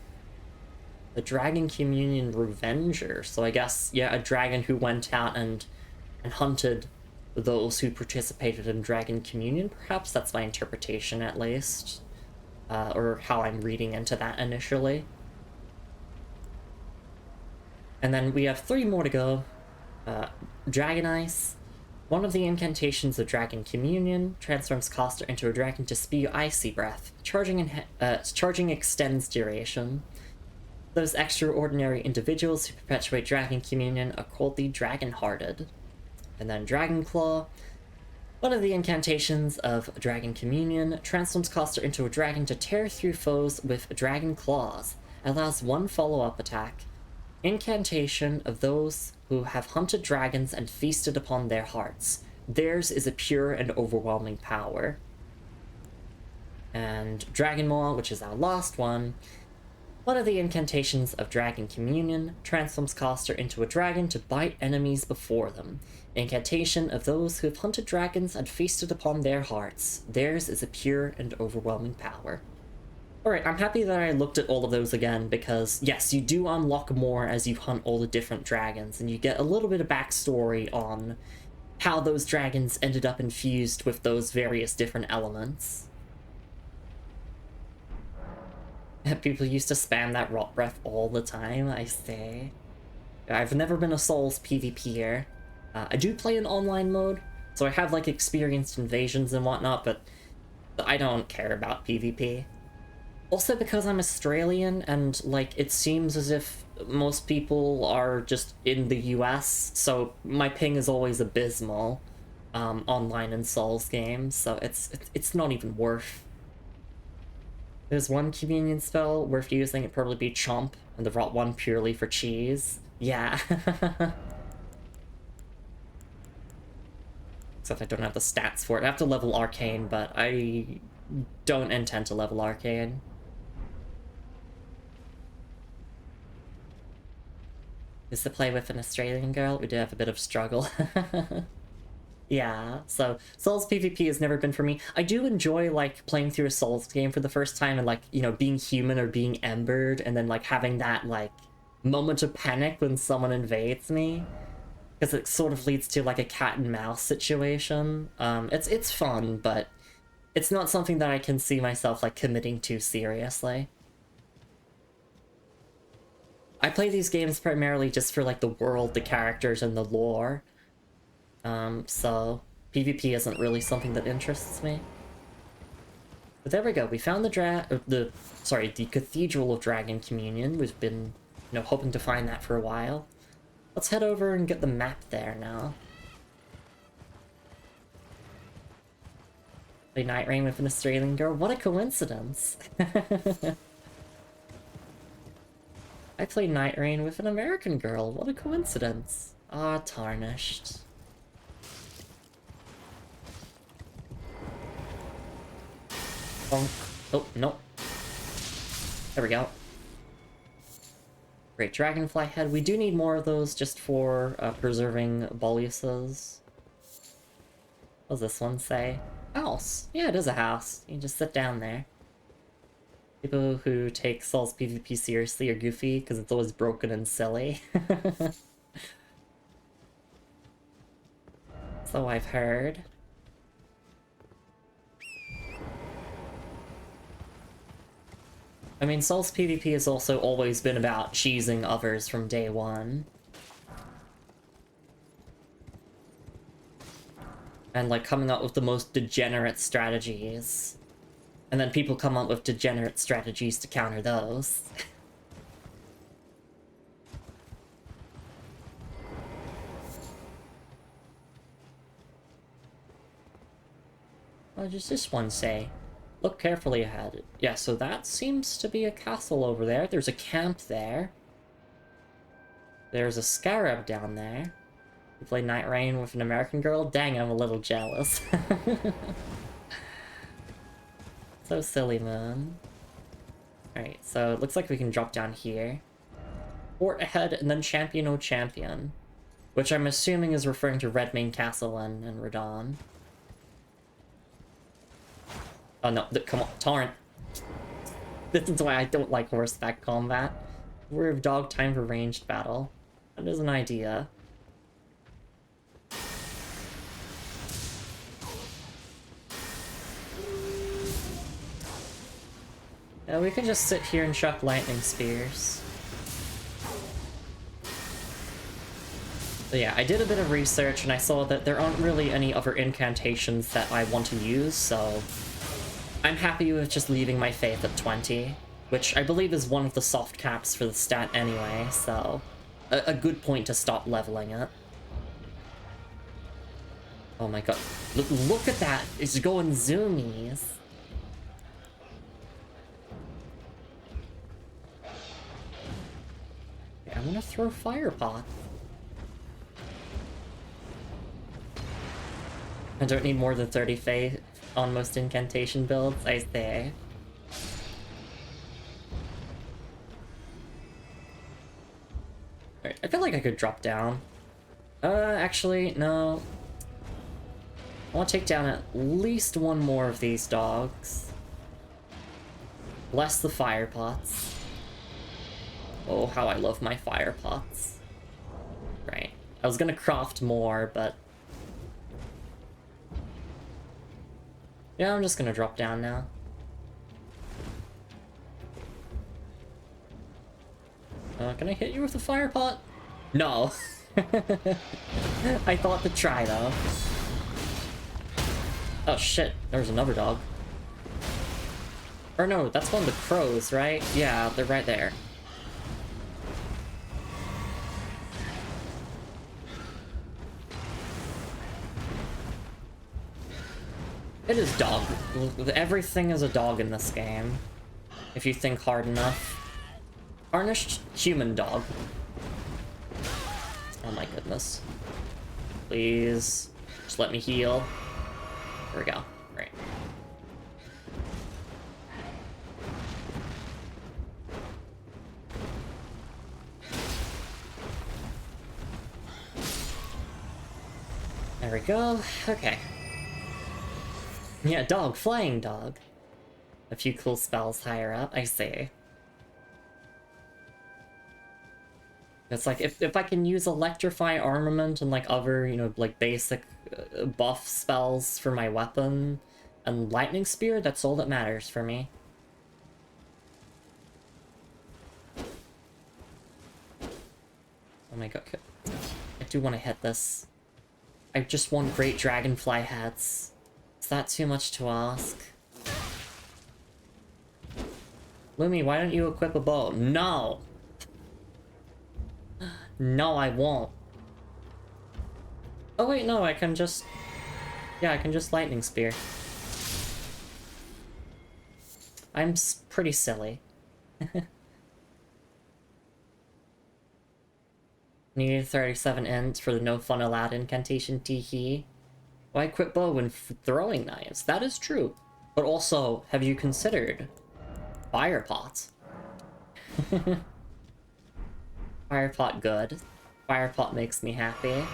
The Dragon Communion Revenger. So I guess, yeah, a dragon who went out and hunted those who participated in Dragon Communion. Perhaps that's my interpretation, at least. Or how I'm reading into that initially. And then we have 3 more to go. Dragon Ice. One of the incantations of Dragon Communion transforms Coster into a dragon to spew icy breath. Charging extends duration. Those extraordinary individuals who perpetuate Dragon Communion are called the Dragon-Hearted. And then Dragon Claw. One of the incantations of Dragon Communion transforms Coster into a dragon to tear through foes with dragon claws. Allows 1 follow-up attack. Incantation of those who have hunted dragons and feasted upon their hearts. Theirs is a pure and overwhelming power. And Dragon Maw, which is our last one. One of the incantations of Dragon Communion transforms Coster into a dragon to bite enemies before them. Incantation of those who have hunted dragons and feasted upon their hearts. Theirs is a pure and overwhelming power. Alright, I'm happy that I looked at all of those again, because yes, you do unlock more as you hunt all the different dragons, and you get a little bit of backstory on how those dragons ended up infused with those various different elements. People used to spam that rot breath all the time, I say. I've never been a Souls PvPer. I do play in online mode, so I have, like, experienced invasions and whatnot, but I don't care about PvP. Also because I'm Australian, and, like, it seems as if most people are just in the US, so my ping is always abysmal, online in Souls games, so it's not even worth. There's one communion spell worth using, it'd probably be Chomp, and the rot one purely for cheese. Yeah. Except I don't have the stats for it. I have to level Arcane, but I don't intend to level Arcane. Is to play with an Australian girl? We did have a bit of struggle. Yeah, so Souls PvP has never been for me. I do enjoy, like, playing through a Souls game for the first time and, like, you know, being human or being embered and then, like, having that, like, moment of panic when someone invades me. Because it sort of leads to, like, a cat and mouse situation. It's fun, but it's not something that I can see myself, like, committing to seriously. I play these games primarily just for, like, the world, the characters, and the lore. So PvP isn't really something that interests me. But there we go, we found the Cathedral of Dragon Communion. We've been, you know, hoping to find that for a while. Let's head over and get the map there now. Play Night Rain with an Australian girl? What a coincidence! I play Night Rain with an American girl. What a coincidence. Ah, tarnished. Oh, no. There we go. Great Dragonfly Head. We do need more of those just for preserving Boluses. What does this one say? House. Yeah, it is a house. You can just sit down there. People who take Saul's PvP seriously are goofy because it's always broken and silly. So I've heard. I mean, Saul's PvP has also always been about cheesing others from day one. And, like, coming up with the most degenerate strategies. And then people come up with degenerate strategies to counter those. What does this one say? Look carefully ahead. Yeah, so that seems to be a castle over there. There's a camp there. There's a scarab down there. You play Night Rain with an American girl? Dang, I'm a little jealous. So silly, man. Alright, so it looks like we can drop down here. Fort ahead, and then Champion O Champion. Which I'm assuming is referring to Redmane Castle and Radahn. Oh no, come on, Torrent. This is why I don't like horseback combat. We're of dog time for ranged battle. That is an idea. Yeah, we can just sit here and chuck lightning spears. But yeah, I did a bit of research and I saw that there aren't really any other incantations that I want to use, so I'm happy with just leaving my faith at 20, which I believe is one of the soft caps for the stat anyway, so a good point to stop leveling it. Oh my god, look at that, it's going zoomies. Okay, I'm gonna throw fire pots. I don't need more than 30 faith on most incantation builds, I say. Alright, I feel like I could drop down. Actually, no. I want to take down at least one more of these dogs. Bless the fire pots. Oh, how I love my fire pots. Right. I was gonna craft more, but yeah, I'm just gonna drop down now. Can I hit you with a fire pot? No. I thought to try, though. Oh shit, there's another dog. Or no, that's one of the crows, right? Yeah, they're right there. It is dog. Everything is a dog in this game. If you think hard enough. Tarnished human dog. Oh my goodness. Please. Just let me heal. There we go. Right. There we go. Okay. Yeah, dog. Flying dog. A few cool spells higher up, I see. It's like, if I can use Electrify Armament and, like, other, you know, like, basic buff spells for my weapon, and Lightning Spear, that's all that matters for me. Oh my god, I do want to hit this. I just want great dragonfly heads. Is that too much to ask? Lumi, why don't you equip a bow? No! No, I won't. Oh wait, no, I can just... Yeah, I can just lightning spear. I'm pretty silly. Needed 37 ends for the no fun allowed incantation teehee. Why equip bow when throwing knives? That is true. But also, have you considered fire pots? Fire pot good. Fire pot makes me happy.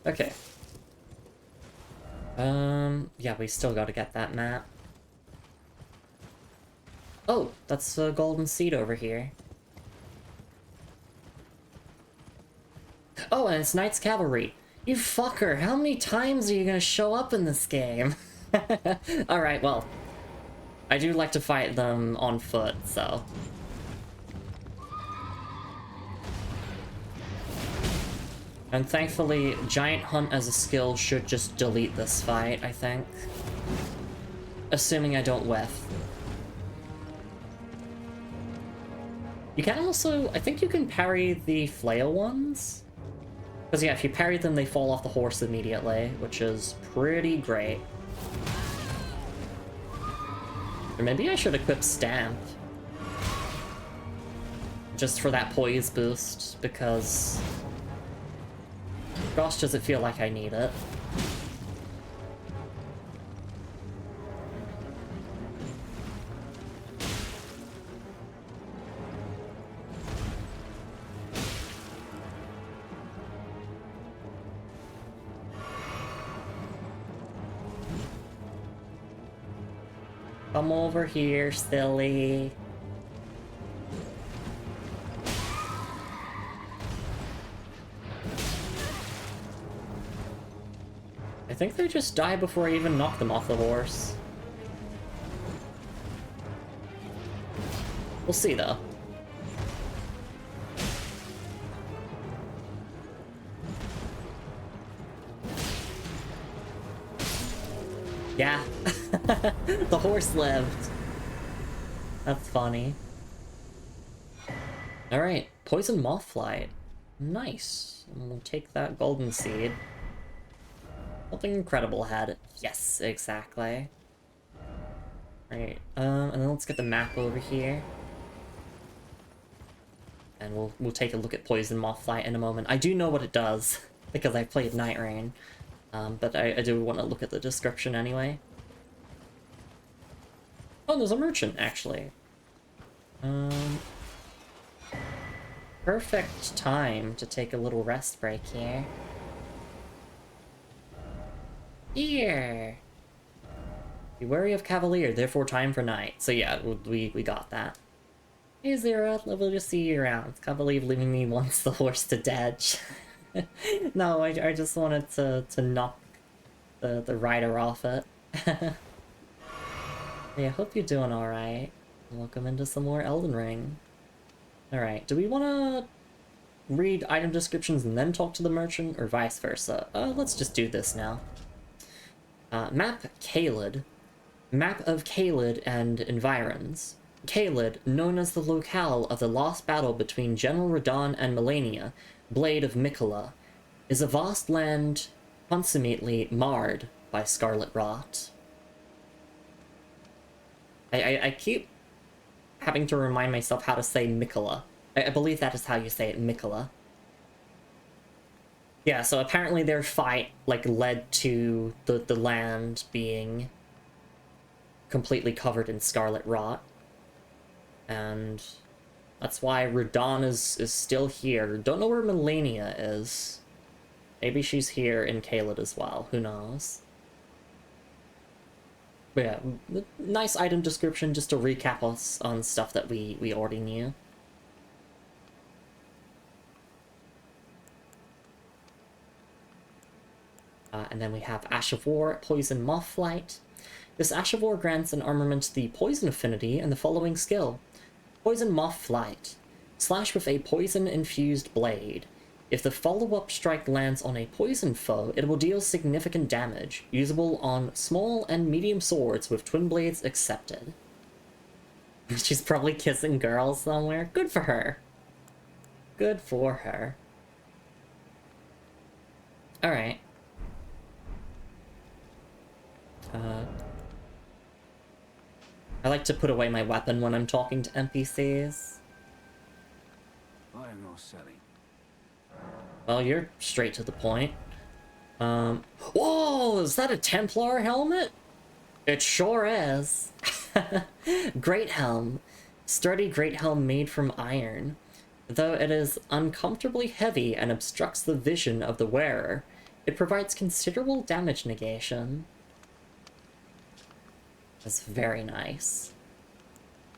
Okay. Yeah, we still gotta get that map. Oh, that's a golden seed over here. Oh, and it's Knight's Cavalry. You fucker, how many times are you gonna show up in this game? Alright, well, I do like to fight them on foot, so... And thankfully, Giant Hunt as a skill should just delete this fight, I think. Assuming I don't whiff. You can also... I think you can parry the flail ones? Because yeah, if you parry them, they fall off the horse immediately, which is pretty great. Or maybe I should equip Stamp. Just for that poise boost, because... Gosh, does it feel like I need it. Come over here, silly. I think they just die before I even knock them off the horse. We'll see, though. Yeah. The horse lived. That's funny. Alright, Poison Moth Flight. Nice. And we'll take that golden seed. Something incredible had it. Yes, exactly. Right, and then let's get the map over here. And we'll take a look at Poison Moth Flight in a moment. I do know what it does, because I played Night Rain. But I do want to look at the description anyway. Oh, there's a merchant, actually. Perfect time to take a little rest break here. Here! Be wary of Cavalier, therefore time for night. So yeah, we got that. Hey Zero, lovely to see you around. Can't believe leaving me wants the horse to dead. No, I just wanted to knock the rider off it. Hey, I hope you're doing alright. Welcome into some more Elden Ring. Alright, do we want to read item descriptions and then talk to the merchant, or vice versa? Let's just do this now. Map Caelid. Map of Caelid and environs. Caelid, known as the locale of the lost battle between General Radahn and Melania, Blade of Miquella, is a vast land consummately marred by scarlet rot. I keep having to remind myself how to say Miquella. I believe that is how you say it, Miquella. Yeah, so apparently their fight, like, led to the land being completely covered in scarlet rot. And that's why Radahn is still here. Don't know where Melania is. Maybe she's here in Caelid as well, who knows. But yeah, nice item description just to recap us on stuff that we already knew. And then we have Ash of War, Poison Moth Flight. This Ash of War grants an armament the Poison Affinity and the following skill. Poison Moth Flight. Slash with a poison-infused blade. If the follow-up strike lands on a poison foe, it will deal significant damage, usable on small and medium swords with twin blades accepted. She's probably kissing girls somewhere. Good for her. Good for her. Alright. I like to put away my weapon when I'm talking to NPCs. I am not selling. Well, you're straight to the point. Whoa, is that a Templar helmet? It sure is. Great helm. Sturdy great helm made from iron. Though it is uncomfortably heavy and obstructs the vision of the wearer, It provides considerable damage negation. That's very nice.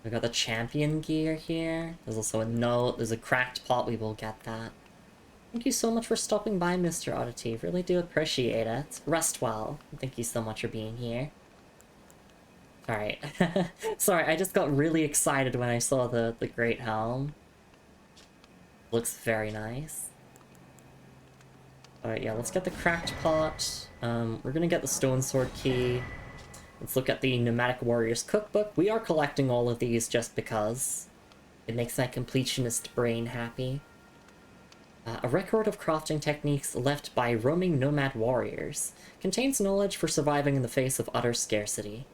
We got the champion gear here. There's also a note. There's a cracked pot. We will get that. Thank you so much for stopping by, Mr. Oddity. Really do appreciate it. Rest well. Thank you so much for being here. Alright. Sorry, I just got really excited when I saw the Great Helm. Looks very nice. Alright, yeah, let's get the cracked pot. We're gonna get the stone sword key. Let's look at the Nomadic Warriors cookbook. We are collecting all of these just because. It makes my completionist brain happy. A record of crafting techniques left by roaming nomad warriors. Contains knowledge for surviving in the face of utter scarcity.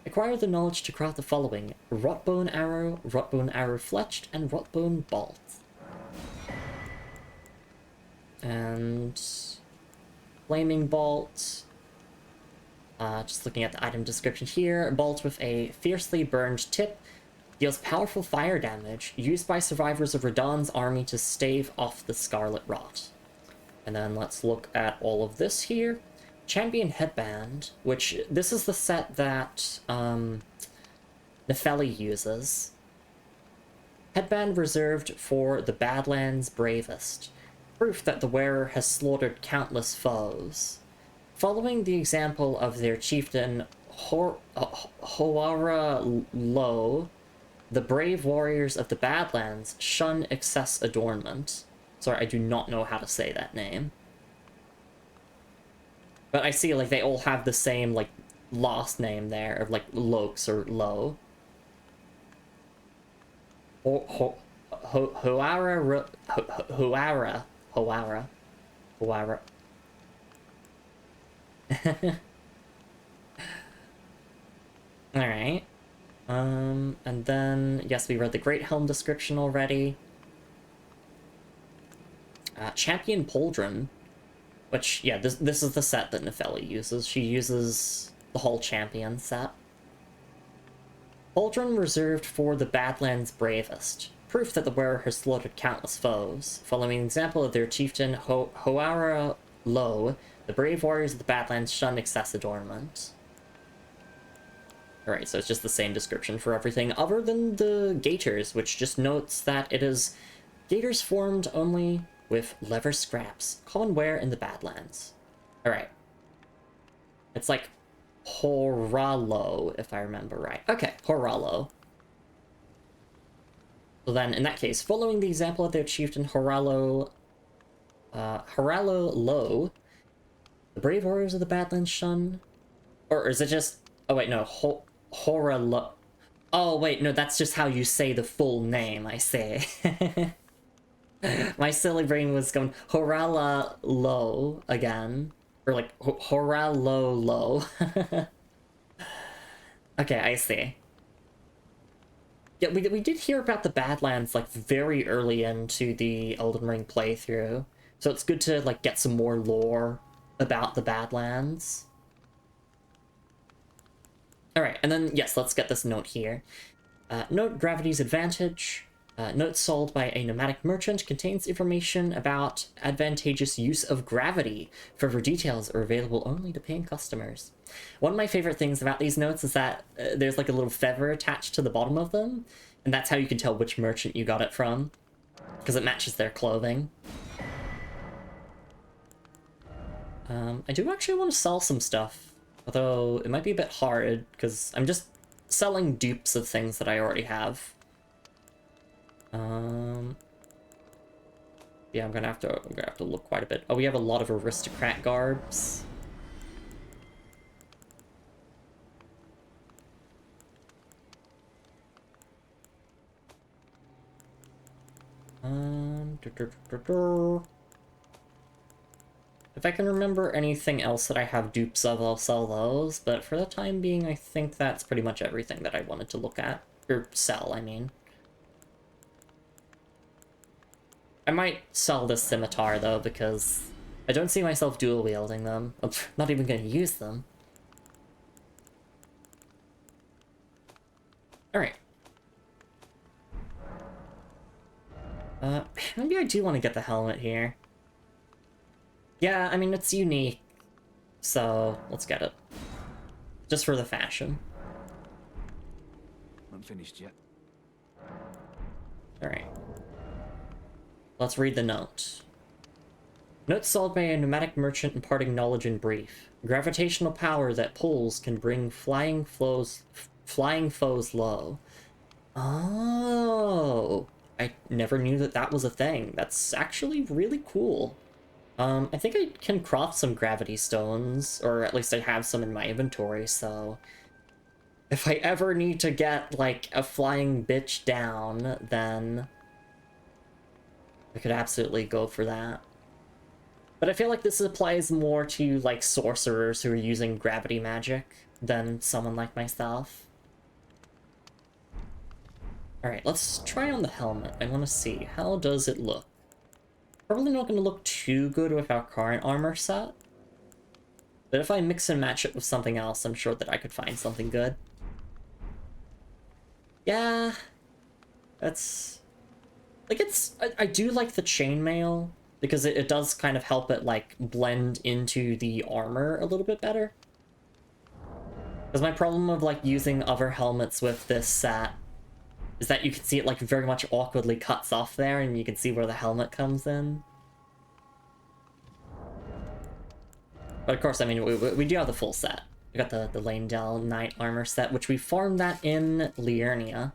Acquire the knowledge to craft the following: Rotbone Arrow Fletched, and Rotbone Bolt. And Flaming Bolt. Just looking at the item description here. Bolt with a fiercely burned tip. Deals powerful fire damage, used by survivors of Radahn's army to stave off the Scarlet Rot. And then let's look at all of this here. Champion Headband, which this is the set that Nefeli uses. Headband reserved for the Badlands Bravest. Proof that the wearer has slaughtered countless foes. Following the example of their chieftain Hoara Lo, the brave warriors of the Badlands shun excess adornment. Sorry, I do not know how to say that name. But I see, like, they all have the same, like, last name there, of, like, Lokes or Lo. Hoara. Alright. And then, yes, we read the Great Helm description already. Champion Pauldron, which, yeah, this is the set that Nefeli uses. She uses the whole champion set. Pauldron reserved for the Badlands Bravest. Proof that the wearer has slaughtered countless foes. Following an example of their chieftain Hoara Lo, the brave warriors of the Badlands shun excess adornment. Alright, so it's just the same description for everything, other than the gaiters, which just notes that it is gaiters formed only with leather scraps, common wear in the Badlands. Alright. It's like Horalo, if I remember right. Okay, Horalo. So then, in that case, following the example of their chieftain Horalo Lo, the brave warriors of the Badlands shun... Or is it just... Oh wait, no, Horalo... Oh wait, no, that's just how you say the full name, I say. My silly brain was going Horala Lo again. Or like, Horalo Lo. Okay, I see. Yeah, we did hear about the Badlands, like, very early into the Elden Ring playthrough. So it's good to, like, get some more lore about the Badlands. Alright, and then, yes, let's get this note here. Note Gravity's Advantage. Note sold by a nomadic merchant contains information about advantageous use of gravity. Further details are available only to paying customers. One of my favorite things about these notes is that there's like a little feather attached to the bottom of them, and that's how you can tell which merchant you got it from, because it matches their clothing. I do actually want to sell some stuff, although it might be a bit hard, because I'm just selling dupes of things that I already have. Yeah, I'm gonna have to look quite a bit. Oh, we have a lot of aristocrat garbs. If I can remember anything else that I have dupes of, I'll sell those, but for the time being, I think that's pretty much everything that I wanted to look at. Or sell, I mean. I might sell this scimitar, though, because I don't see myself dual-wielding them. I'm not even going to use them. Alright. Maybe I do want to get the helmet here. Yeah, I mean, it's unique, so let's get it. Just for the fashion. Unfinished yet. Alright. Let's read the note. Note sold by a nomadic merchant imparting knowledge in brief. Gravitational power that pulls can bring flying foes low. Oh, I never knew that that was a thing. That's actually really cool. I think I can craft some gravity stones, or at least I have some in my inventory, so if I ever need to get, like, a flying bitch down, then I could absolutely go for that. But I feel like this applies more to, like, sorcerers who are using gravity magic than someone like myself. Alright, let's try on the helmet. I want to see. How does it look? Probably not going to look too good with our current armor set. But if I mix and match it with something else, I'm sure that I could find something good. Yeah. That's... like, it's... I do like the chainmail, because it does kind of help it, like, blend into the armor a little bit better. Because my problem of, like, using other helmets with this set is that you can see it, like, very much awkwardly cuts off there, and you can see where the helmet comes in. But of course, I mean, we do have the full set. We got the Lanedale Knight armor set, which we farmed that in Liurnia.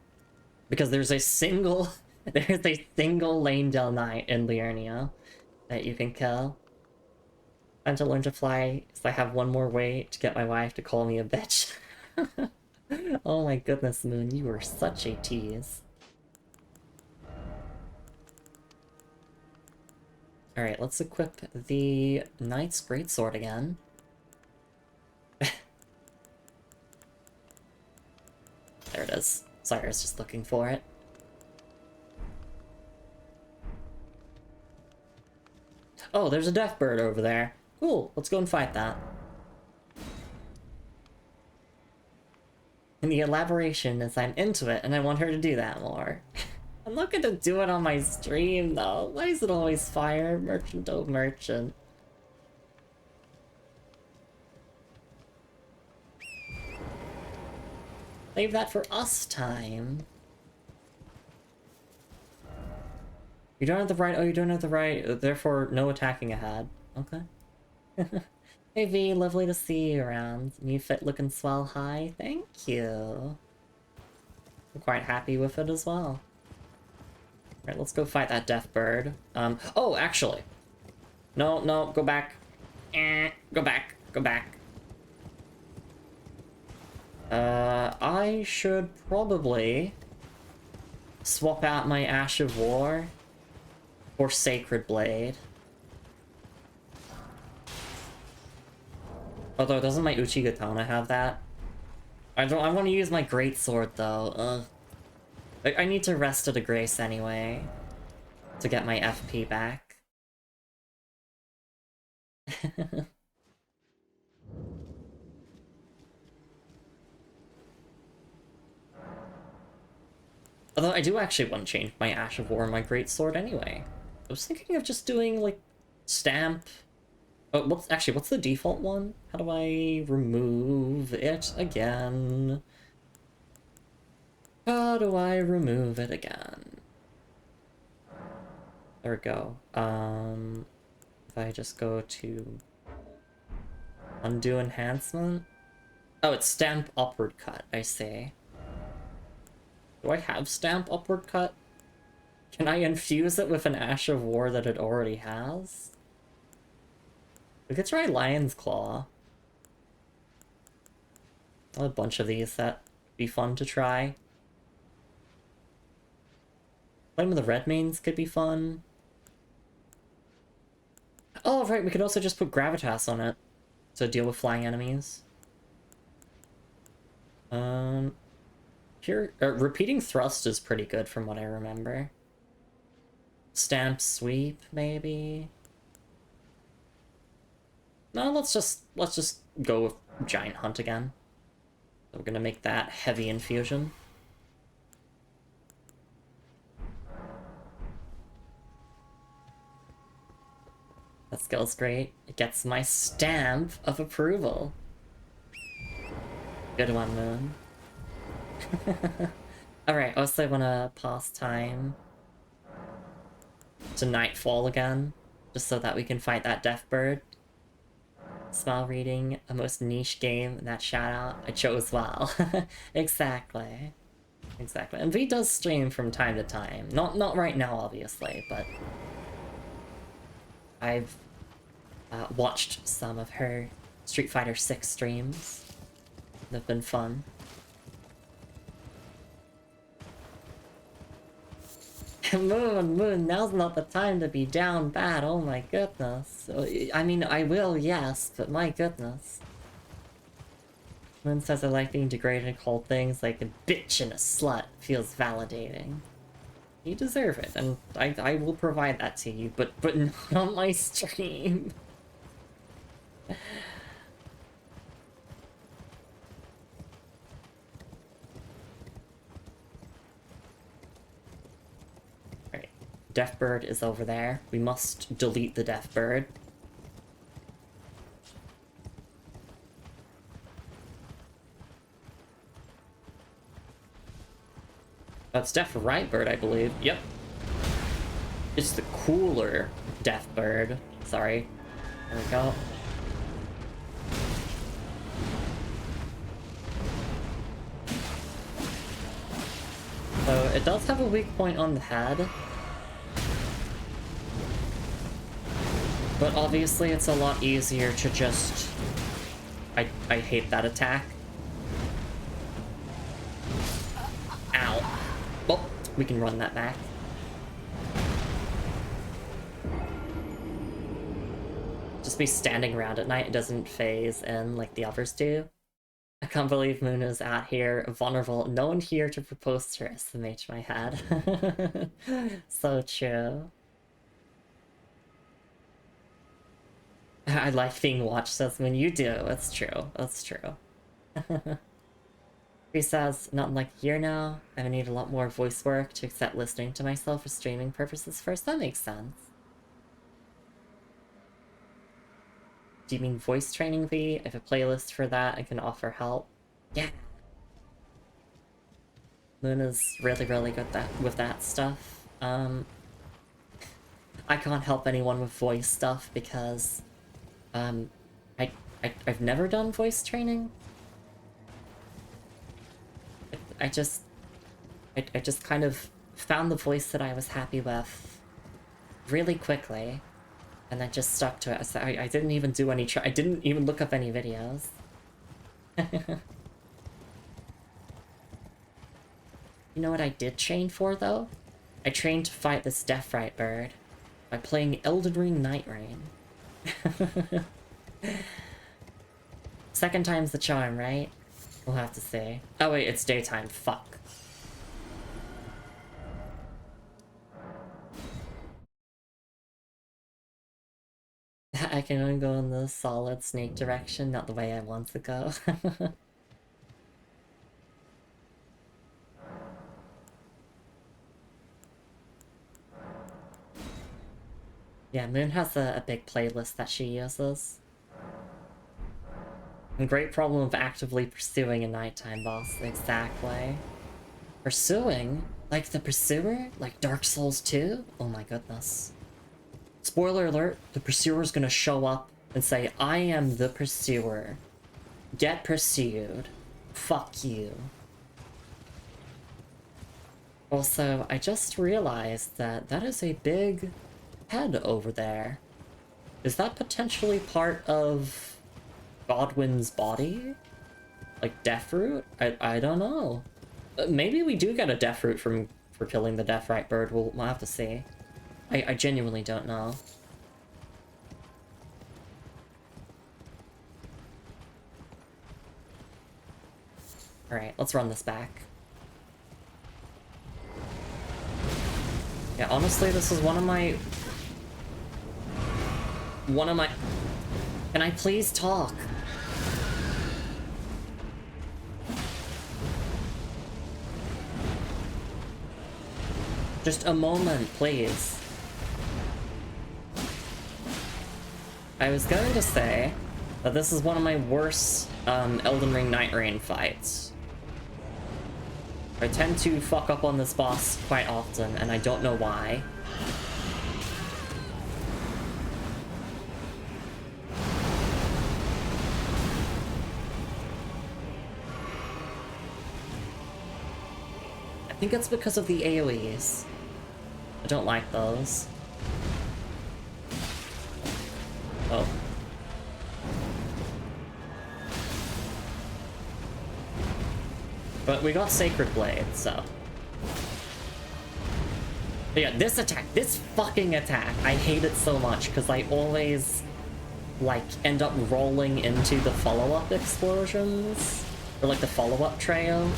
Because there's a single... there's a single Lanedale Knight in Liurnia that you can kill. Time to learn to fly, so I have one more way to get my wife to call me a bitch. Oh my goodness, Moon, you were such a tease. Alright, let's equip the Knight's Greatsword again. There it is. Sorry, I was just looking for it. Oh, there's a death bird over there. Cool, let's go and fight that. And the elaboration is I'm into it, and I want her to do that more. I'm not gonna do it on my stream, though. Why is it always fire? Merchant, oh merchant. Save that for us time. You don't have the right. Oh, you don't have the right. Therefore, no attacking ahead. Okay. Hey V, lovely to see you around. New fit looking swell high. Thank you. I'm quite happy with it as well. Alright, let's go fight that death bird. Oh, actually. No, no, go back. Go back, go back. I should probably swap out my Ash of War for Sacred Blade. Although, doesn't my Uchigatana have that? I want to use my Greatsword, though. I need to rest at a grace anyway, to get my FP back. Although I do actually want to change my Ash of War and my Greatsword anyway. I was thinking of just doing, like, Stamp. Oh, what's the default one? How do I remove it again? How do I remove it again? There we go. If I just go to undo enhancement. Oh, it's Stamp Upward Cut, I see. Do I have Stamp Upward Cut? Can I infuse it with an Ash of War that it already has? We could try Lion's Claw. I have a bunch of these that would be fun to try. Flame of the Redmanes could be fun. Oh, right, we could also just put Gravitas on it to deal with flying enemies. Here, repeating thrust is pretty good from what I remember. Stamp sweep, maybe? No, let's just go with Giant Hunt again. So we're gonna make that heavy infusion. That skill's great. It gets my stamp of approval. Good one, Moon. Alright, also wanna pass time to Nightfall again, just so that we can fight that deaf bird. Smile reading, a most niche game, and that shout out I chose well. Exactly. Exactly. And V does stream from time to time. Not right now, obviously, but I've watched some of her Street Fighter 6 streams. They've been fun. Moon, now's not the time to be down bad, oh my goodness. I mean, I will, yes, but my goodness. Moon says I like being degraded and called things like a bitch and a slut. Feels validating. You deserve it, and I will provide that to you, but not on my stream. Alright, Deaf Bird is over there. We must delete the Deaf Bird. That's Deaf Right Bird, I believe. Yep. It's the cooler Deaf Bird. Sorry. There we go. So it does have a weak point on the head. But obviously it's a lot easier to just... I hate that attack. Ow. Well, we can run that back. Just be standing around at night, it doesn't phase in like the others do. I can't believe Moon is out here, vulnerable, no one here to propose to her, SMH my head. So true. I like being watched, says Moon. You do, that's true, that's true. He says, not in like a year now, I would need a lot more voice work to accept listening to myself for streaming purposes first. That makes sense. Do you mean voice training, V? If a playlist for that, I can offer help. Yeah. Moon is really good with that stuff. I can't help anyone with voice stuff because, I've never done voice training. I just kind of found the voice that I was happy with really quickly, and then just stuck to it. So I didn't even do any I didn't even look up any videos. You know what I did train for, though? I trained to fight this Deaf Right Bird by playing Elden Ring Night Rain. Second time's the charm, right? We'll have to see. Oh wait, it's daytime. Fuck. I can only go in the solid snake direction, not the way I want to go. Yeah, Moon has a big playlist that she uses. And great problem of actively pursuing a nighttime boss, exactly. Pursuing? Like the Pursuer? Like Dark Souls 2? Oh my goodness. Spoiler alert, the Pursuer's gonna show up and say, I am the Pursuer. Get pursued. Fuck you. Also, I just realized that that is a big head over there. Is that potentially part of Godwin's body? Like Deathroot? I don't know. Maybe we do get a Deathroot for killing the Deaf Right Bird. We'll have to see. I genuinely don't know. Alright, let's run this back. Yeah, honestly, this is one of my... Can I please talk? Just a moment, please. I was going to say that this is one of my worst Elden Ring Night Rain fights. I tend to fuck up on this boss quite often, and I don't know why. I think it's because of the AoEs. I don't like those. Oh. But we got Sacred Blade, so. But yeah, this attack, this fucking attack, I hate it so much because I always, like, end up rolling into the follow-up explosions. Or, like, the follow-up trail.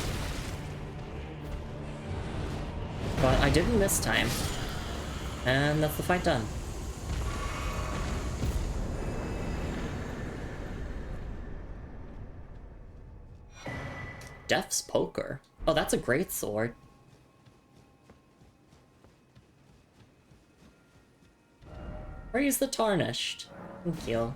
But I didn't this time. And that's the fight done. Death's Poker. Oh, that's a great sword. Praise the Tarnished. Thank you.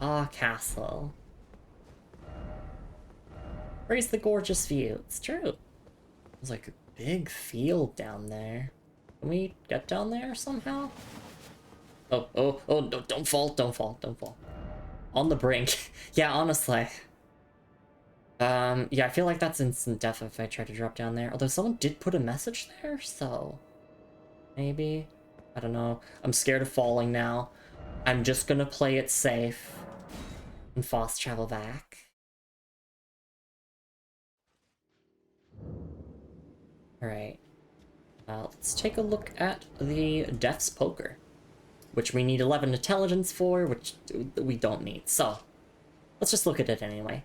Ah, castle. Praise the gorgeous view. It's true. There's like a big field down there. Can we get down there somehow? Oh, no, don't fall, don't fall, don't fall. On the brink. Yeah, honestly. Yeah, I feel like that's instant death if I try to drop down there. Although someone did put a message there, so... maybe? I don't know. I'm scared of falling now. I'm just gonna play it safe. And fast travel back. Alright. Let's take a look at the Death's Poker. Which we need 11 intelligence for, which we don't need. So, let's just look at it anyway.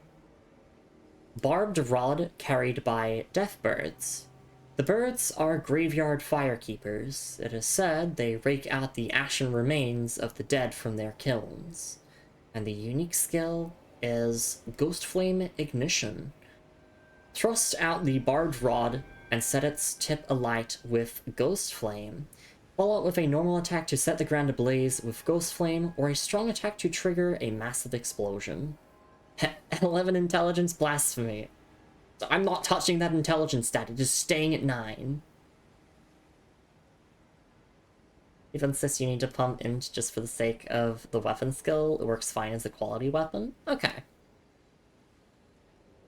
Barbed rod carried by death birds. The birds are graveyard firekeepers. It is said they rake out the ashen remains of the dead from their kilns. And the unique skill is Ghost Flame Ignition. Thrust out the barbed rod and set its tip alight with Ghost Flame. Follow it with a normal attack to set the ground ablaze with Ghost Flame, or a strong attack to trigger a massive explosion. 11 intelligence, blasphemy. So I'm not touching that intelligence stat, it is staying at 9. It insists you need to pump int just for the sake of the weapon skill. It works fine as a quality weapon. Okay.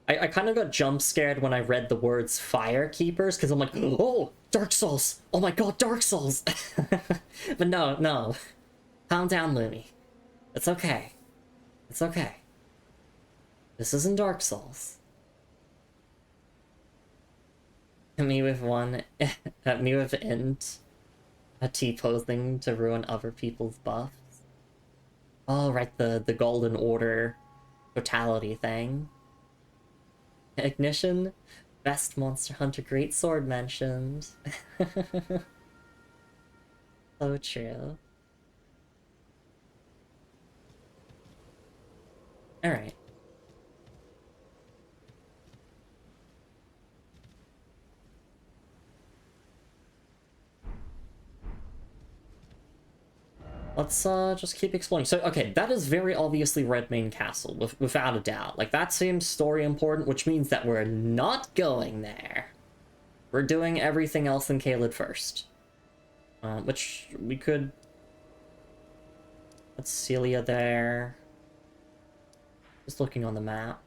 I kind of got jump scared when I read the words Fire Keepers, because I'm like, oh, Dark Souls! Oh my god, Dark Souls! But no, no. Calm down, Lumi. It's okay. It's okay. This isn't Dark Souls. Me with one, me with int, a T-posing to ruin other people's buffs. Oh, right, the Golden Order totality thing. Ignition, best Monster Hunter Greatsword mentioned. So true. Alright. Let's just keep exploring. So, okay, that is very obviously Redmane Castle, without a doubt. Like, that seems story important, which means that we're not going there. We're doing everything else in Caelid first. Which we could... That's Celia there. Just looking on the map.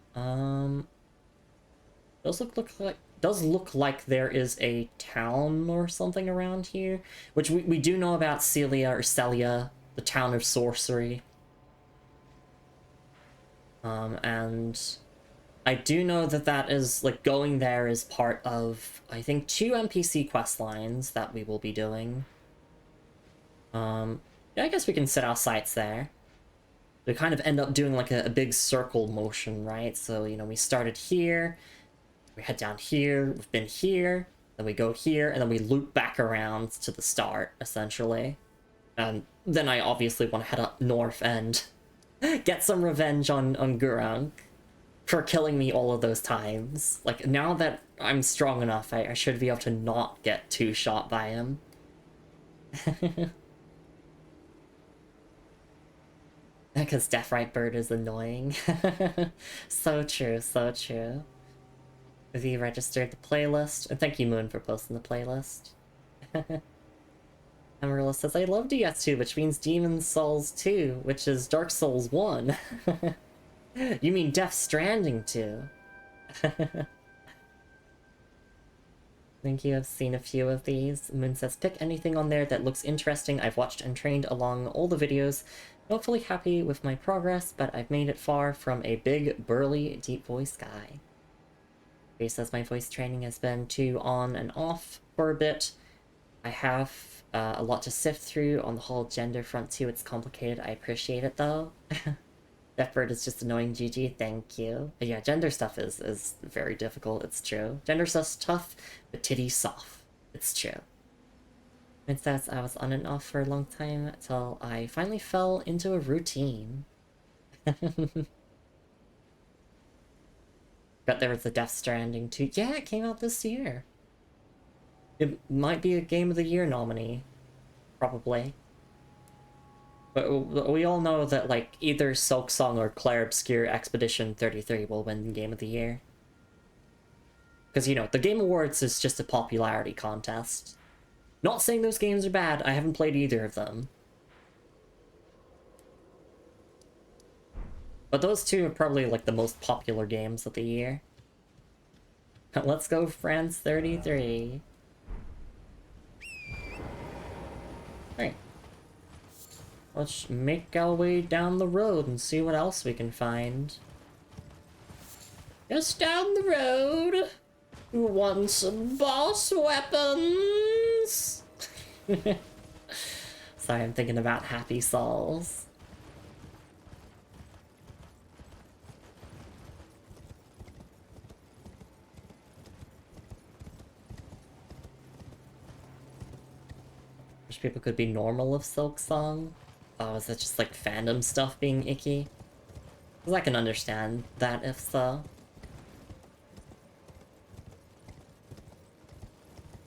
Does look like there is a town or something around here. Which we do know about Celia, or Celia, the town of sorcery. And I do know that that is, like, going there is part of, I think, 2 NPC quest lines that we will be doing. Yeah, I guess we can set our sights there. We kind of end up doing, like, a big circle motion, right? So, you know, we started here, we head down here, we've been here, then we go here, and then we loop back around to the start, essentially. And then I obviously want to head up north and get some revenge on Gurunk. for killing me all of those times. Like, now that I'm strong enough, I should be able to not get two-shot by him. Because Deathrite Bird is annoying. So true, so true. V registered the playlist, and thank you, Moon, for posting the playlist. Amarilla says, I love DS2, which means Demon's Souls 2, which is Dark Souls 1. You mean Death Stranding 2? Thank you, I've seen a few of these. Moon says, pick anything on there that looks interesting. I've watched and trained along all the videos. Not fully happy with my progress, but I've made it far from a big, burly, deep voice guy. He says, my voice training has been too on and off for a bit. I have a lot to sift through on the whole gender front too. It's complicated. I appreciate it though. That bird is just annoying, GG. Thank you. But yeah, gender stuff is very difficult. It's true. Gender stuff's tough, but titties soft. It's true. It says I was on and off for a long time till I finally fell into a routine. Bet there was a Death Stranding too. Yeah, it came out this year. It might be a Game of the Year nominee. Probably. But we all know that, like, either Silksong or Clair Obscur Expedition 33 will win Game of the Year. Because, you know, the Game Awards is just a popularity contest. Not saying those games are bad, I haven't played either of them. But those two are probably, like, the most popular games of the year. Let's go, France 33. Alright. Let's make our way down the road and see what else we can find. Just down the road. Who wants some boss weapons? Sorry, I'm thinking about Happy Souls. Wish people could be normal of Silksong. Oh, is that just like fandom stuff being icky? Because I can understand that if so.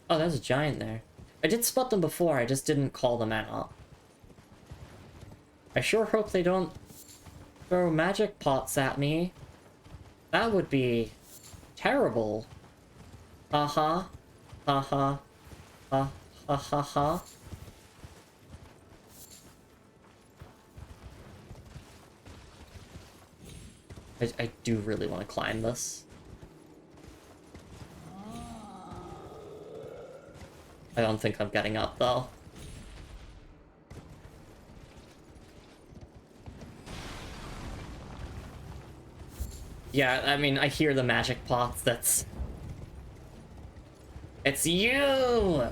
Oh, there's a giant there. I did spot them before, I just didn't call them out. I sure hope they don't throw magic pots at me. That would be terrible. Haha. Haha. Ha ha ha ha. I do really want to climb this. I don't think I'm getting up, though. Yeah, I mean, I hear the magic pots, that's... It's you!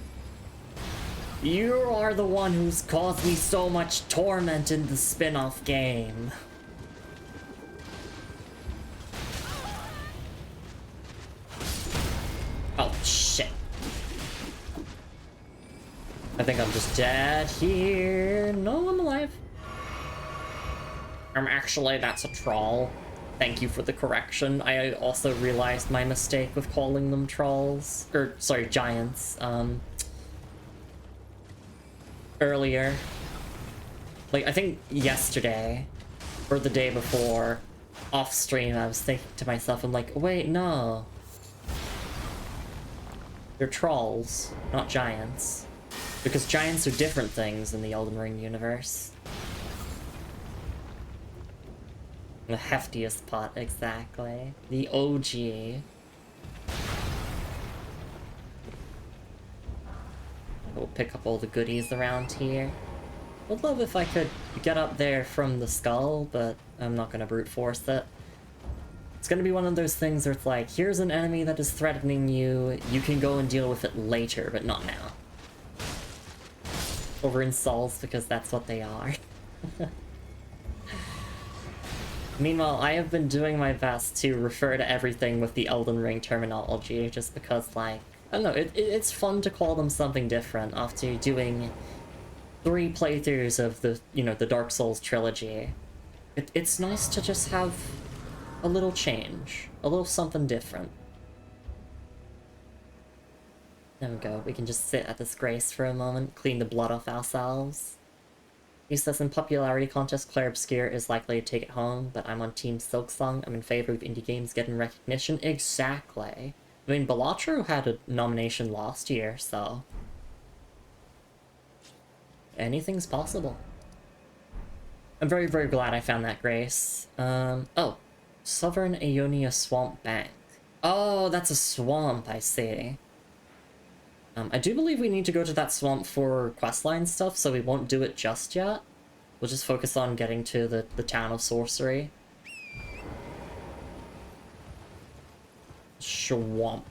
You are the one who's caused me so much torment in the spin-off game. Oh, shit. I think I'm just dead here. No, I'm alive. Actually, that's a troll. Thank you for the correction. I also realized my mistake with calling them trolls. Or, sorry, giants. Earlier. Like, I think yesterday, or the day before, off stream, I was thinking to myself, I'm like, wait, no. They're trolls, not giants. Because giants are different things in the Elden Ring universe. The heftiest pot, exactly. The OG. We'll pick up all the goodies around here. Would love if I could get up there from the skull, but I'm not gonna brute force it. It's gonna be one of those things where it's like, here's an enemy that is threatening you, you can go and deal with it later, but not now. Over in Souls, because that's what they are. Meanwhile, I have been doing my best to refer to everything with the Elden Ring terminology, just because, like, I don't know, it's fun to call them something different after doing 3 playthroughs of the, you know, the Dark Souls trilogy. It's nice to just have a little change. A little something different. There we go. We can just sit at this grace for a moment, clean the blood off ourselves. He says in popularity contest, Claire Obscure is likely to take it home, but I'm on Team Silksong. I'm in favor of indie games getting recognition. Exactly. I mean, Balatro had a nomination last year, so... anything's possible. I'm very, very glad I found that grace. Oh. Southern Aeonia Swamp Bank. Oh, that's a swamp, I see. I do believe we need to go to that swamp for questline stuff, so we won't do it just yet. We'll just focus on getting to the town of sorcery. Swamp.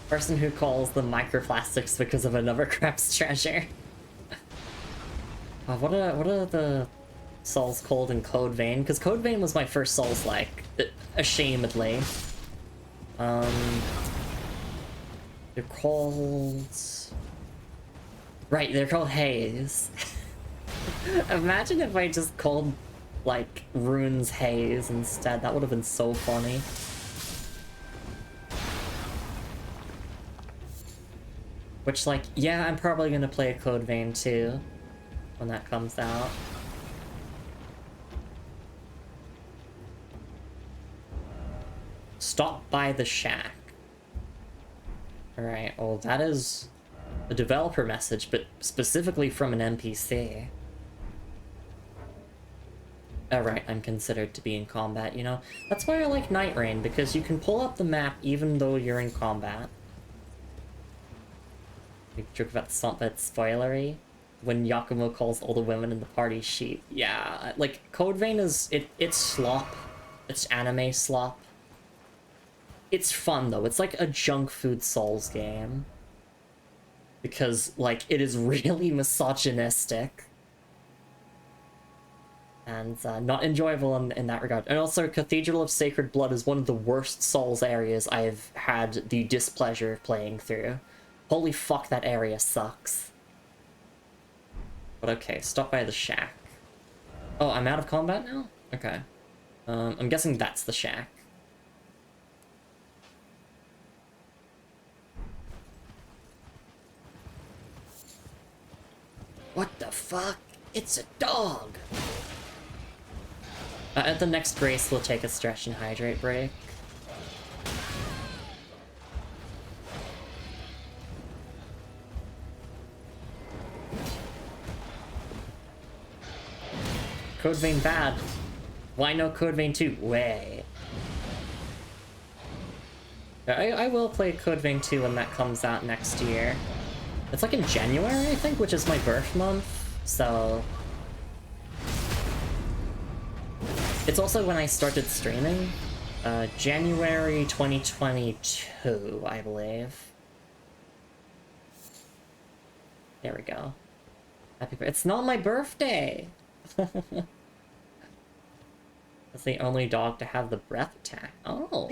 Person who calls them microplastics because of another crap's treasure. What are the Souls called in Code Vein? Because Code Vein was my first Souls-like, ashamedly. They're called... right, they're called Haze. Imagine if I just called, like, runes Haze instead. That would have been so funny. Which, like, yeah, I'm probably gonna play a Code Vein too when that comes out. Stop by the shack. Alright, well, that is a developer message, but specifically from an NPC. Alright, I'm considered to be in combat, you know? That's why I like Night Rain, because you can pull up the map even though you're in combat. You joke about the swamp that's spoilery. When Yakumo calls all the women in the party sheep. Yeah, like, Code Vein is... it's slop. It's anime slop. It's fun, though. It's like a junk food Souls game. Because, like, it is really misogynistic. And not enjoyable in that regard. And also, Cathedral of Sacred Blood is one of the worst Souls areas I've had the displeasure of playing through. Holy fuck, that area sucks. But okay, stop by the shack. Oh, I'm out of combat now? Okay. I'm guessing that's the shack. What the fuck? It's a dog! At the next race, we'll take a stretch and hydrate break. Code Vein bad. Why no Code Vein 2? Wait. I will play Code Vein 2 when that comes out next year. It's like in January, I think, which is my birth month, so... It's also when I started streaming. January 2022, I believe. There we go. Happy birthday. It's not my birthday! That's the only dog to have the breath attack. Oh,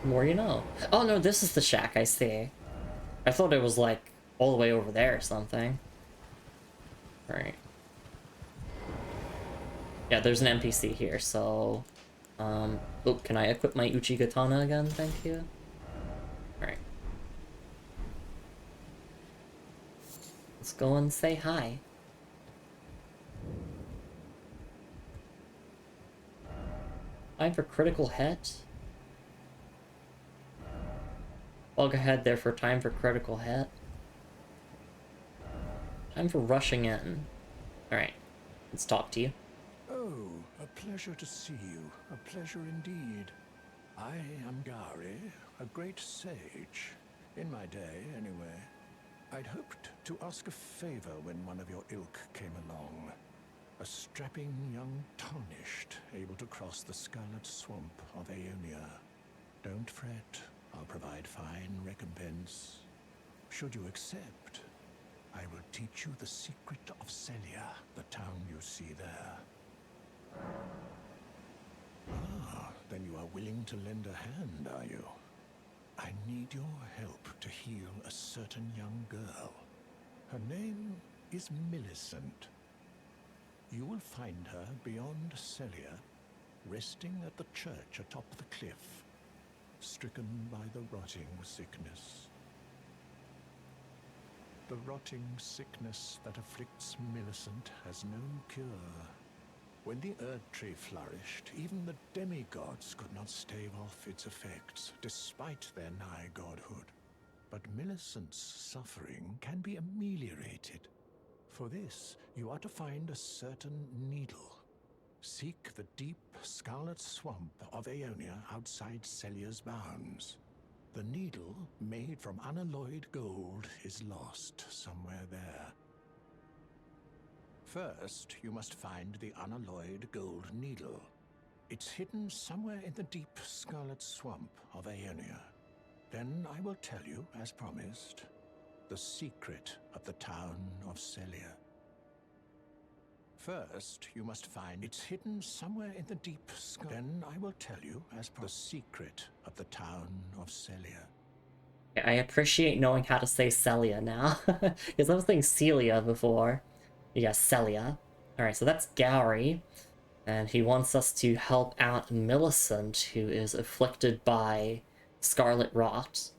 more you know. Oh no, this is the shack, I see. I thought it was like all the way over there or something. Right. Yeah, there's an NPC here, so... oh, can I equip my Uchigatana again? Thank you. Alright. Let's go and say hi. Time for critical hit? Bug ahead there for time for critical hit. Time for rushing in. Alright, let's talk to you. Oh, a pleasure to see you. A pleasure indeed. I am Gari, a great sage. In my day, anyway. I'd hoped to ask a favor when one of your ilk came along. A strapping young tarnished, able to cross the scarlet swamp of Aeonia. Don't fret, I'll provide fine recompense. Should you accept, I will teach you the secret of Celia, the town you see there. Ah, then you are willing to lend a hand, are you? I need your help to heal a certain young girl. Her name is Millicent. You will find her beyond Celia, resting at the church atop the cliff, stricken by the rotting sickness. The rotting sickness that afflicts Millicent has no cure. When the Erd Tree flourished, even the demigods could not stave off its effects, despite their nigh godhood. But Millicent's suffering can be ameliorated. For this, you are to find a certain needle. Seek the deep, scarlet swamp of Aeonia outside Celia's bounds. The needle, made from unalloyed gold, is lost somewhere there. First, you must find the unalloyed gold needle. It's hidden somewhere in the deep, scarlet swamp of Aeonia. Then I will tell you, as promised, the secret of the town of Celia. First, you must find it's hidden somewhere in the deep sky. Then I will tell you, as the secret of the town of Celia. I appreciate knowing how to say Celia now, because I was saying Celia before. Yeah, Celia. Alright, so that's Gary, and he wants us to help out Millicent, who is afflicted by scarlet rot.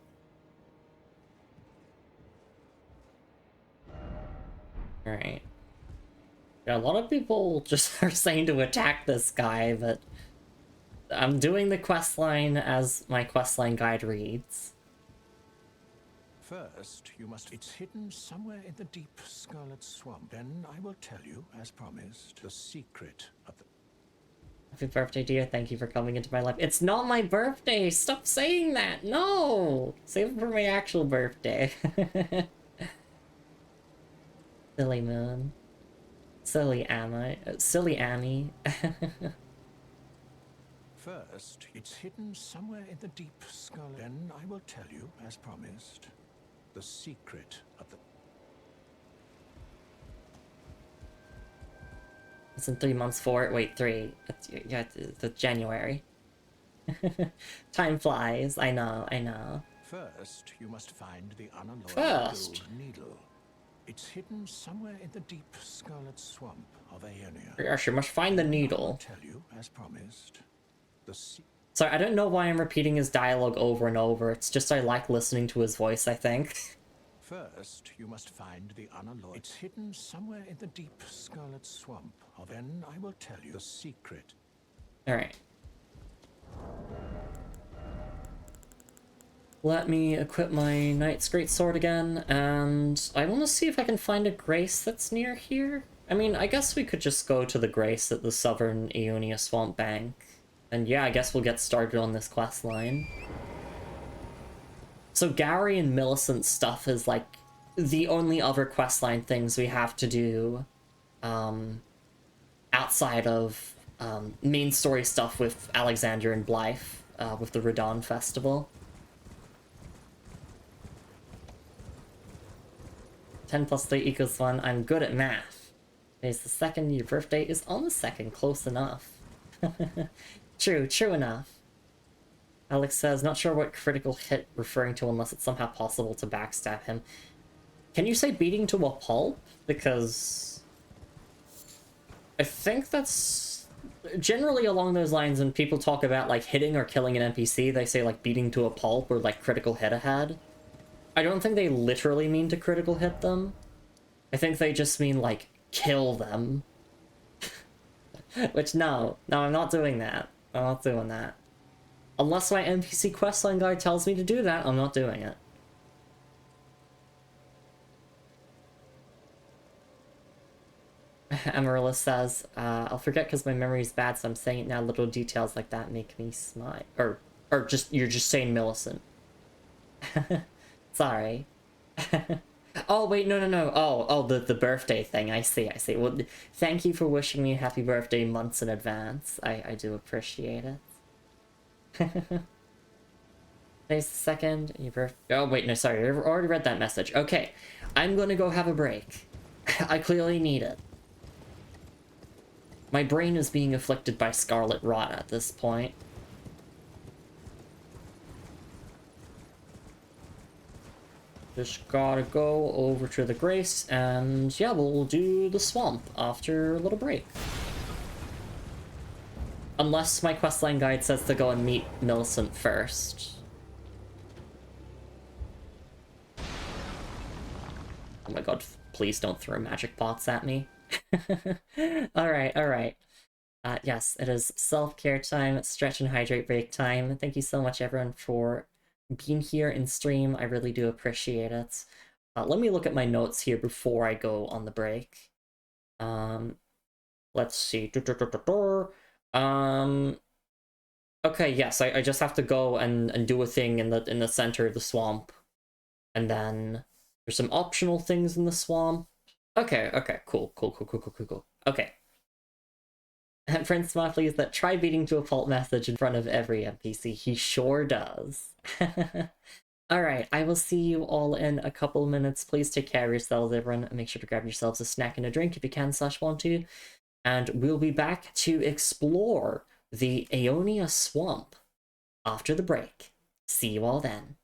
Alright. Yeah, a lot of people just are saying to attack this guy, but I'm doing the questline as my questline guide reads. First, you must... It's hidden somewhere in the deep scarlet swamp. Then I will tell you, as promised, the secret of the... Happy birthday, dear. Thank you for coming into my life. It's not my birthday! Stop saying that! No! Save it for my actual birthday. Silly moon. Silly Annie. Silly Annie. First, it's hidden somewhere in the deep scarlet... Then I will tell you, as promised, the secret of the... It's in 3 months for it. Wait, 3. Yeah, the January. Time flies. I know, I know. First, you must find the unalloyed First. gold needle. It's hidden somewhere in the deep scarlet swamp of Aeonia. Yes, you must find the needle. I will tell you, as promised, the Sorry, I don't know why I'm repeating his dialogue over and over. It's just I like listening to his voice, I think. First, you must find the unalloyed... It's hidden somewhere in the deep scarlet swamp of... Then I will tell you the secret. Alright. Let me equip my Knight's Greatsword again, and I want to see if I can find a Grace that's near here. I mean, I guess we could just go to the Grace at the Southern Aeonia Swamp Bank. And yeah, I guess we'll get started on this quest line. So Gary and Millicent stuff is like the only other questline things we have to do outside of main story stuff with Alexander and Blythe with the Radon Festival. 10 plus 3 equals 1. I'm good at math. Today's the 2nd. Your birthday is on the 2nd. Close enough. True enough. Alex says, not sure what critical hit referring to unless it's somehow possible to backstab him. Can you say beating to a pulp? Because I think that's generally along those lines when people talk about like hitting or killing an NPC, they say like beating to a pulp or like critical hit ahead. I don't think they literally mean to critical hit them. I think they just mean like kill them. Which no, I'm not doing that. I'm not doing that. Unless my NPC questline guide tells me to do that, I'm not doing it. Amaryllis says, I'll forget because my memory's bad, so I'm saying it now. Little details like that make me smile. Or just, you're just saying Millicent. Sorry. Oh, wait, no. Oh, the birthday thing. I see. Well, thank you for wishing me a happy birthday months in advance. I do appreciate it. Today's the 2nd. Your birthday. Oh, wait, no, sorry. I already read that message. Okay. I'm gonna go have a break. I clearly need it. My brain is being afflicted by scarlet rot at this point. Just gotta go over to the Grace, and yeah, we'll do the swamp after a little break. Unless my questline guide says to go and meet Millicent first. Oh my god, please don't throw magic pots at me. Alright, alright. Yes, it is self-care time, stretch and hydrate break time. Thank you so much, everyone, for being here in stream. I really do appreciate it. Let me look at my notes here before I go on the break. Let's see. Okay, yes, I just have to go and do a thing in the center of the swamp. And then there's some optional things in the swamp. Okay, cool. Okay. Prince Smartly is that try beating to a fault message in front of every NPC. He sure does. Alright, I will see you all in a couple minutes. Please take care of yourselves, everyone, and make sure to grab yourselves a snack and a drink if you can / want to. And we'll be back to explore the Aeonia Swamp after the break. See you all then.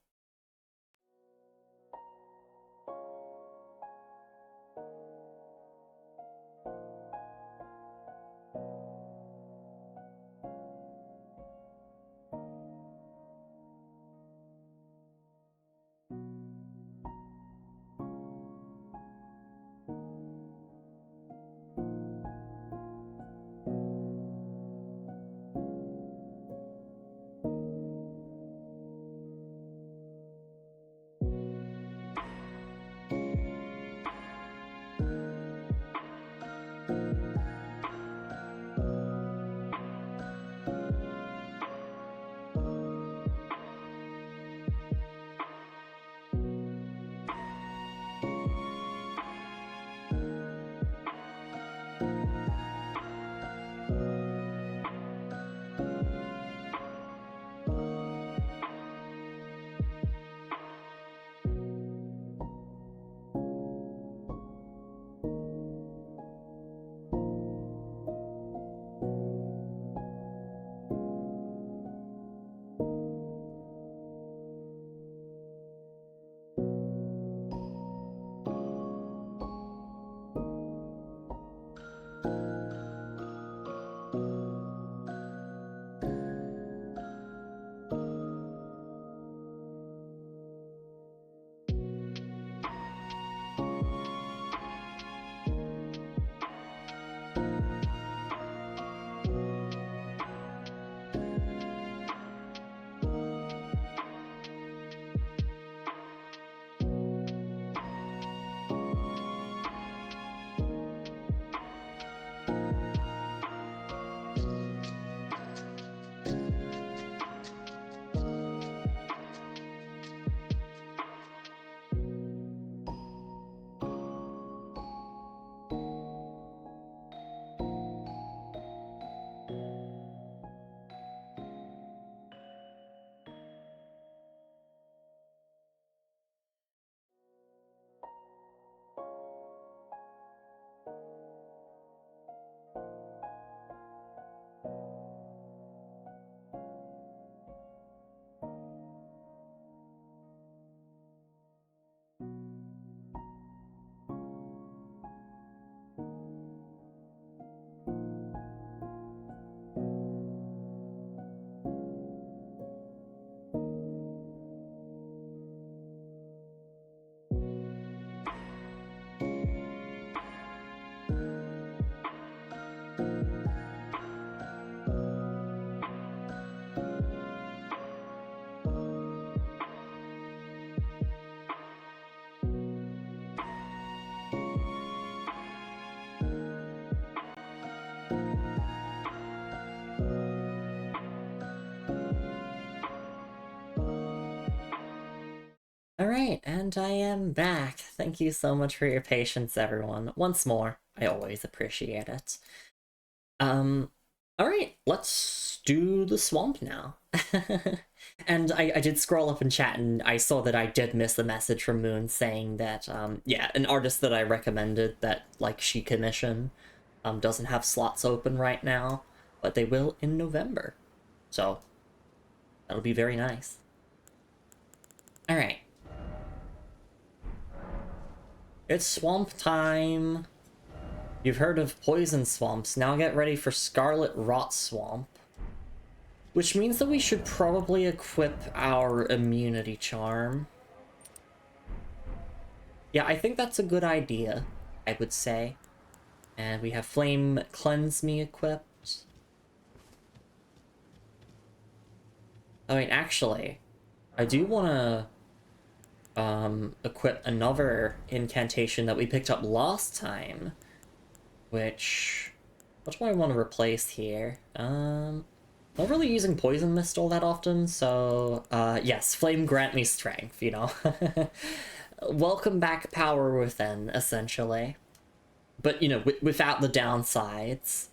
Alright, and I am back. Thank you so much for your patience, everyone. Once more, I always appreciate it. Alright, let's do the swamp now. And I did scroll up in chat and I saw that I did miss a message from Moon saying that, yeah, an artist that I recommended that, like, she commissioned, doesn't have slots open right now, but they will in November. So, that'll be very nice. Alright. It's swamp time. You've heard of poison swamps. Now get ready for Scarlet Rot Swamp. Which means that we should probably equip our immunity charm. Yeah, I think that's a good idea, I would say. And we have Flame Cleanse Me equipped. I mean, actually, I do want to equip another incantation that we picked up last time. Which... what do I want to replace here? Not really using Poison Mist all that often, so... yes, Flame Grant Me Strength, you know? Welcome back Power Within, essentially. But, you know, without the downsides.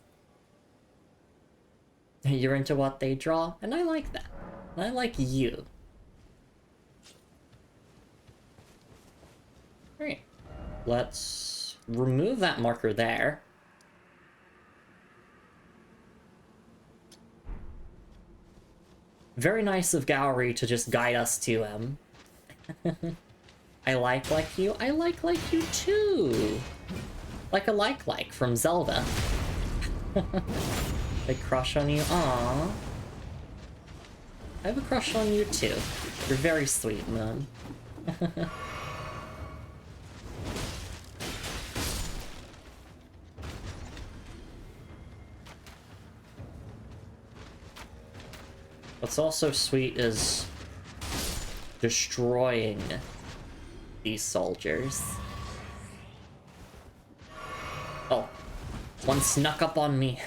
You're into what they draw, and I like that. I like you. Alright. Let's remove that marker there. Very nice of Gowry to just guide us to him. I like you. I like you too. Like a like from Zelda. I crush on you. Aww. I have a crush on you too. You're very sweet, Moon. What's also sweet is destroying these soldiers. Oh, one snuck up on me.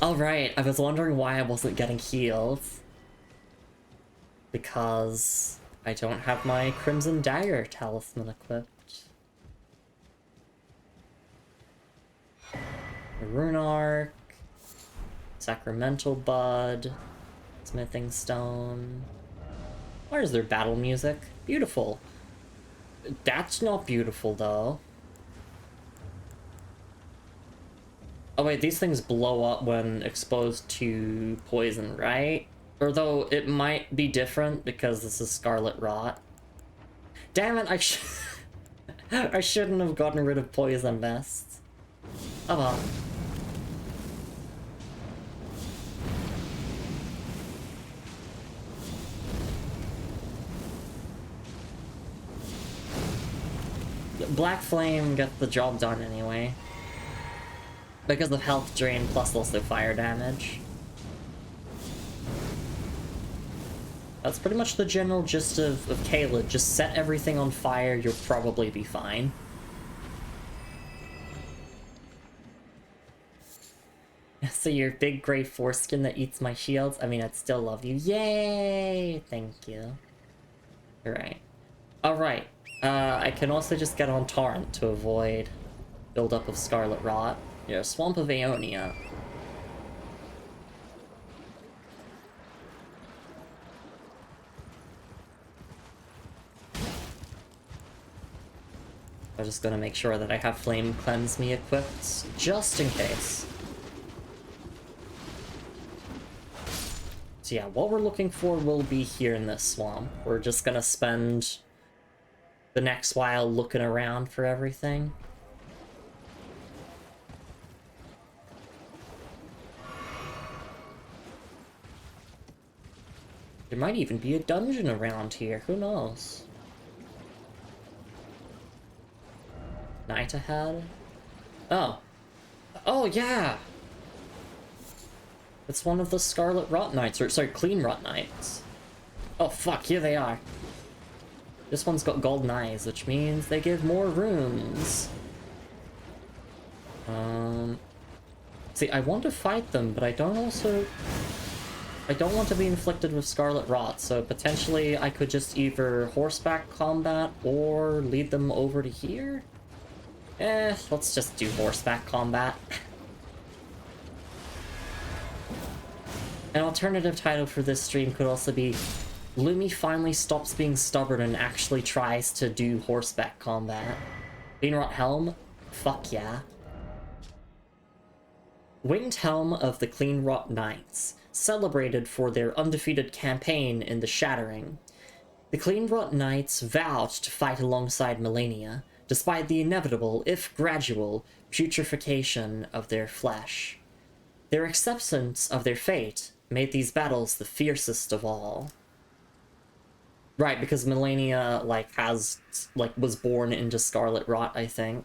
Oh right, I was wondering why I wasn't getting heals. Because I don't have my Crimson Dagger talisman equipped. Rune Arc, Sacramental Bud, Smithing Stone. Where's their battle music? Beautiful. That's not beautiful though. Oh wait, these things blow up when exposed to poison, right? Or though it might be different because this is Scarlet Rot. Damn it, I shouldn't have gotten rid of Poison Mist. Oh well. Black Flame gets the job done anyway. Because of health drain plus also fire damage. That's pretty much the general gist of Caelid. Just set everything on fire, you'll probably be fine. So your big gray foreskin that eats my shields? I mean, I'd still love you. Yay! Thank you. Alright. Alright. I can also just get on Torrent to avoid buildup of Scarlet Rot. Yeah, Swamp of Aeonia. I'm just gonna make sure that I have Flame Cleanse Me equipped, just in case. So yeah, what we're looking for will be here in this swamp. We're just gonna spend the next while looking around for everything. There might even be a dungeon around here, who knows? Night ahead? Oh. Oh, yeah! It's one of the Scarlet Rot Knights, or sorry, Clean Rot Knights. Oh fuck, here they are. This one's got golden eyes, which means they give more runes. See, I want to fight them, but I don't want to be inflicted with Scarlet Rot, so potentially I could just either horseback combat or lead them over to here? Let's just do horseback combat. An alternative title for this stream could also be Lumi finally stops being stubborn and actually tries to do horseback combat. Clean Rot Helm? Fuck yeah. Winged Helm of the Clean Rot Knights. celebrated for their undefeated campaign in the Shattering. The Cleanrot Knights vowed to fight alongside Melania, despite the inevitable, if gradual, putrefaction of their flesh. Their acceptance of their fate made these battles the fiercest of all. Right, because Melania, was born into Scarlet Rot, I think.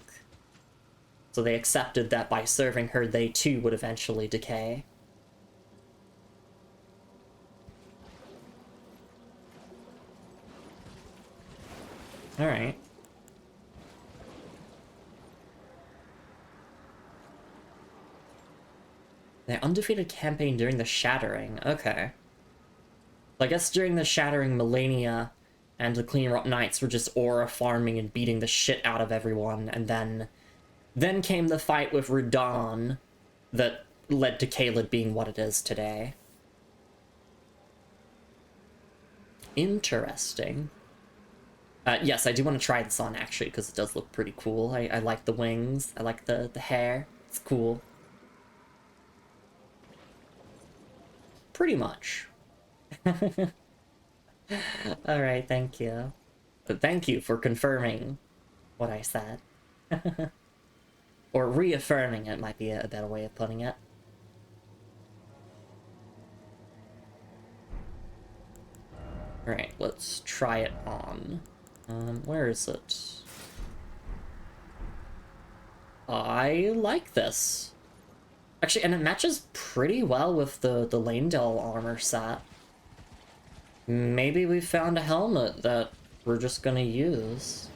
So they accepted that by serving her, they too would eventually decay. Alright. The undefeated campaign during the Shattering. Okay. I guess during the Shattering, Melania and the Cleanrot Knights were just aura farming and beating the shit out of everyone, and then came the fight with Radahn that led to Caelid being what it is today. Interesting. Yes, I do want to try this on, actually, because it does look pretty cool. I like the wings. I like the hair. It's cool. Pretty much. Alright, thank you. But thank you for confirming what I said. Or reaffirming it might be a better way of putting it. Alright, let's try it on. Where is it? I like this. Actually, and it matches pretty well with the Lanedale armor set. Maybe we found a helmet that we're just gonna use.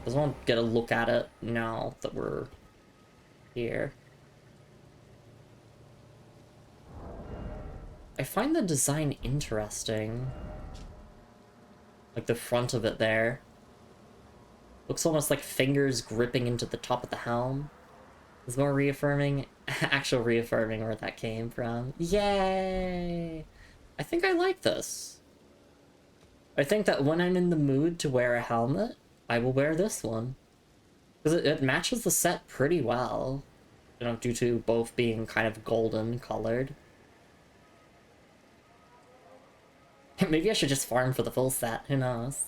Just want to get a look at it now that we're here. I find the design interesting. Like the front of it there. Looks almost like fingers gripping into the top of the helm. Is more reaffirming, actual reaffirming where that came from. Yay! I think I like this. I think that when I'm in the mood to wear a helmet, I will wear this one. Because it matches the set pretty well. You know, due to both being kind of golden colored. Maybe I should just farm for the full set, who knows?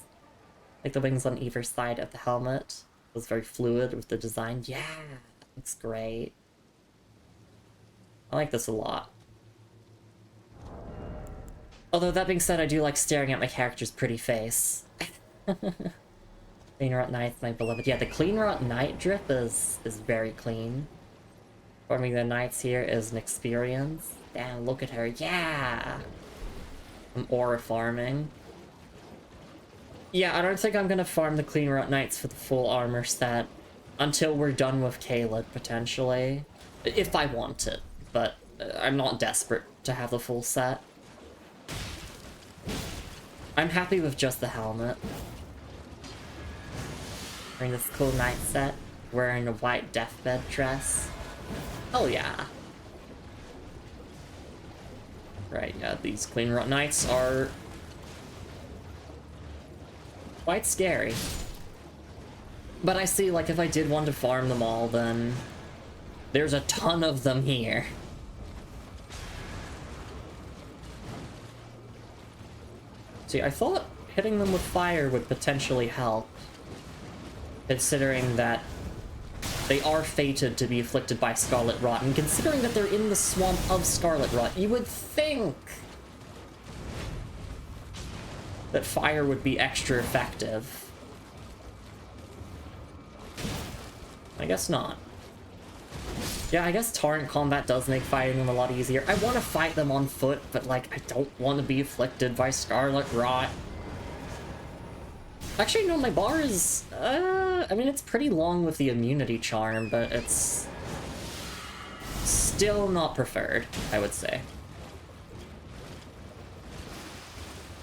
Like the wings on either side of the helmet. It was very fluid with the design. Yeah, looks great. I like this a lot. Although that being said, I do like staring at my character's pretty face. Cleanrot Knights, my beloved. Yeah, the Cleanrot Knight drip is very clean. Farming the Knights here is an experience. Damn, look at her. Yeah! I'm aura farming. Yeah, I don't think I'm gonna farm the Cleanrot Knights for the full armor set until we're done with Caelid, potentially. If I want it, but I'm not desperate to have the full set. I'm happy with just the helmet. Wearing this cool knight set, wearing a white deathbed dress. Oh yeah. Right, yeah, these Cleanrot Knights are quite scary. But I see, like, if I did want to farm them all, then there's a ton of them here. See, I thought hitting them with fire would potentially help, considering that they are fated to be afflicted by Scarlet Rot, and considering that they're in the swamp of Scarlet Rot, you would think that fire would be extra effective. I guess not. Yeah, I guess torrent combat does make fighting them a lot easier. I want to fight them on foot, but, like, I don't want to be afflicted by Scarlet Rot. Actually, no, my bar is, I mean, it's pretty long with the immunity charm, but it's still not preferred, I would say.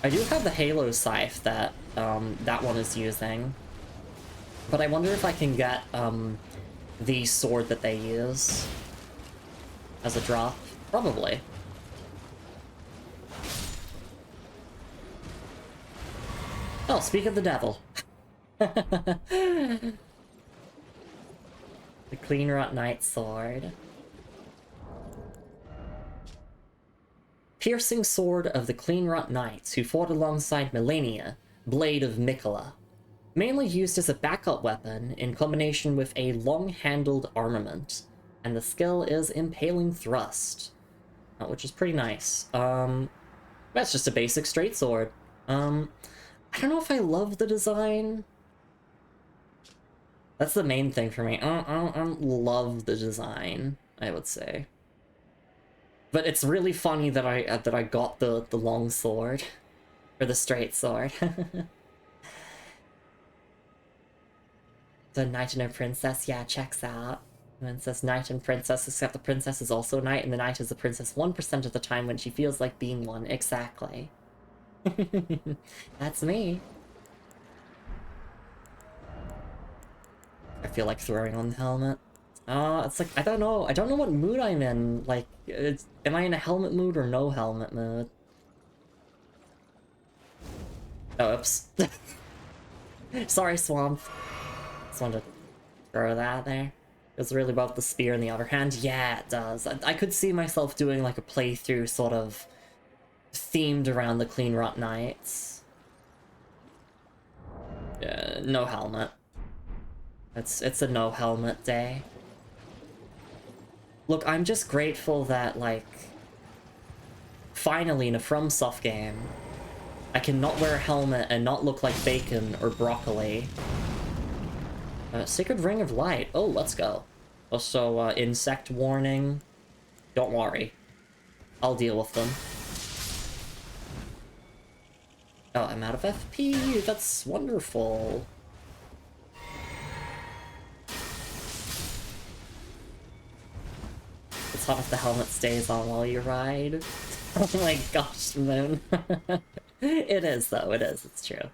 I do have the Halo Scythe that, that one is using. But I wonder if I can get, the sword that they use as a drop. Probably. Oh, speak of the devil. The Cleanrot Knight Sword. Piercing sword of the Cleanrot Knights who fought alongside Melania, Blade of Mikola. Mainly used as a backup weapon in combination with a long-handled armament. And the skill is Impaling Thrust. Which is pretty nice. That's just a basic straight sword. I don't know if I love the design. That's the main thing for me. I don't love the design, I would say. But it's really funny that I got the long sword. Or the straight sword. The Knight and a Princess, yeah, checks out. And then it says Knight and Princess, except the Princess is also a Knight, and the Knight is a Princess 1% of the time when she feels like being one. Exactly. That's me. I feel like throwing on the helmet. It's like, I don't know what mood I'm in. Like, am I in a helmet mood or no helmet mood? Oh, oops. Sorry, Swamp. Just wanted to throw that there. It's really about the spear in the other hand. Yeah, it does. I could see myself doing like a playthrough sort of themed around the Cleanrot Knights. No helmet. It's a no helmet day. Look, I'm just grateful that, like, finally in a FromSoft game, I can not wear a helmet and not look like bacon or broccoli. Sacred Ring of Light. Oh, let's go. Also, insect warning. Don't worry. I'll deal with them. Oh, I'm out of FP. That's wonderful. It's hot if the helmet stays on while you ride. Oh my gosh, Moon. It is, though. It is. It's true.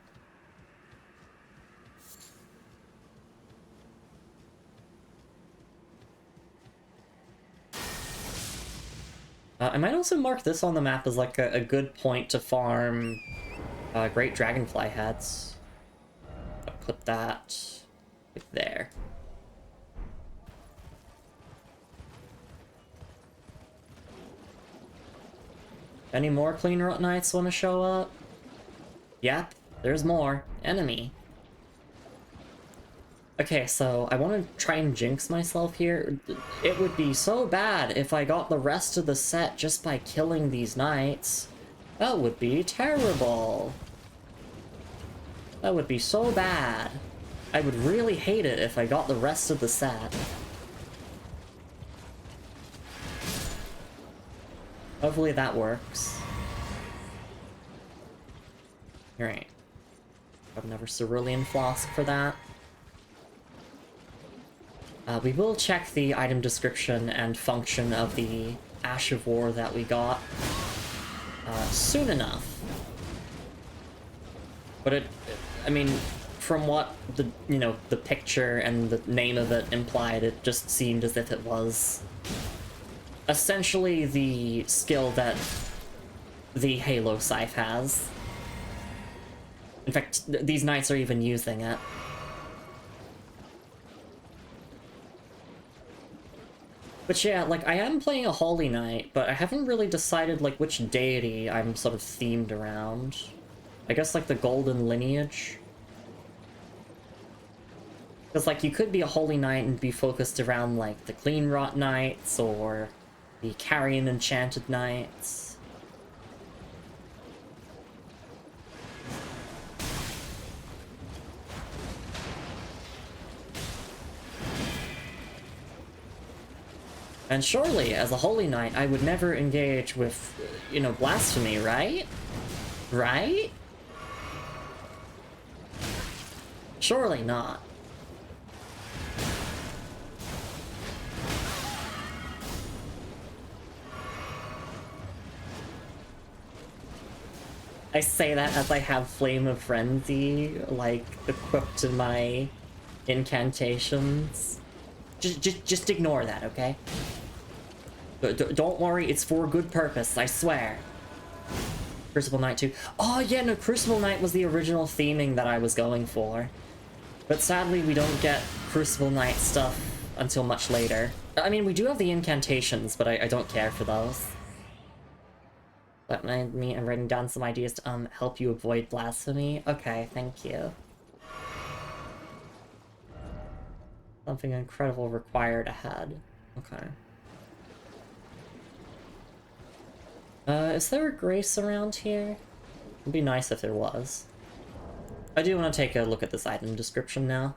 I might also mark this on the map as like a good point to farm great dragonfly heads. I'll put that like there. Any more Cleanrot Knights want to show up? Yep, there's more. Enemy. Okay, so I want to try and jinx myself here. It would be so bad if I got the rest of the set just by killing these knights. That would be terrible. That would be so bad. I would really hate it if I got the rest of the set. Hopefully that works. Alright. I've never cerulean flask for that. We will check the item description and function of the Ash of War that we got soon enough. But I mean, from what the picture and the name of it implied, it just seemed as if it was essentially the skill that the Halo Scythe has. In fact, these knights are even using it. But yeah, like, I am playing a Holy Knight, but I haven't really decided, like, which deity I'm sort of themed around. I guess, like, the Golden Lineage? Because, like, you could be a Holy Knight and be focused around, like, the Cleanrot Knights, or the Carrion Enchanted Knights. And surely, as a Holy Knight, I would never engage with, blasphemy, right? Right? Surely not. I say that as I have Flame of Frenzy, like, equipped in my incantations. Just ignore that, okay? Don't worry, it's for a good purpose, I swear. Crucible Knight 2. Oh yeah, no, Crucible Knight was the original theming that I was going for. But sadly, we don't get Crucible Knight stuff until much later. I mean, we do have the incantations, but I don't care for those. Let me, I'm writing down some ideas to help you avoid blasphemy. Okay, thank you. Something incredible required ahead. Okay. Is there a grace around here? It'd be nice if there was. I do want to take a look at this item description now.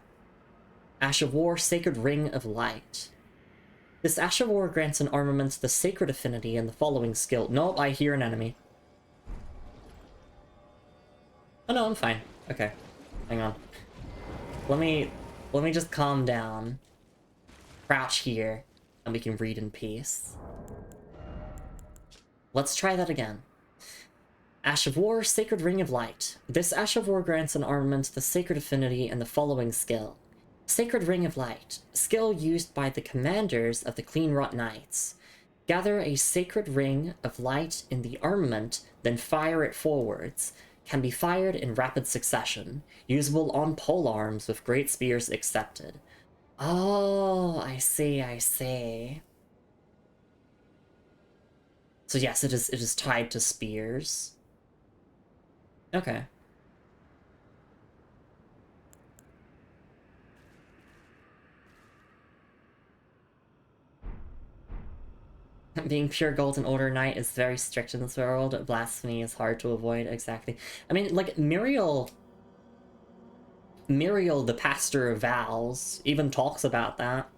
Ash of War, Sacred Ring of Light. This Ash of War grants an armament the Sacred Affinity and the following skill. Nope, I hear an enemy. Oh no, I'm fine. Okay. Hang on. Let me just calm down. Crouch here, and we can read in peace. Let's try that again. Ash of War, Sacred Ring of Light. This Ash of War grants an armament the Sacred Affinity and the following skill. Sacred Ring of Light. Skill used by the commanders of the Cleanrot Knights. Gather a Sacred Ring of Light in the armament, then fire it forwards. Can be fired in rapid succession. Usable on polearms with great spears accepted. Oh, I see, I see. So yes, it is tied to spears. Okay. Being pure Golden Order Knight is very strict in this world. Blasphemy is hard to avoid, exactly. I mean, like, Muriel, the pastor of Vows, even talks about that.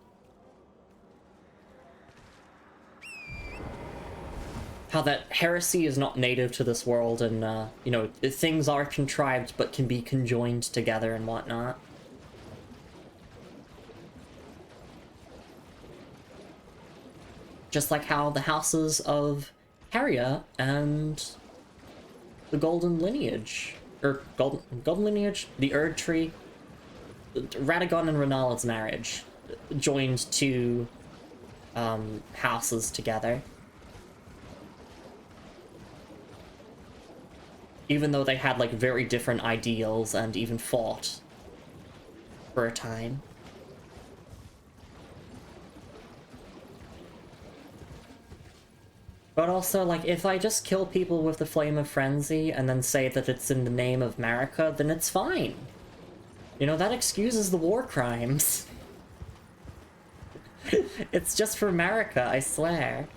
How that heresy is not native to this world, and, you know, things are contrived but can be conjoined together and whatnot. Just like how the houses of Haria and the Golden Lineage, or Golden Lineage, the Erd Tree, Radagon and Renalad's marriage joined two houses together. Even though they had, like, very different ideals and even fought for a time. But also, like, if I just kill people with the Flame of Frenzy and then say that it's in the name of Marika, then it's fine. You know, that excuses the war crimes. It's just for Marika, I swear.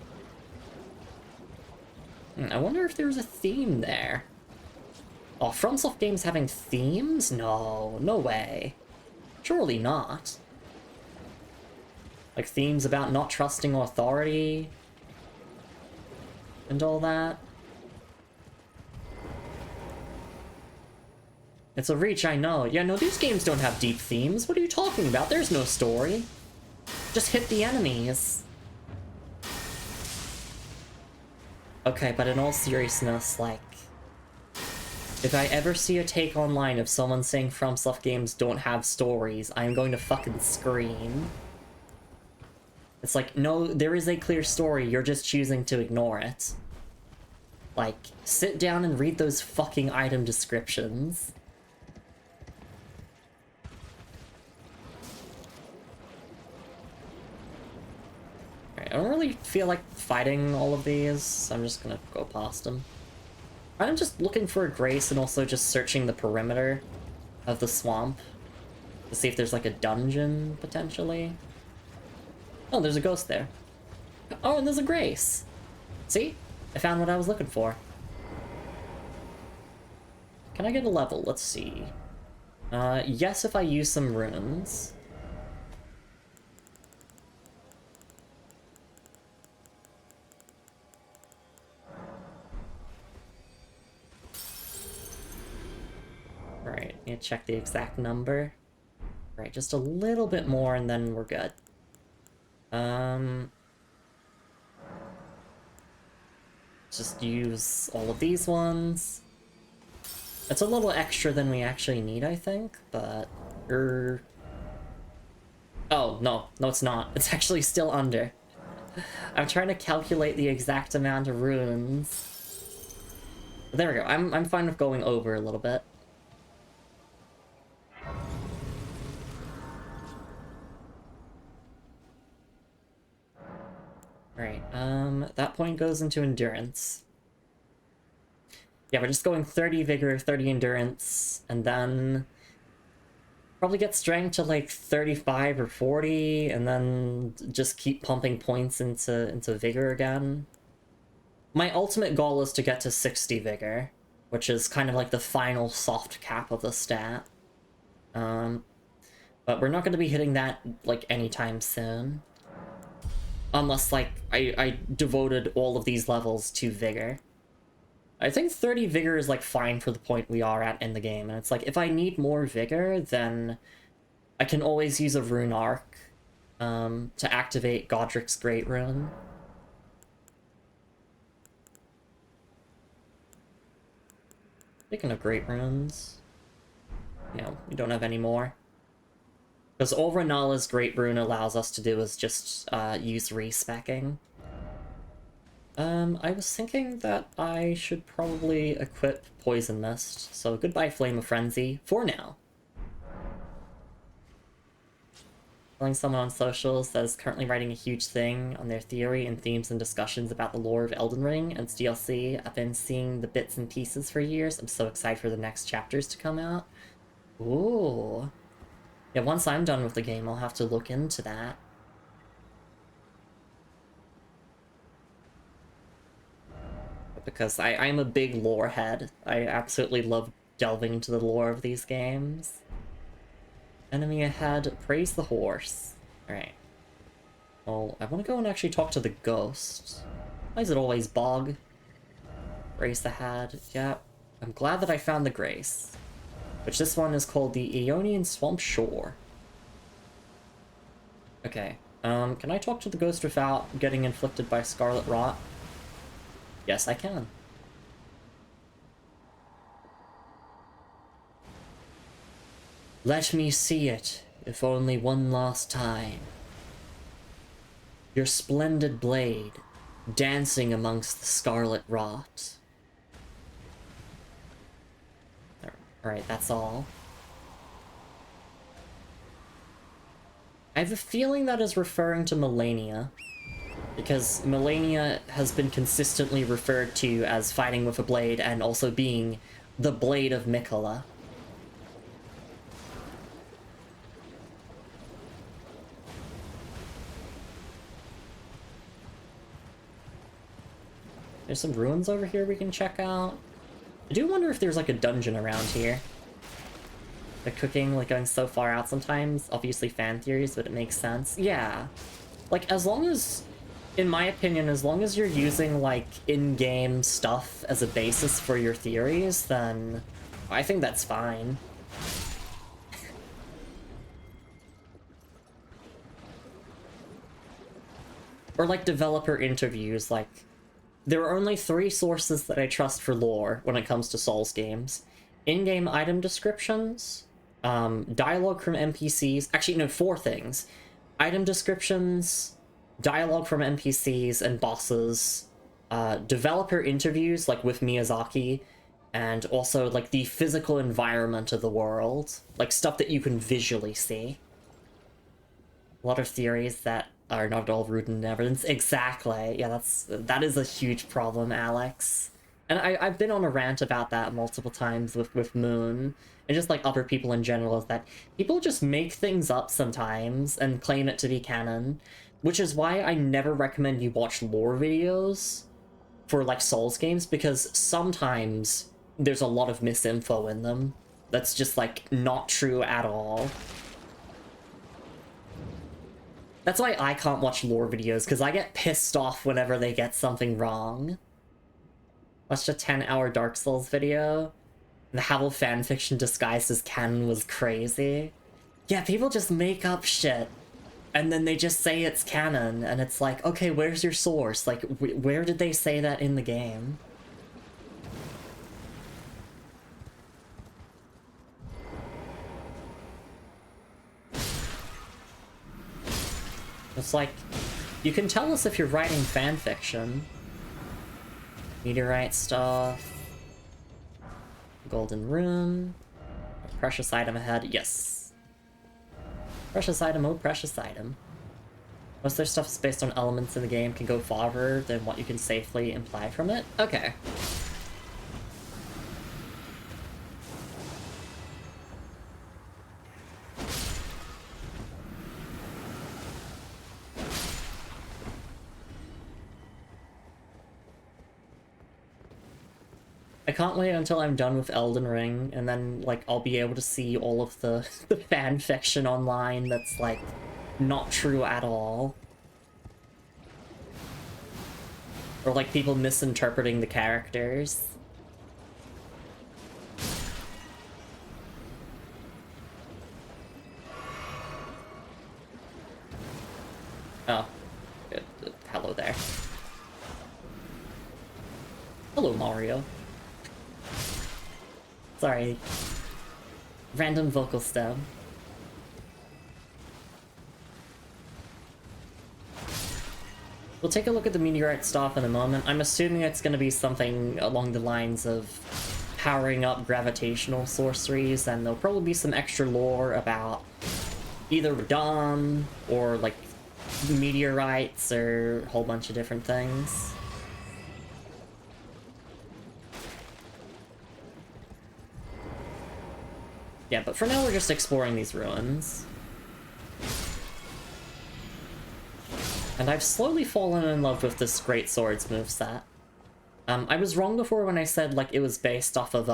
I wonder if there's a theme there. Oh, FromSoft games having themes? No, no way. Surely not. Like themes about not trusting authority and all that. It's a reach, I know. Yeah, no, these games don't have deep themes. What are you talking about? There's no story. Just hit the enemies. Okay, but in all seriousness, like, if I ever see a take online of someone saying FromSoft games don't have stories, I'm going to fucking scream. It's like, no, there is a clear story, you're just choosing to ignore it. Like, sit down and read those fucking item descriptions. Alright, I don't really feel like fighting all of these, I'm just gonna go past them. I'm just looking for a grace and also just searching the perimeter of the swamp to see if there's like a dungeon, potentially. Oh, there's a ghost there. Oh, and there's a grace. See? I found what I was looking for. Can I get a level? Let's see. Yes, if I use some runes. Right, need to check the exact number. Right, just a little bit more and then we're good. Just use all of these ones. It's a little extra than we actually need, I think, but... Oh, no, it's not. It's actually still under. I'm trying to calculate the exact amount of runes. There we go, I'm fine with going over a little bit. Alright, that point goes into endurance. Yeah, we're just going 30 vigor, 30 endurance, and then probably get strength to like 35 or 40, and then just keep pumping points into vigor again. My ultimate goal is to get to 60 vigor, which is kind of like the final soft cap of the stat. But we're not going to be hitting that like anytime soon. Unless like I devoted all of these levels to vigor. I think 30 vigor is like fine for the point we are at in the game, and it's like if I need more vigor, then I can always use a rune arc to activate Godric's Great Rune. Speaking of Great Runes, no, we don't have any more. Because all Renala's Great Rune allows us to do is just use respecking. I was thinking that I should probably equip Poison Mist, so goodbye Flame of Frenzy, for now. Telling someone on socials that is currently writing a huge thing on their theory and themes and discussions about the lore of Elden Ring and its DLC. I've been seeing the bits and pieces for years. I'm so excited for the next chapters to come out. Ooh. Yeah, once I'm done with the game, I'll have to look into that. Because I'm a big lore head. I absolutely love delving into the lore of these games. Enemy ahead, praise the horse. Alright. Well, I want to go and actually talk to the ghost. Why is it always bog? Grace ahead. Yep. I'm glad that I found the Grace. Which this one is called the Aeonian Swamp Shore. Okay. Can I talk to the ghost without getting inflicted by Scarlet Rot? Yes, I can. Let me see it, if only one last time. Your splendid blade, dancing amongst the scarlet rot. Alright, that's all. I have a feeling that is referring to Melania, because Melania has been consistently referred to as fighting with a blade and also being the Blade of Miquella. There's some ruins over here we can check out. I do wonder if there's like a dungeon around here. The cooking, like, going so far out sometimes. Obviously fan theories, but it makes sense. Yeah. Like, as long as, in my opinion, as long as you're using, like, in-game stuff as a basis for your theories, then I think that's fine. Or, like, developer interviews, like, there are only 3 sources that I trust for lore when it comes to Souls games. In-game item descriptions, dialogue from NPCs, actually no, 4 things. Item descriptions, dialogue from NPCs and bosses, developer interviews, like with Miyazaki, and also like the physical environment of the world, like stuff that you can visually see. A lot of theories that are not all rooted in evidence. Exactly. Yeah, that is a huge problem, Alex. And I've been on a rant about that multiple times with Moon, and just like other people in general, is that people just make things up sometimes and claim it to be canon, which is why I never recommend you watch lore videos for like Souls games, because sometimes there's a lot of misinfo in them that's just like not true at all. That's why I can't watch lore videos, because I get pissed off whenever they get something wrong. Watched a 10-hour Dark Souls video. The Havel fanfiction disguised as canon was crazy. Yeah, people just make up shit, and then they just say it's canon, and it's like, okay, where's your source? Like, where did they say that in the game? It's like, you can tell us if you're writing fanfiction. Meteorite stuff. Golden rune. A precious item ahead. Yes. Precious item, oh precious item. Most of their stuff is based on elements in the game can go farther than what you can safely imply from it? Okay. I can't wait until I'm done with Elden Ring, and then, like, I'll be able to see all of the, the fan fiction online that's, like, not true at all. Or, like, people misinterpreting the characters. Oh. Good. Hello there. Hello, Mario. Sorry. Random vocal stem. We'll take a look at the meteorite stuff in a moment. I'm assuming it's going to be something along the lines of powering up gravitational sorceries, and there'll probably be some extra lore about either Dawn or, like, meteorites or a whole bunch of different things. Yeah, but for now we're just exploring these ruins. And I've slowly fallen in love with this Great Swords moveset. I was wrong before when I said, like, it was based off of,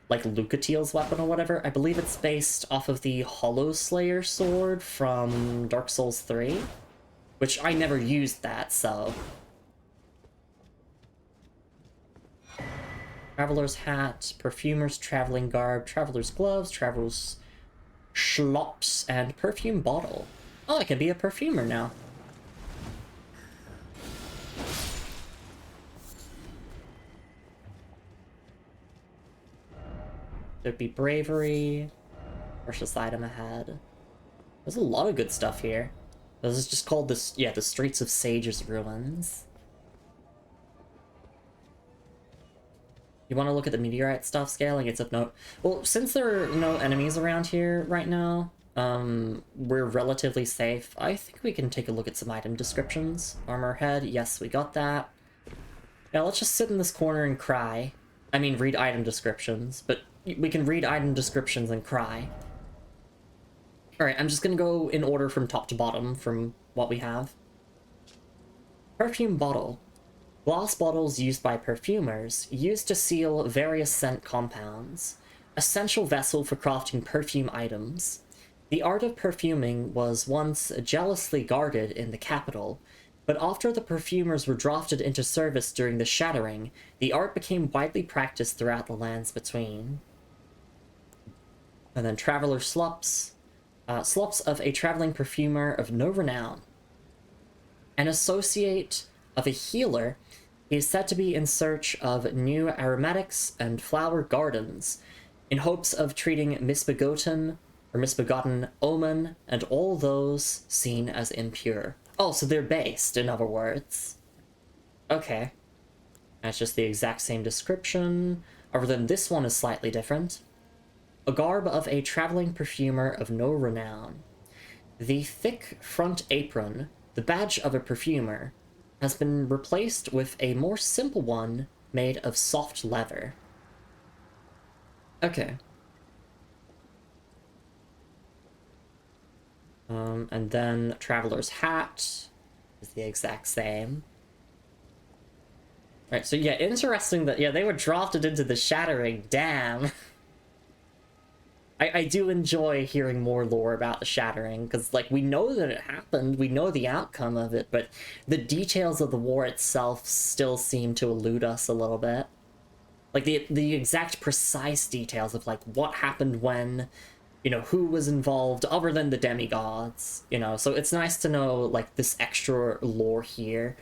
like, Lucatiel's weapon or whatever. I believe it's based off of the Hollow Slayer sword from Dark Souls 3. Which I never used that, so... Traveler's hat, perfumer's traveling garb, traveler's gloves, traveler's schlops, and perfume bottle. Oh, I can be a perfumer now. There'd be bravery. Precious item ahead. There's a lot of good stuff here. This is just called this, yeah, the Streets of Sage's Ruins. You want to look at the meteorite stuff scaling? It's of note. Well, since there are no enemies around here right now, we're relatively safe. I think we can take a look at some item descriptions. Armor head, yes, we got that. Now let's just sit in this corner and cry. I mean, read item descriptions, but we can read item descriptions and cry. Alright, I'm just gonna go in order from top to bottom from what we have. Perfume bottle. Glass bottles used by perfumers, used to seal various scent compounds. Essential vessel for crafting perfume items. The art of perfuming was once jealously guarded in the capital, but after the perfumers were drafted into service during the Shattering, the art became widely practiced throughout the lands between. And then Traveler Slops. Slops of a traveling perfumer of no renown. An associate of a healer, he is said to be in search of new aromatics and flower gardens, in hopes of treating misbegotten omen and all those seen as impure. Oh, so they're based, in other words. Okay. That's just the exact same description, other than this one is slightly different. A garb of a traveling perfumer of no renown. The thick front apron, the badge of a perfumer, has been replaced with a more simple one made of soft leather. Okay. And then Traveler's hat is the exact same. Right, so yeah, interesting that, yeah, they were drafted into the Shattering, damn. I do enjoy hearing more lore about the Shattering, because, like, we know that it happened, we know the outcome of it, but the details of the war itself still seem to elude us a little bit. Like, the exact precise details of, like, what happened when, you know, who was involved, other than the demigods, you know, so it's nice to know, like, this extra lore here,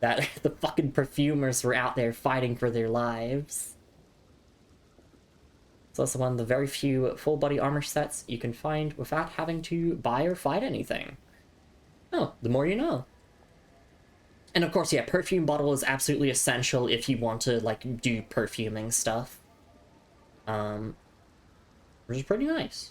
that the fucking perfumers were out there fighting for their lives. It's also one of the very few full-body armor sets you can find without having to buy or fight anything. Oh, the more you know. And of course, yeah, perfume bottle is absolutely essential if you want to, like, do perfuming stuff. Which is pretty nice.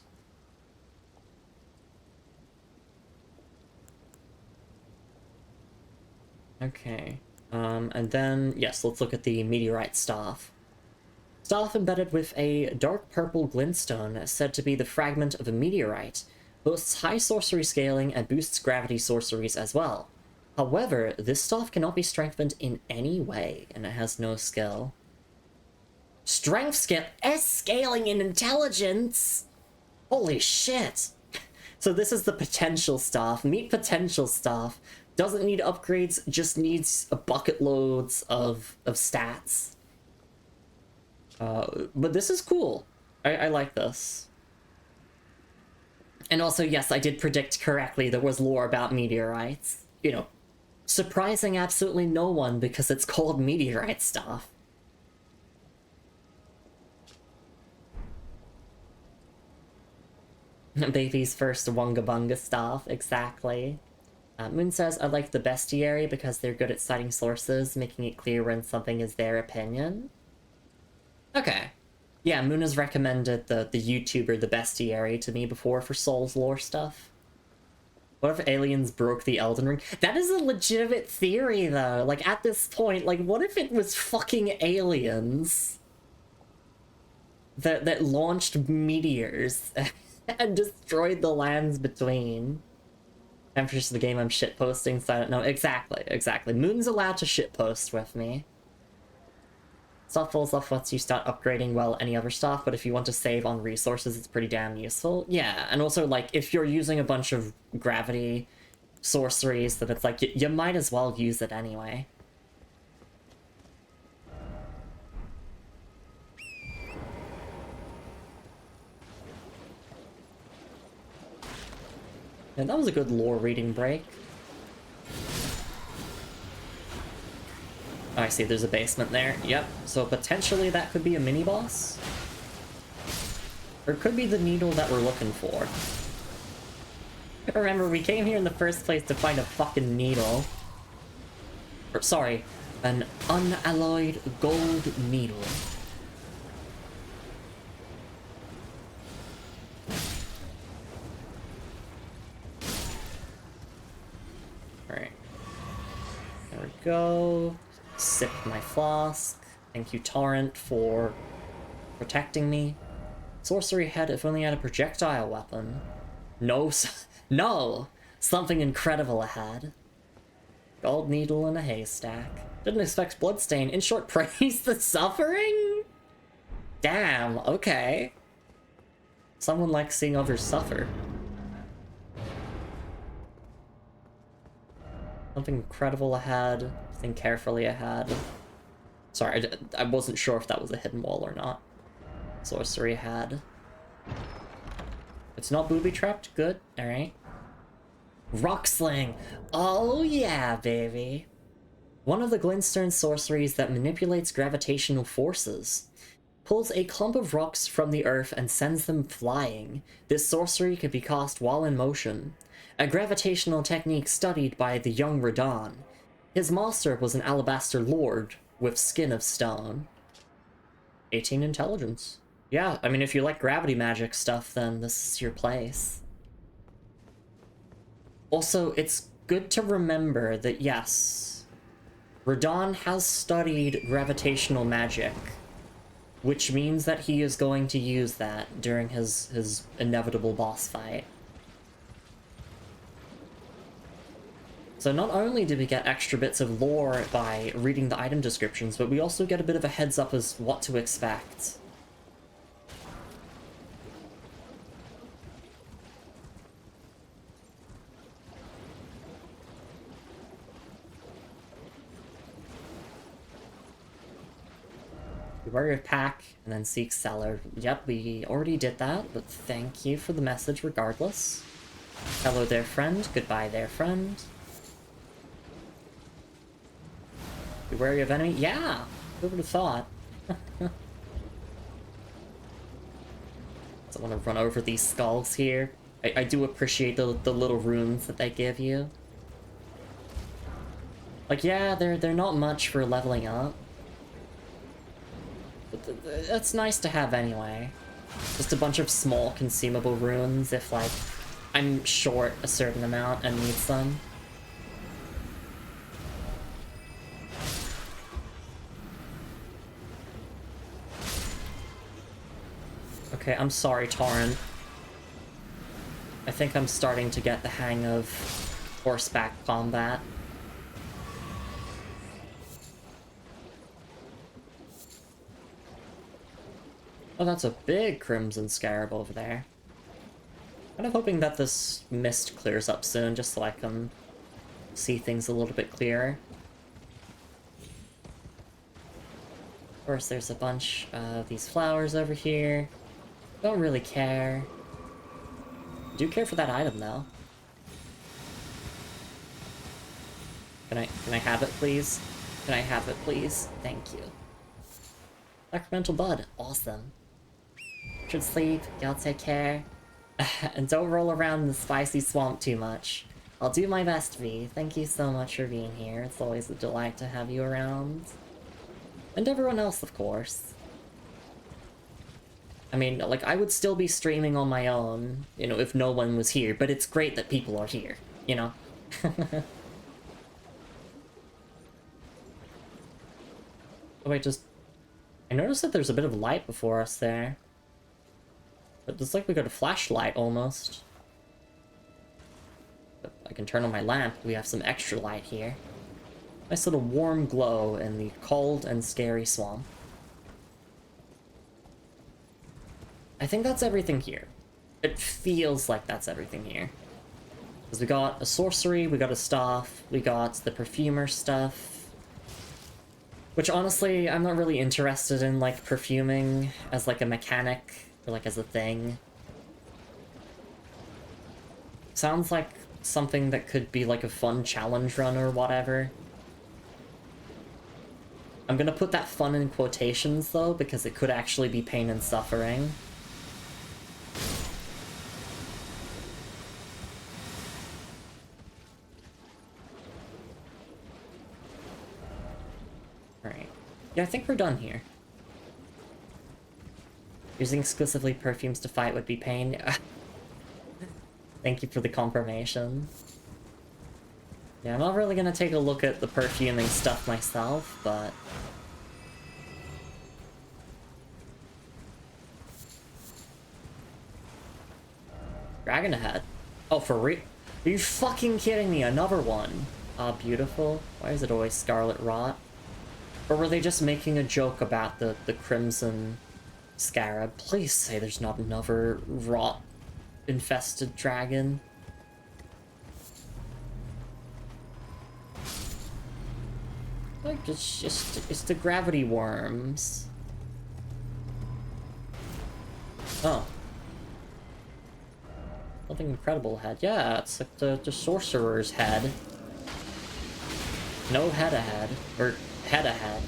Okay. And then, yes, let's look at the meteorite staff. Staff embedded with a dark purple glintstone, said to be the fragment of a meteorite, boasts high sorcery scaling and boosts gravity sorceries as well. However, this staff cannot be strengthened in any way, and it has no skill. Strength skill? S scaling in intelligence? Holy shit! So this is the potential staff. Meet potential staff. Doesn't need upgrades, just needs a bucket loads of stats. But this is cool. I like this. And also, yes, I did predict correctly there was lore about meteorites. You know, surprising absolutely no one because it's called meteorite stuff. Baby's first Wunga Bunga stuff, exactly. Moon says, I like the bestiary because they're good at citing sources, making it clear when something is their opinion. Okay. Yeah, Moon has recommended the YouTuber The Bestiary to me before for Souls lore stuff. What if aliens broke the Elden Ring? That is a legitimate theory, though. Like, at this point, like, what if it was fucking aliens that launched meteors and destroyed the lands between? Emphasis of the game I'm shitposting, so I don't know. Exactly. Moon's allowed to shitpost with me. Stuff falls off once you start upgrading, well, any other stuff, but if you want to save on resources, it's pretty damn useful. Yeah, and also, like, if you're using a bunch of gravity sorceries, then it's like, you might as well use it anyway. And that was a good lore reading break. Oh, I see, there's a basement there. Yep, so potentially that could be a mini-boss. Or it could be the needle that we're looking for. Remember, we came here in the first place to find a fucking needle. Or, sorry, an unalloyed gold needle. Alright. There we go. Sip my flask. Thank you, Torrent, for protecting me. Sorcery head if only had a projectile weapon. No, no! Something incredible ahead. Gold needle in a haystack. Didn't expect bloodstain. In short, praise the suffering? Damn, okay. Someone likes seeing others suffer. Something incredible ahead. Think carefully ahead. Sorry, I wasn't sure if that was a hidden wall or not. Sorcery ahead. It's not booby-trapped? Good. Alright. Rock Sling! Oh yeah, baby! One of the glintstone sorceries that manipulates gravitational forces. Pulls a clump of rocks from the earth and sends them flying. This sorcery can be cast while in motion. A gravitational technique studied by the young Radon. His master was an alabaster lord with skin of stone. 18 intelligence. Yeah, I mean, if you like gravity magic stuff, then this is your place. Also, it's good to remember that, yes, Radon has studied gravitational magic, which means that he is going to use that during his inevitable boss fight. So not only did we get extra bits of lore by reading the item descriptions, but we also get a bit of a heads up as what to expect. Warrior Pack, and then Seek Seller. Yep, we already did that, but thank you for the message regardless. Hello there, friend. Goodbye there, friend. Be wary of enemy? Yeah! Who would have thought? So I want to run over these skulls here. I do appreciate the little runes that they give you. Like, yeah, they're not much for leveling up. But that's nice to have anyway. Just a bunch of small consumable runes if, like, I'm short a certain amount and need some. Okay, I'm sorry, Torrent. I think I'm starting to get the hang of horseback combat. Oh, that's a big Crimson Scarab over there. Kind of hoping that this mist clears up soon, just so I can see things a little bit clearer. Of course, there's a bunch of these flowers over here. Don't really care. Do care for that item, though. Can I have it, please? Can I have it, please? Thank you. Sacramental Bud. Awesome. Should sleep. Y'all take care. And don't roll around in the spicy swamp too much. I'll do my best, V. Thank you so much for being here. It's always a delight to have you around. And everyone else, of course. I mean, like, I would still be streaming on my own, you know, if no one was here, but it's great that people are here, you know? Oh, wait, just... I noticed that there's a bit of light before us there. But it's like we got a flashlight, almost. But I can turn on my lamp. We have some extra light here. Nice little warm glow in the cold and scary swamp. I think that's everything here. It feels like that's everything here. Because we got a sorcery, we got a staff, we got the perfumer stuff. Which honestly, I'm not really interested in, like, perfuming as, like, a mechanic, or, like, as a thing. Sounds like something that could be, like, a fun challenge run or whatever. I'm gonna put that fun in quotations, though, because it could actually be pain and suffering. Alright. Yeah, I think we're done here. Using exclusively perfumes to fight would be pain. Thank you for the confirmation. Yeah, I'm not really gonna take a look at the perfuming stuff myself, but... Dragon ahead. Oh, for real? Are you fucking kidding me? Another one. Ah, beautiful. Why is it always Scarlet Rot? Or were they just making a joke about the Crimson Scarab? Please say there's not another rot-infested dragon. Like, it's the gravity worms. Oh. Something incredible head. Yeah, it's like the sorcerer's head. No head ahead. Or head ahead.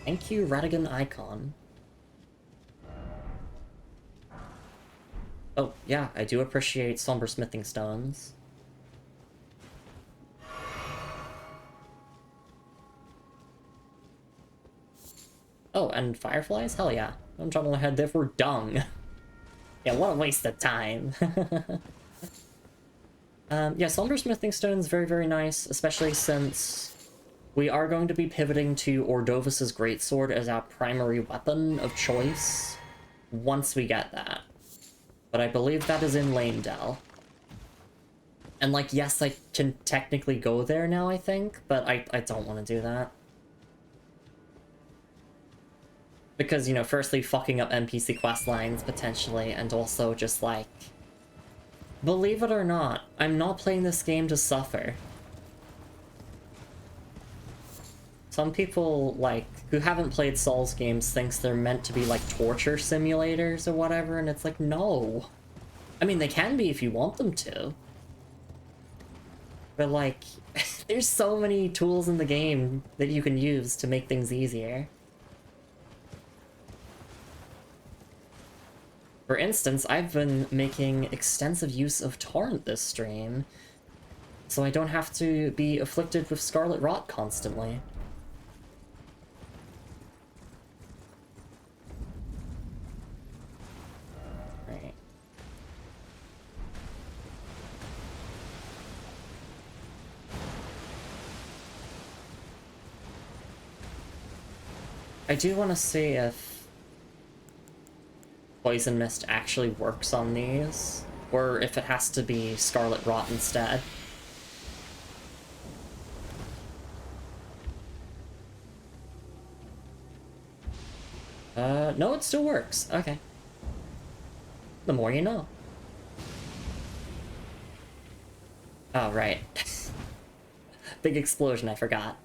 Thank you, Radigan Icon. Oh, yeah, I do appreciate somber smithing stones. Oh, and fireflies? Hell yeah. I'm jumping ahead there for dung. Yeah, what a waste of time. Yeah, somber smithing stones very, very nice, especially since we are going to be pivoting to Ordovis's greatsword as our primary weapon of choice once we get that. But I believe that is in Lanedell. And, like, yes, I can technically go there now, I think, but I don't want to do that. Because, you know, firstly, fucking up NPC quest lines, potentially, and also just, like... Believe it or not, I'm not playing this game to suffer. Some people, like, who haven't played Souls games thinks they're meant to be, like, torture simulators or whatever, and it's like, no. I mean, they can be if you want them to. But, like, there's so many tools in the game that you can use to make things easier. For instance, I've been making extensive use of Torrent this stream, so I don't have to be afflicted with Scarlet Rot constantly. I do want to see if Poison Mist actually works on these, or if it has to be Scarlet Rot instead. No, it still works. Okay. The more you know. Oh, right. Big explosion, I forgot.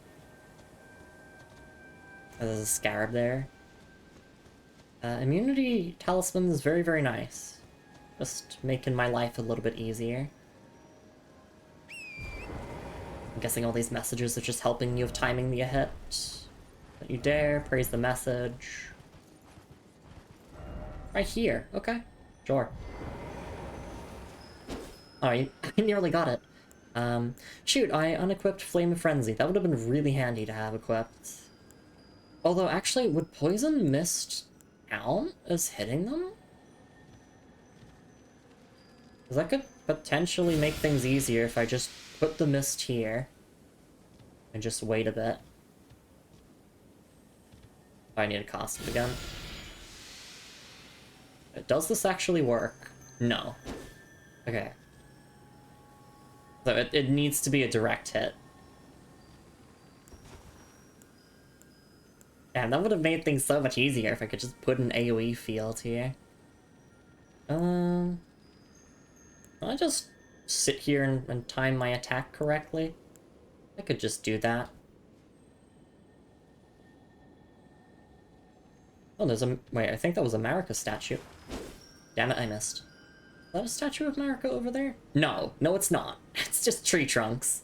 Oh, there's a scarab there. Immunity talisman is very, very nice. Just making my life a little bit easier. I'm guessing all these messages are just helping you with timing the hit. Don't you dare, praise the message. Right here, okay. Sure. Alright, I nearly got it. Shoot, I unequipped Flame of Frenzy. That would have been really handy to have equipped. Although, actually, would Poison Mist count as hitting them? Because that could potentially make things easier if I just put the mist here and just wait a bit. I need to cast it again. Does this actually work? No. Okay. So it needs to be a direct hit. Damn, that would have made things so much easier if I could just put an AoE field here. Can I just sit here and time my attack correctly? I could just do that. Oh, there's a... Wait, I think that was a Marika statue. Damn it, I missed. Is that a statue of Marika over there? No, no it's not. It's just tree trunks.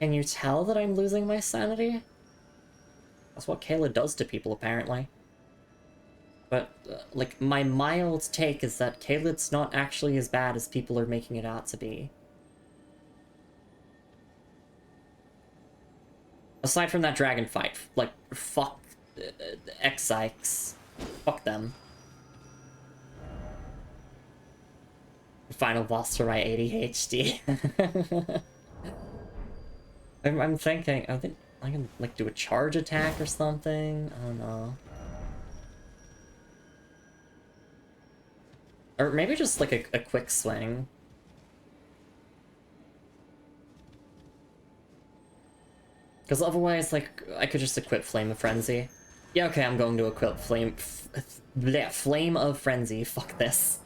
Can you tell that I'm losing my sanity? That's what Caelid does to people, apparently. But, like, my mild take is that Caelid's not actually as bad as people are making it out to be. Aside from that dragon fight, like, fuck X-Sykes. Fuck them. Final boss for my ADHD. I'm thinking, I think I can, like, do a charge attack or something? I don't know. Or maybe just, like, a quick swing. Because otherwise, like, I could just equip Flame of Frenzy. Yeah, okay, I'm going to equip Flame of Frenzy. Fuck this.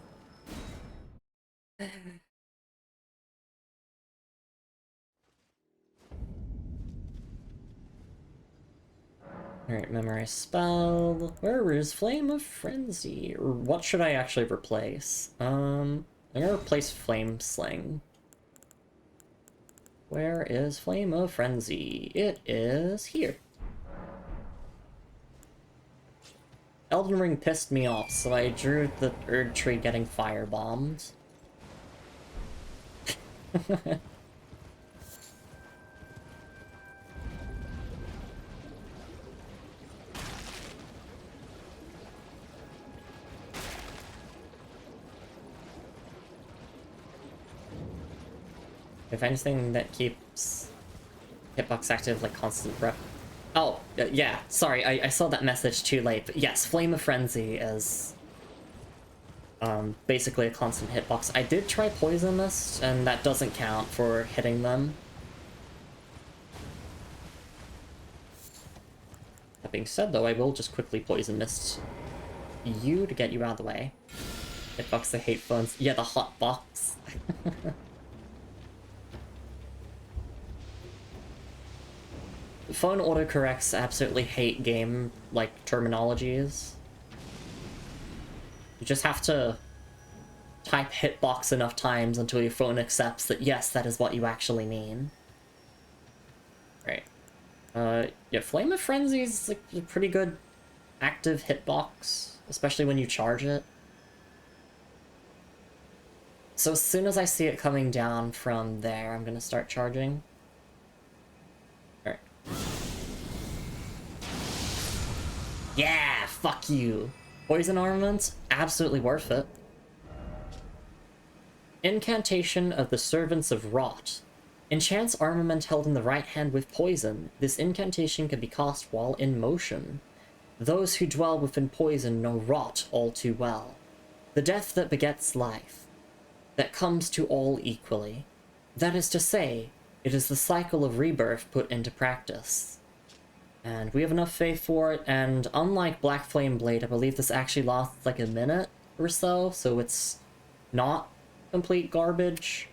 Alright, memorize spell. Where is Flame of Frenzy? Or what should I actually replace? I'm gonna replace Flame Sling. Where is Flame of Frenzy? It is here. Elden Ring pissed me off, so I drew the Erd Tree getting firebombed. If anything that keeps hitbox active, like constant rep. Oh, yeah, sorry, I saw that message too late, but yes, Flame of Frenzy is basically a constant hitbox. I did try Poison Mist, and that doesn't count for hitting them. That being said, though, I will just quickly Poison Mist you to get you out of the way. Hitbox, I hate phones. Yeah, the hot box. Phone autocorrects absolutely hate game, like, terminologies. You just have to type hitbox enough times until your phone accepts that, yes, that is what you actually mean. Right. Yeah, Flame of Frenzy is, like, a pretty good active hitbox, especially when you charge it. So as soon as I see it coming down from there, I'm gonna start charging. Alright. Yeah, fuck you. Poison armament, absolutely worth it. Incantation of the Servants of Rot. Enchants armament held in the right hand with poison. This incantation can be cast while in motion. Those who dwell within poison know rot all too well. The death that begets life, that comes to all equally. That is to say, it is the cycle of rebirth put into practice. And we have enough faith for it, and unlike Black Flame Blade, I believe this actually lasts like a minute or so it's not complete garbage.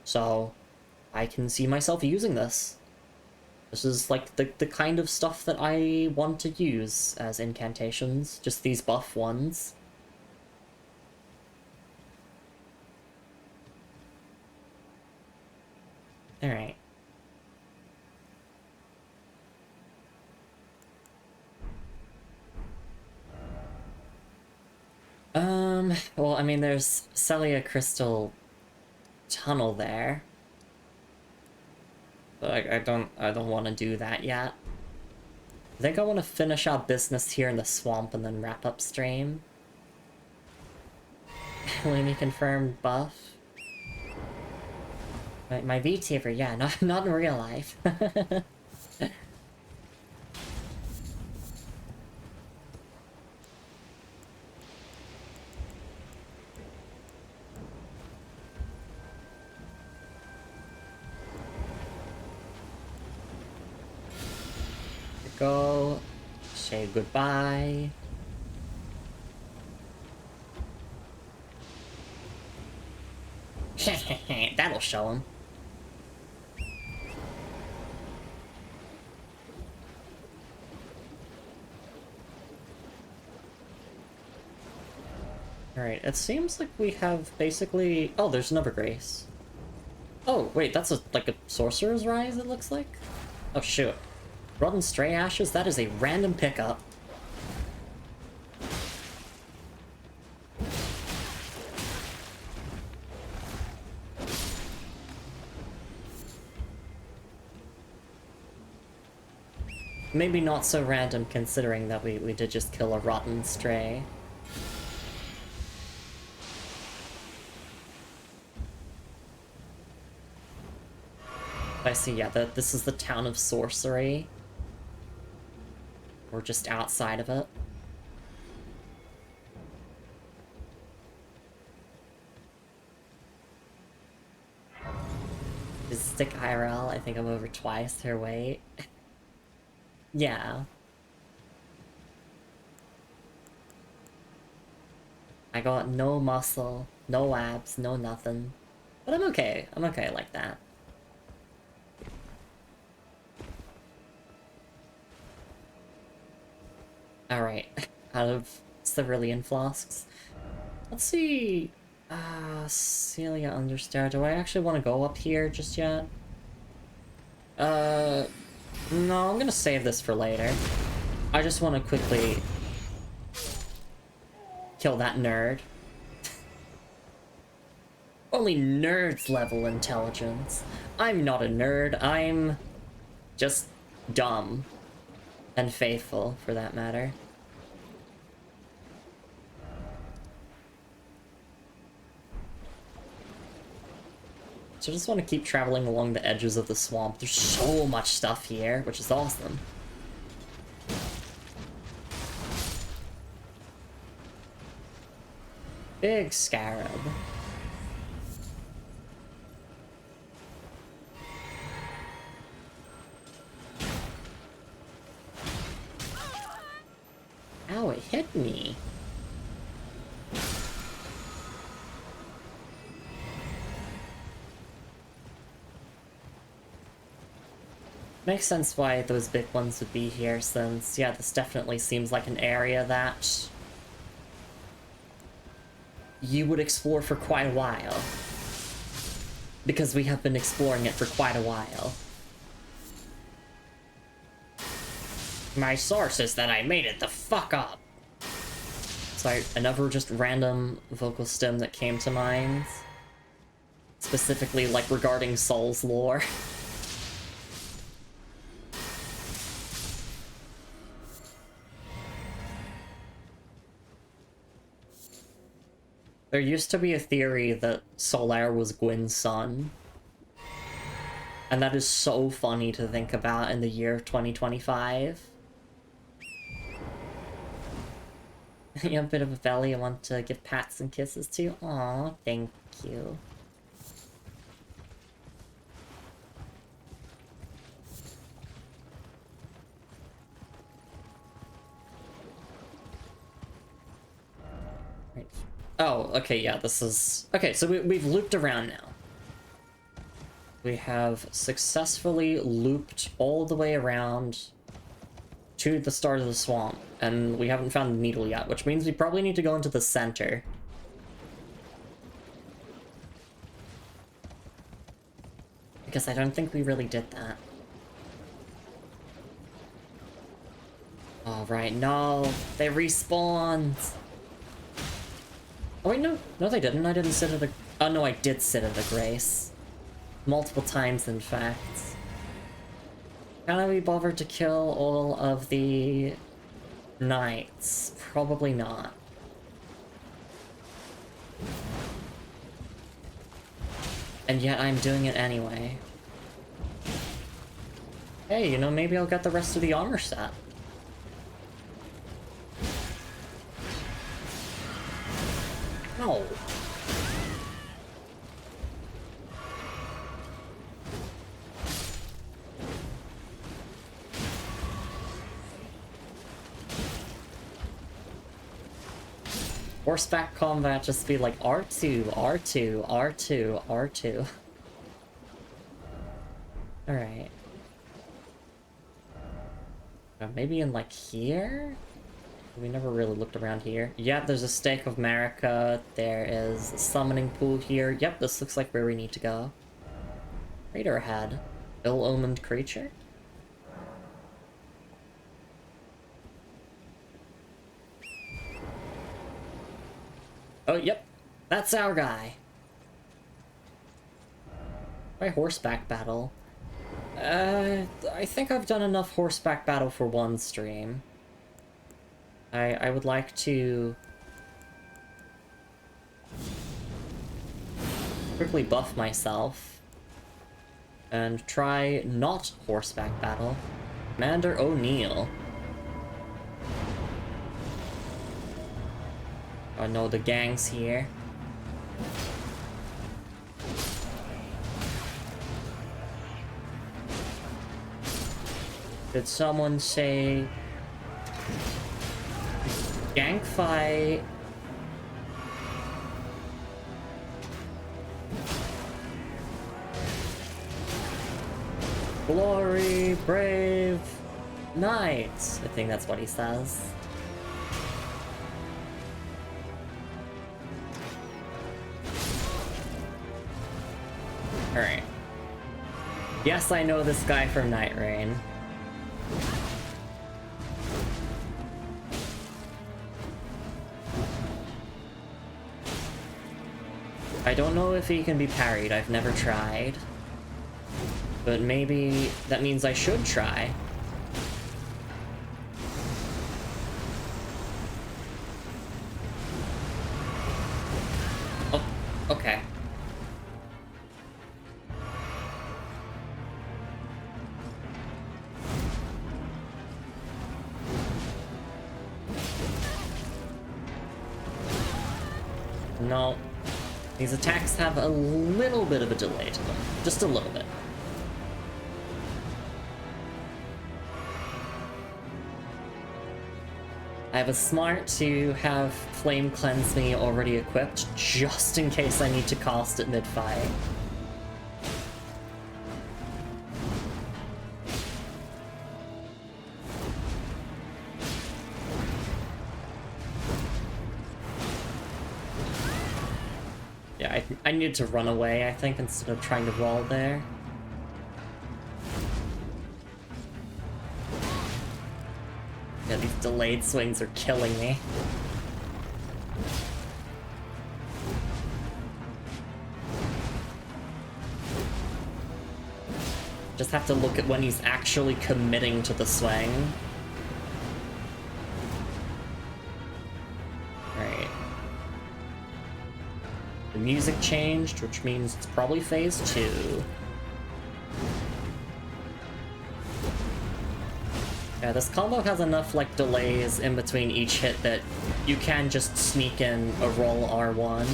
So, I can see myself using this. This is like the kind of stuff that I want to use as incantations, just these buff ones. Alright. Well, I mean, there's Celia Crystal Tunnel there. But I don't want to do that yet. I think I want to finish our business here in the swamp and then wrap up stream. Lumi confirmed buff. My VTuber, yeah, not in real life. Go say goodbye. That'll show him. Alright, it seems like we have basically... Oh, there's another Grace. Oh, wait, that's like a Sorcerer's Rise, it looks like? Oh, shoot. Rotten Stray Ashes? That is a random pickup. Maybe not so random considering that we did just kill a Rotten Stray. I see, yeah, this is the town of Sorcery. We're just outside of it. Is stick IRL? I think I'm over twice her weight. Yeah. I got no muscle, no abs, no nothing. But I'm okay. I'm okay like that. Alright, out of cerulean flasks. Let's see... Celia Understar. Do I actually want to go up here just yet? No, I'm gonna save this for later. I just want to quickly... kill that nerd. Only nerds level intelligence. I'm not a nerd, I'm... just dumb. And faithful, for that matter. So I just want to keep traveling along the edges of the swamp. There's so much stuff here, which is awesome. Big scarab. Ow, it hit me. Makes sense why those big ones would be here, since, yeah, this definitely seems like an area that you would explore for quite a while. Because we have been exploring it for quite a while. My source is that I made it the fuck up. Sorry, another just random vocal stem that came to mind. Specifically, like, regarding Soul's lore. There used to be a theory that Solaire was Gwyn's son. And that is so funny to think about in the year of 2025. You have a bit of a belly I want to give pats and kisses to. Aw, thank you. Right. Oh, okay, yeah, this is... Okay, so we've looped around now. We have successfully looped all the way around to the start of the swamp, and we haven't found the needle yet, which means we probably need to go into the center. Because I don't think we really did that. Alright, no, they respawned! Oh wait, no, they didn't. I didn't sit at the... Oh no, I did sit at the Grace. Multiple times, in fact. Can I be bothered to kill all of the knights? Probably not. And yet I'm doing it anyway. Hey, you know, maybe I'll get the rest of the armor set. No. Horseback combat just be like R2, R2, R2, R2. Alright. Maybe in like here? We never really looked around here. Yeah, there's a Stake of Marika. There is a summoning pool here. Yep, this looks like where we need to go. Raider ahead. Ill-omened creature? Oh, yep. That's our guy. By horseback battle. I think I've done enough horseback battle for one stream. I would like to quickly buff myself and try not horseback battle. Commander O'Neill. Oh no, the gang's here. Did someone say gang fight? Glory, brave knights. I think that's what he says. Alright. Yes, I know this guy from Night Rain. I don't know if he can be parried, I've never tried. But maybe that means I should try. Oh, okay. No. These attacks have a little bit of a delay to them. Just a little bit. I have a smart to have Flame Cleanse Me already equipped, just in case I need to cast it mid-fight. Yeah, I need to run away, I think, instead of trying to wall there. Yeah, these delayed swings are killing me. Just have to look at when he's actually committing to the swing. Alright. The music changed, which means it's probably phase 2. Yeah, this combo has enough, like, delays in between each hit that you can just sneak in a roll R1.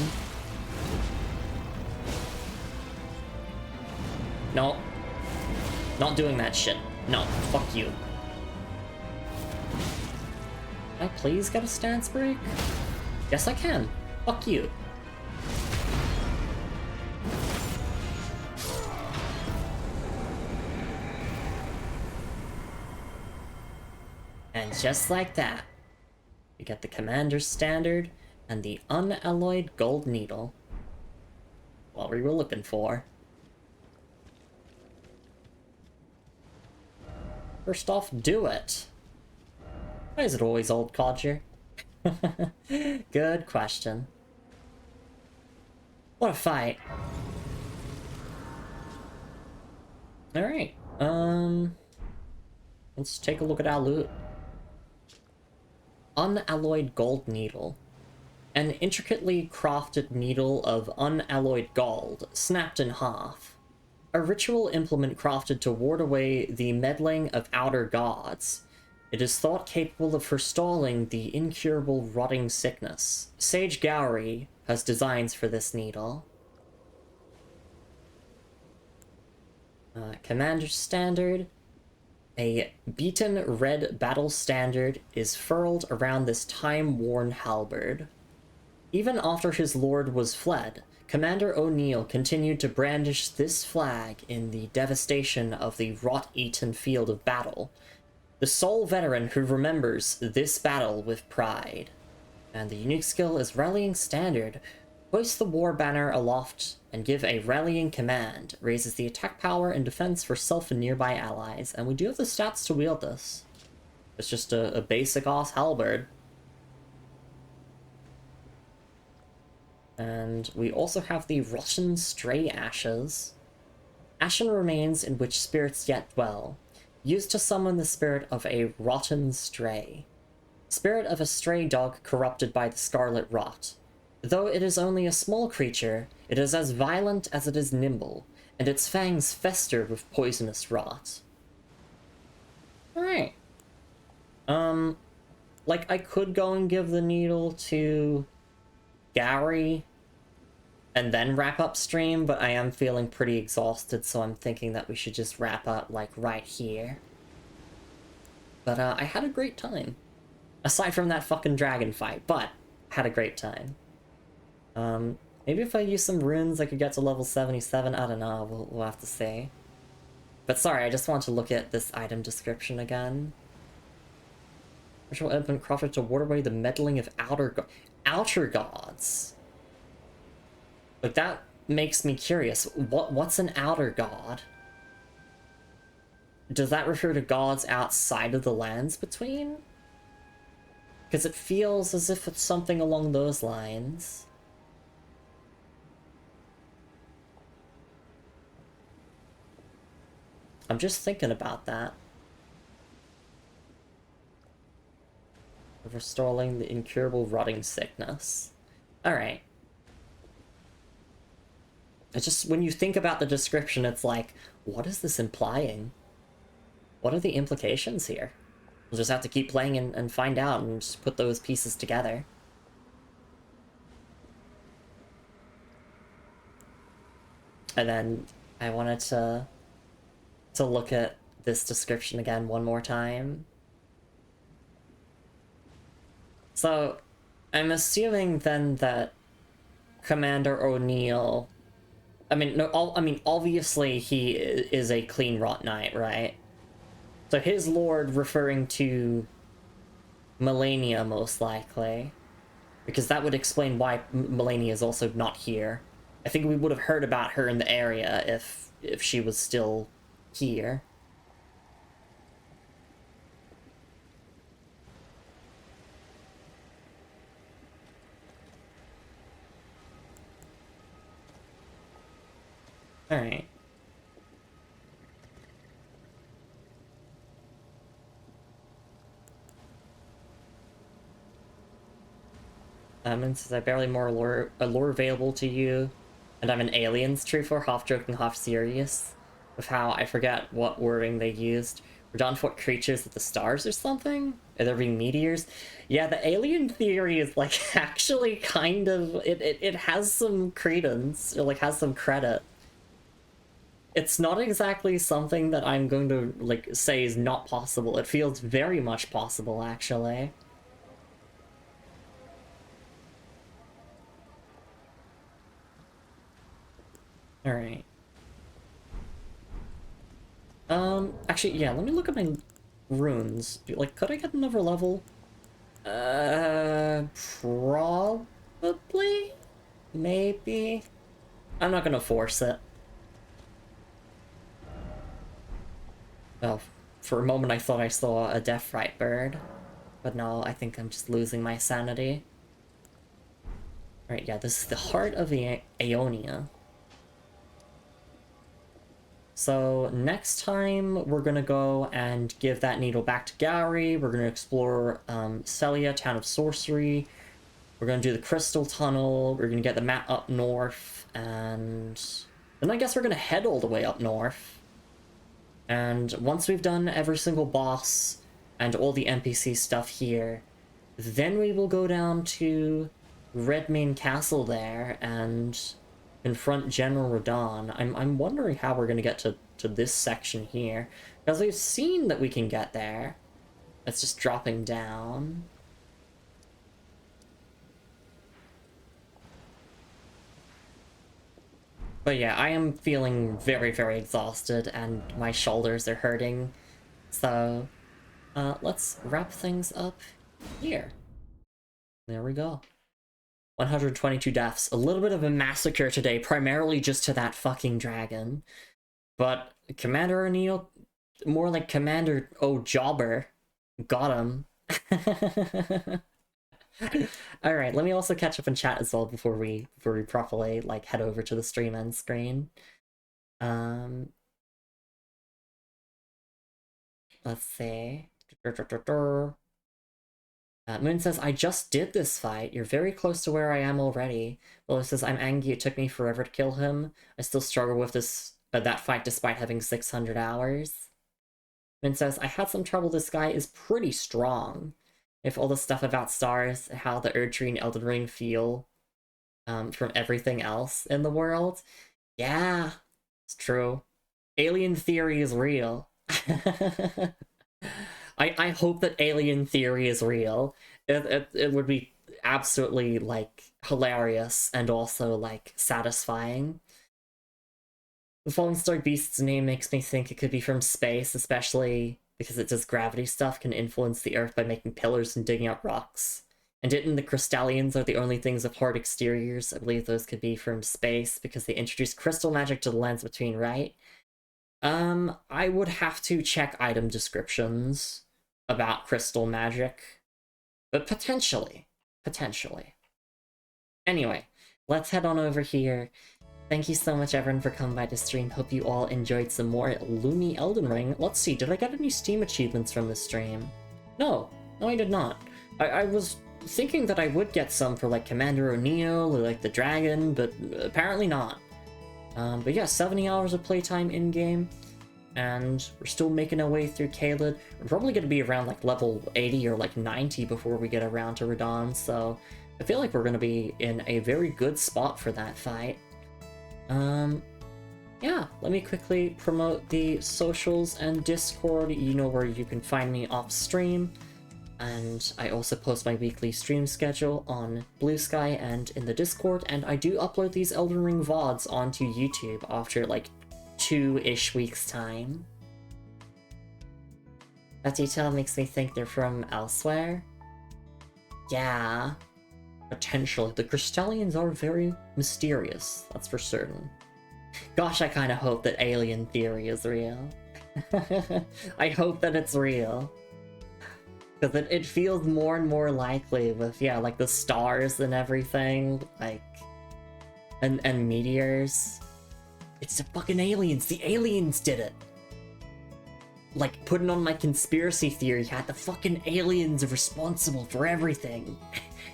No. Not doing that shit. No, fuck you. Can I please get a stance break? Yes, I can. Fuck you. And just like that, we get the Commander's Standard and the unalloyed gold needle. What we were looking for. First off, do it. Why is it always old codger? Good question. What a fight. Alright, let's take a look at our loot. Unalloyed gold needle. An intricately crafted needle of unalloyed gold, snapped in half. A ritual implement crafted to ward away the meddling of outer gods. It is thought capable of forestalling the incurable rotting sickness. Sage Gowry has designs for this needle. Commander's Standard. A beaten red battle standard is furled around this time-worn halberd. Even after his lord was fled, Commander O'Neill continued to brandish this flag in the devastation of the rot-eaten field of battle, the sole veteran who remembers this battle with pride. And the unique skill is Rallying Standard. Hoist the war banner aloft and give a rallying command. Raises the attack power and defense for self and nearby allies. And we do have the stats to wield this. It's just a basic-ass halberd. And we also have the Rotten Stray Ashes. Ashen remains in which spirits yet dwell. Used to summon the spirit of a rotten stray. Spirit of a stray dog corrupted by the scarlet rot. Though it is only a small creature, it is as violent as it is nimble, and its fangs fester with poisonous rot. Alright. Like, I could go and give the needle to Gowry and then wrap up stream, but I am feeling pretty exhausted, so I'm thinking that we should just wrap up, like, right here. But, I had a great time. Aside from that fucking dragon fight, but had a great time. Maybe if I use some runes I could get to level 77, I don't know, we'll have to see. But sorry, I just want to look at this item description again. Ritual implement crafted to ward away the meddling of outer gods. Like, that makes me curious. What's an outer god? Does that refer to gods outside of the lands between? Because it feels as if it's something along those lines. I'm just thinking about that. Forestalling the incurable rotting sickness. Alright. It's just, when you think about the description, it's like, what is this implying? What are the implications here? We'll just have to keep playing and find out and just put those pieces together. And then I wanted to look at this description again one more time. So, I'm assuming then that Commander O'Neill... obviously he is a clean rot knight, right? So his lord referring to Melania, most likely. Because that would explain why Melania is also not here. I think we would have heard about her in the area if she was still here. Alright. And says, I barely more allure available to you, and I'm an alien's true for half joking, half serious, with how I forget what wording they used. Radon fought creatures of the stars or something? Are there being meteors? Yeah, the alien theory is like actually kind of it has some credence, or like has some credit. It's not exactly something that I'm going to like say is not possible. It feels very much possible actually. All right. Actually, yeah, let me look at my runes. Like, could I get another level? Probably? Maybe? I'm not gonna force it. Oh, for a moment I thought I saw a Deathrite bird. But no, I think I'm just losing my sanity. Alright, yeah, this is the heart of the Aeonia. So next time we're gonna go and give that needle back to Gary. We're gonna explore Celia, Town of Sorcery. We're gonna do the Crystal Tunnel. We're gonna get the map up north, and then I guess we're gonna head all the way up north. And once we've done every single boss and all the NPC stuff here, then we will go down to Redmane Castle there and confront General Radon. I'm wondering how we're gonna get to this section here, because we've seen that we can get there. It's just dropping down. But yeah, I am feeling very, very exhausted, and my shoulders are hurting. So, let's wrap things up here. There we go. 122 deaths. A little bit of a massacre today, primarily just to that fucking dragon. But Commander O'Neill, more like Commander O'Jobber, got him. Alright, let me also catch up in chat as well before we properly like head over to the stream end screen. Let's see. Moon says, I just did this fight. You're very close to where I am already. Willow says, I'm angry. It took me forever to kill him. I still struggle with that fight despite having 600 hours. Moon says, I had some trouble. This guy is pretty strong. If all the stuff about stars, how the Erdtree and Elden Ring feel from everything else in the world. Yeah, it's true. Alien theory is real. I hope that alien theory is real. It would be absolutely, like, hilarious and also, like, satisfying. The Falling Star Beast's name makes me think it could be from space, especially because it does gravity stuff, can influence the Earth by making pillars and digging out rocks. And didn't the Crystallians are the only things with hard exteriors? I believe those could be from space, because they introduced crystal magic to the lands between, right? I would have to check item descriptions about crystal magic, but potentially. Anyway, let's head on over here. Thank you so much, everyone, for coming by to stream. Hope you all enjoyed some more Lumi Elden Ring. Let's see, did I get any Steam achievements from this stream? No, I did not. I was thinking that I would get some for, like, Commander O'Neill or, like, the dragon, but apparently not. But yeah, 70 hours of playtime in-game, and we're still making our way through Caelid. We're probably going to be around, like, level 80 or, like, 90 before we get around to Radon, so I feel like we're going to be in a very good spot for that fight. Yeah, let me quickly promote the socials and Discord. You know where you can find me off stream. And I also post my weekly stream schedule on Blue Sky and in the Discord, and I do upload these Elden Ring VODs onto YouTube after like 2-ish weeks time. That detail makes me think they're from elsewhere. Yeah, potentially. The Crystallians are very mysterious, that's for certain. Gosh, I kind of hope that alien theory is real. I hope that it's real. Because it feels more and more likely with, yeah, like the stars and everything, like, and meteors. It's the fucking aliens! The aliens did it! Like, putting on my conspiracy theory hat, the fucking aliens are responsible for everything.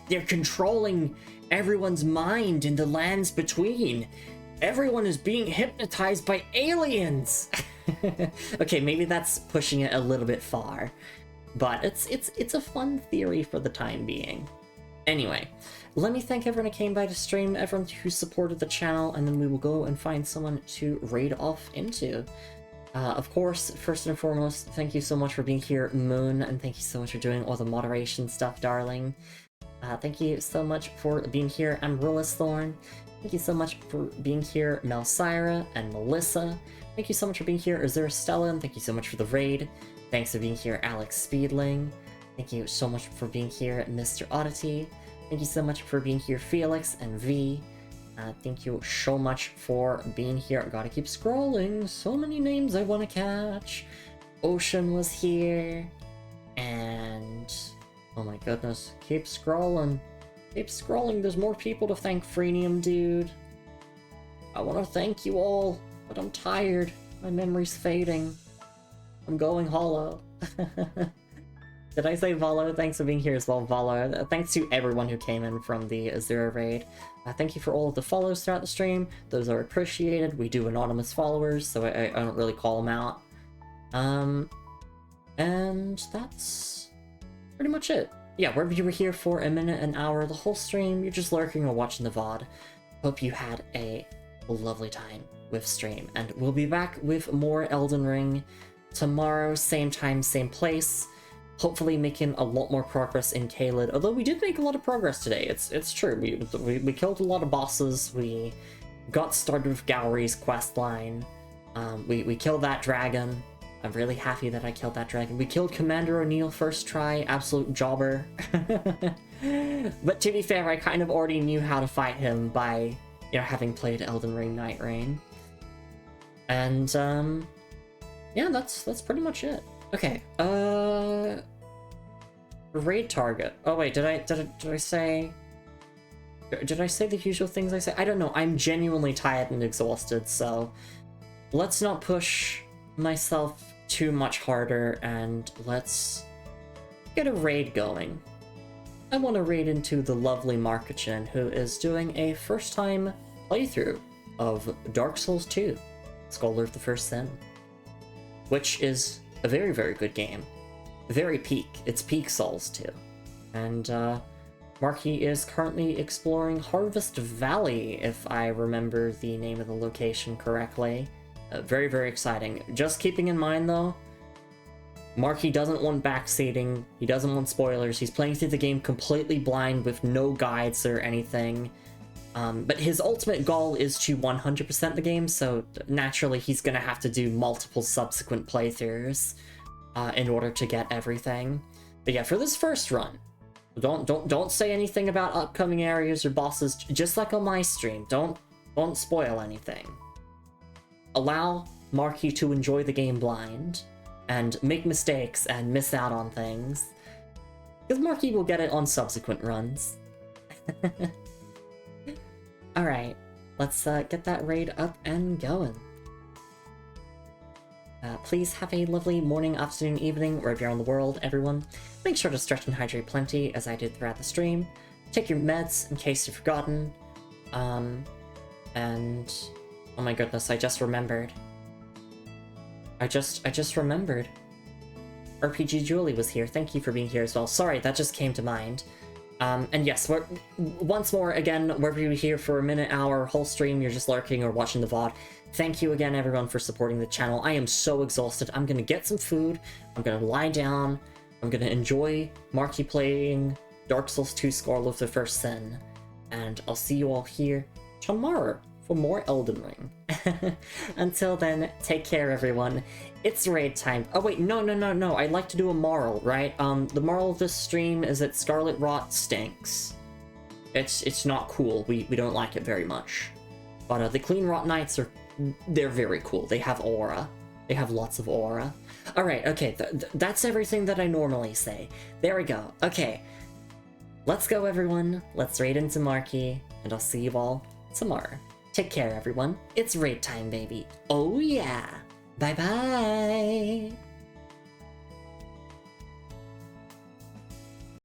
They're controlling everyone's mind in the lands between. Everyone is being hypnotized by aliens! Okay, maybe that's pushing it a little bit far, but it's a fun theory for the time being. Anyway, let me thank everyone who came by to stream, everyone who supported the channel, and then we will go and find someone to raid off into. Of course, first and foremost, thank you so much for being here, Moon, and thank you so much for doing all the moderation stuff, darling. Thank you so much for being here, Amaryllis Thorn. Thank you so much for being here, Melsyra and Melissa. Thank you so much for being here, Azura Stellan. Thank you so much for the raid. Thanks for being here, Alex Speedling. Thank you so much for being here, Mr. Oddity. Thank you so much for being here, Felix and V. Thank you so much for being here. I gotta keep scrolling. So many names I want to catch. Ocean was here. And... oh my goodness. Keep scrolling. Keep scrolling. There's more people to thank, Freenium dude. I want to thank you all, but I'm tired. My memory's fading. I'm going hollow. Did I say Valo? Thanks for being here as well, Valo. Thanks to everyone who came in from the Azura raid. Thank you for all of the follows throughout the stream. Those are appreciated. We do anonymous followers, so I don't really call them out. And that's pretty much it. Yeah, whether you were here for a minute, an hour, the whole stream, you're just lurking or watching the VOD. Hope you had a lovely time with stream. And we'll be back with more Elden Ring tomorrow, same time, same place. Hopefully making a lot more progress in Caelid, although we did make a lot of progress today. It's true. We killed a lot of bosses. We got started with Gallery's questline. We killed that dragon. I'm really happy that I killed that dragon. We killed Commander O'Neill first try, absolute jobber. But to be fair, I kind of already knew how to fight him by, you know, having played Elden Ring Night Rain. And yeah, that's pretty much it. Okay, raid target. Oh wait, did I say the usual things I say? I don't know. I'm genuinely tired and exhausted, so let's not push myself too much harder and let's get a raid going. I want to raid into the lovely Markachin, who is doing a first-time playthrough of Dark Souls 2, Scholar of the First Sin, which is a very, very good game. Very peak. It's peak Souls 2. And Marky is currently exploring Harvest Valley, if I remember the name of the location correctly. Very, very exciting. Just keeping in mind, though, Marky doesn't want backseating. He doesn't want spoilers. He's playing through the game completely blind with no guides or anything. But his ultimate goal is to 100% the game, so naturally he's gonna have to do multiple subsequent playthroughs in order to get everything. But yeah, for this first run, don't say anything about upcoming areas or bosses. Just like on my stream, don't spoil anything. Allow Marky to enjoy the game blind and make mistakes and miss out on things, because Marky will get it on subsequent runs. Alright, let's get that raid up and going. Please have a lovely morning, afternoon, evening, wherever you're in the world, everyone. Make sure to stretch and hydrate plenty, as I did throughout the stream. Take your meds, in case you've forgotten. And... oh my goodness, I just remembered. I just remembered. RPG Julie was here. Thank you for being here as well. Sorry, that just came to mind. And yes, once more, again, wherever you're here for a minute, hour, whole stream, you're just lurking or watching the VOD, thank you again, everyone, for supporting the channel. I am so exhausted. I'm gonna get some food, I'm gonna lie down, I'm gonna enjoy Marky playing Dark Souls 2 Scholar of the First Sin, and I'll see you all here tomorrow for more Elden Ring. Until then, take care, everyone. It's raid time. Oh wait, no. I'd like to do a moral, right? The moral of this stream is that Scarlet Rot stinks. It's not cool. We don't like it very much. But the Clean Rot Knights they're very cool. They have aura. They have lots of aura. Alright, okay, that's everything that I normally say. There we go. Okay. Let's go, everyone. Let's raid into Marky, and I'll see you all tomorrow. Take care, everyone. It's raid time, baby. Oh yeah! Bye-bye!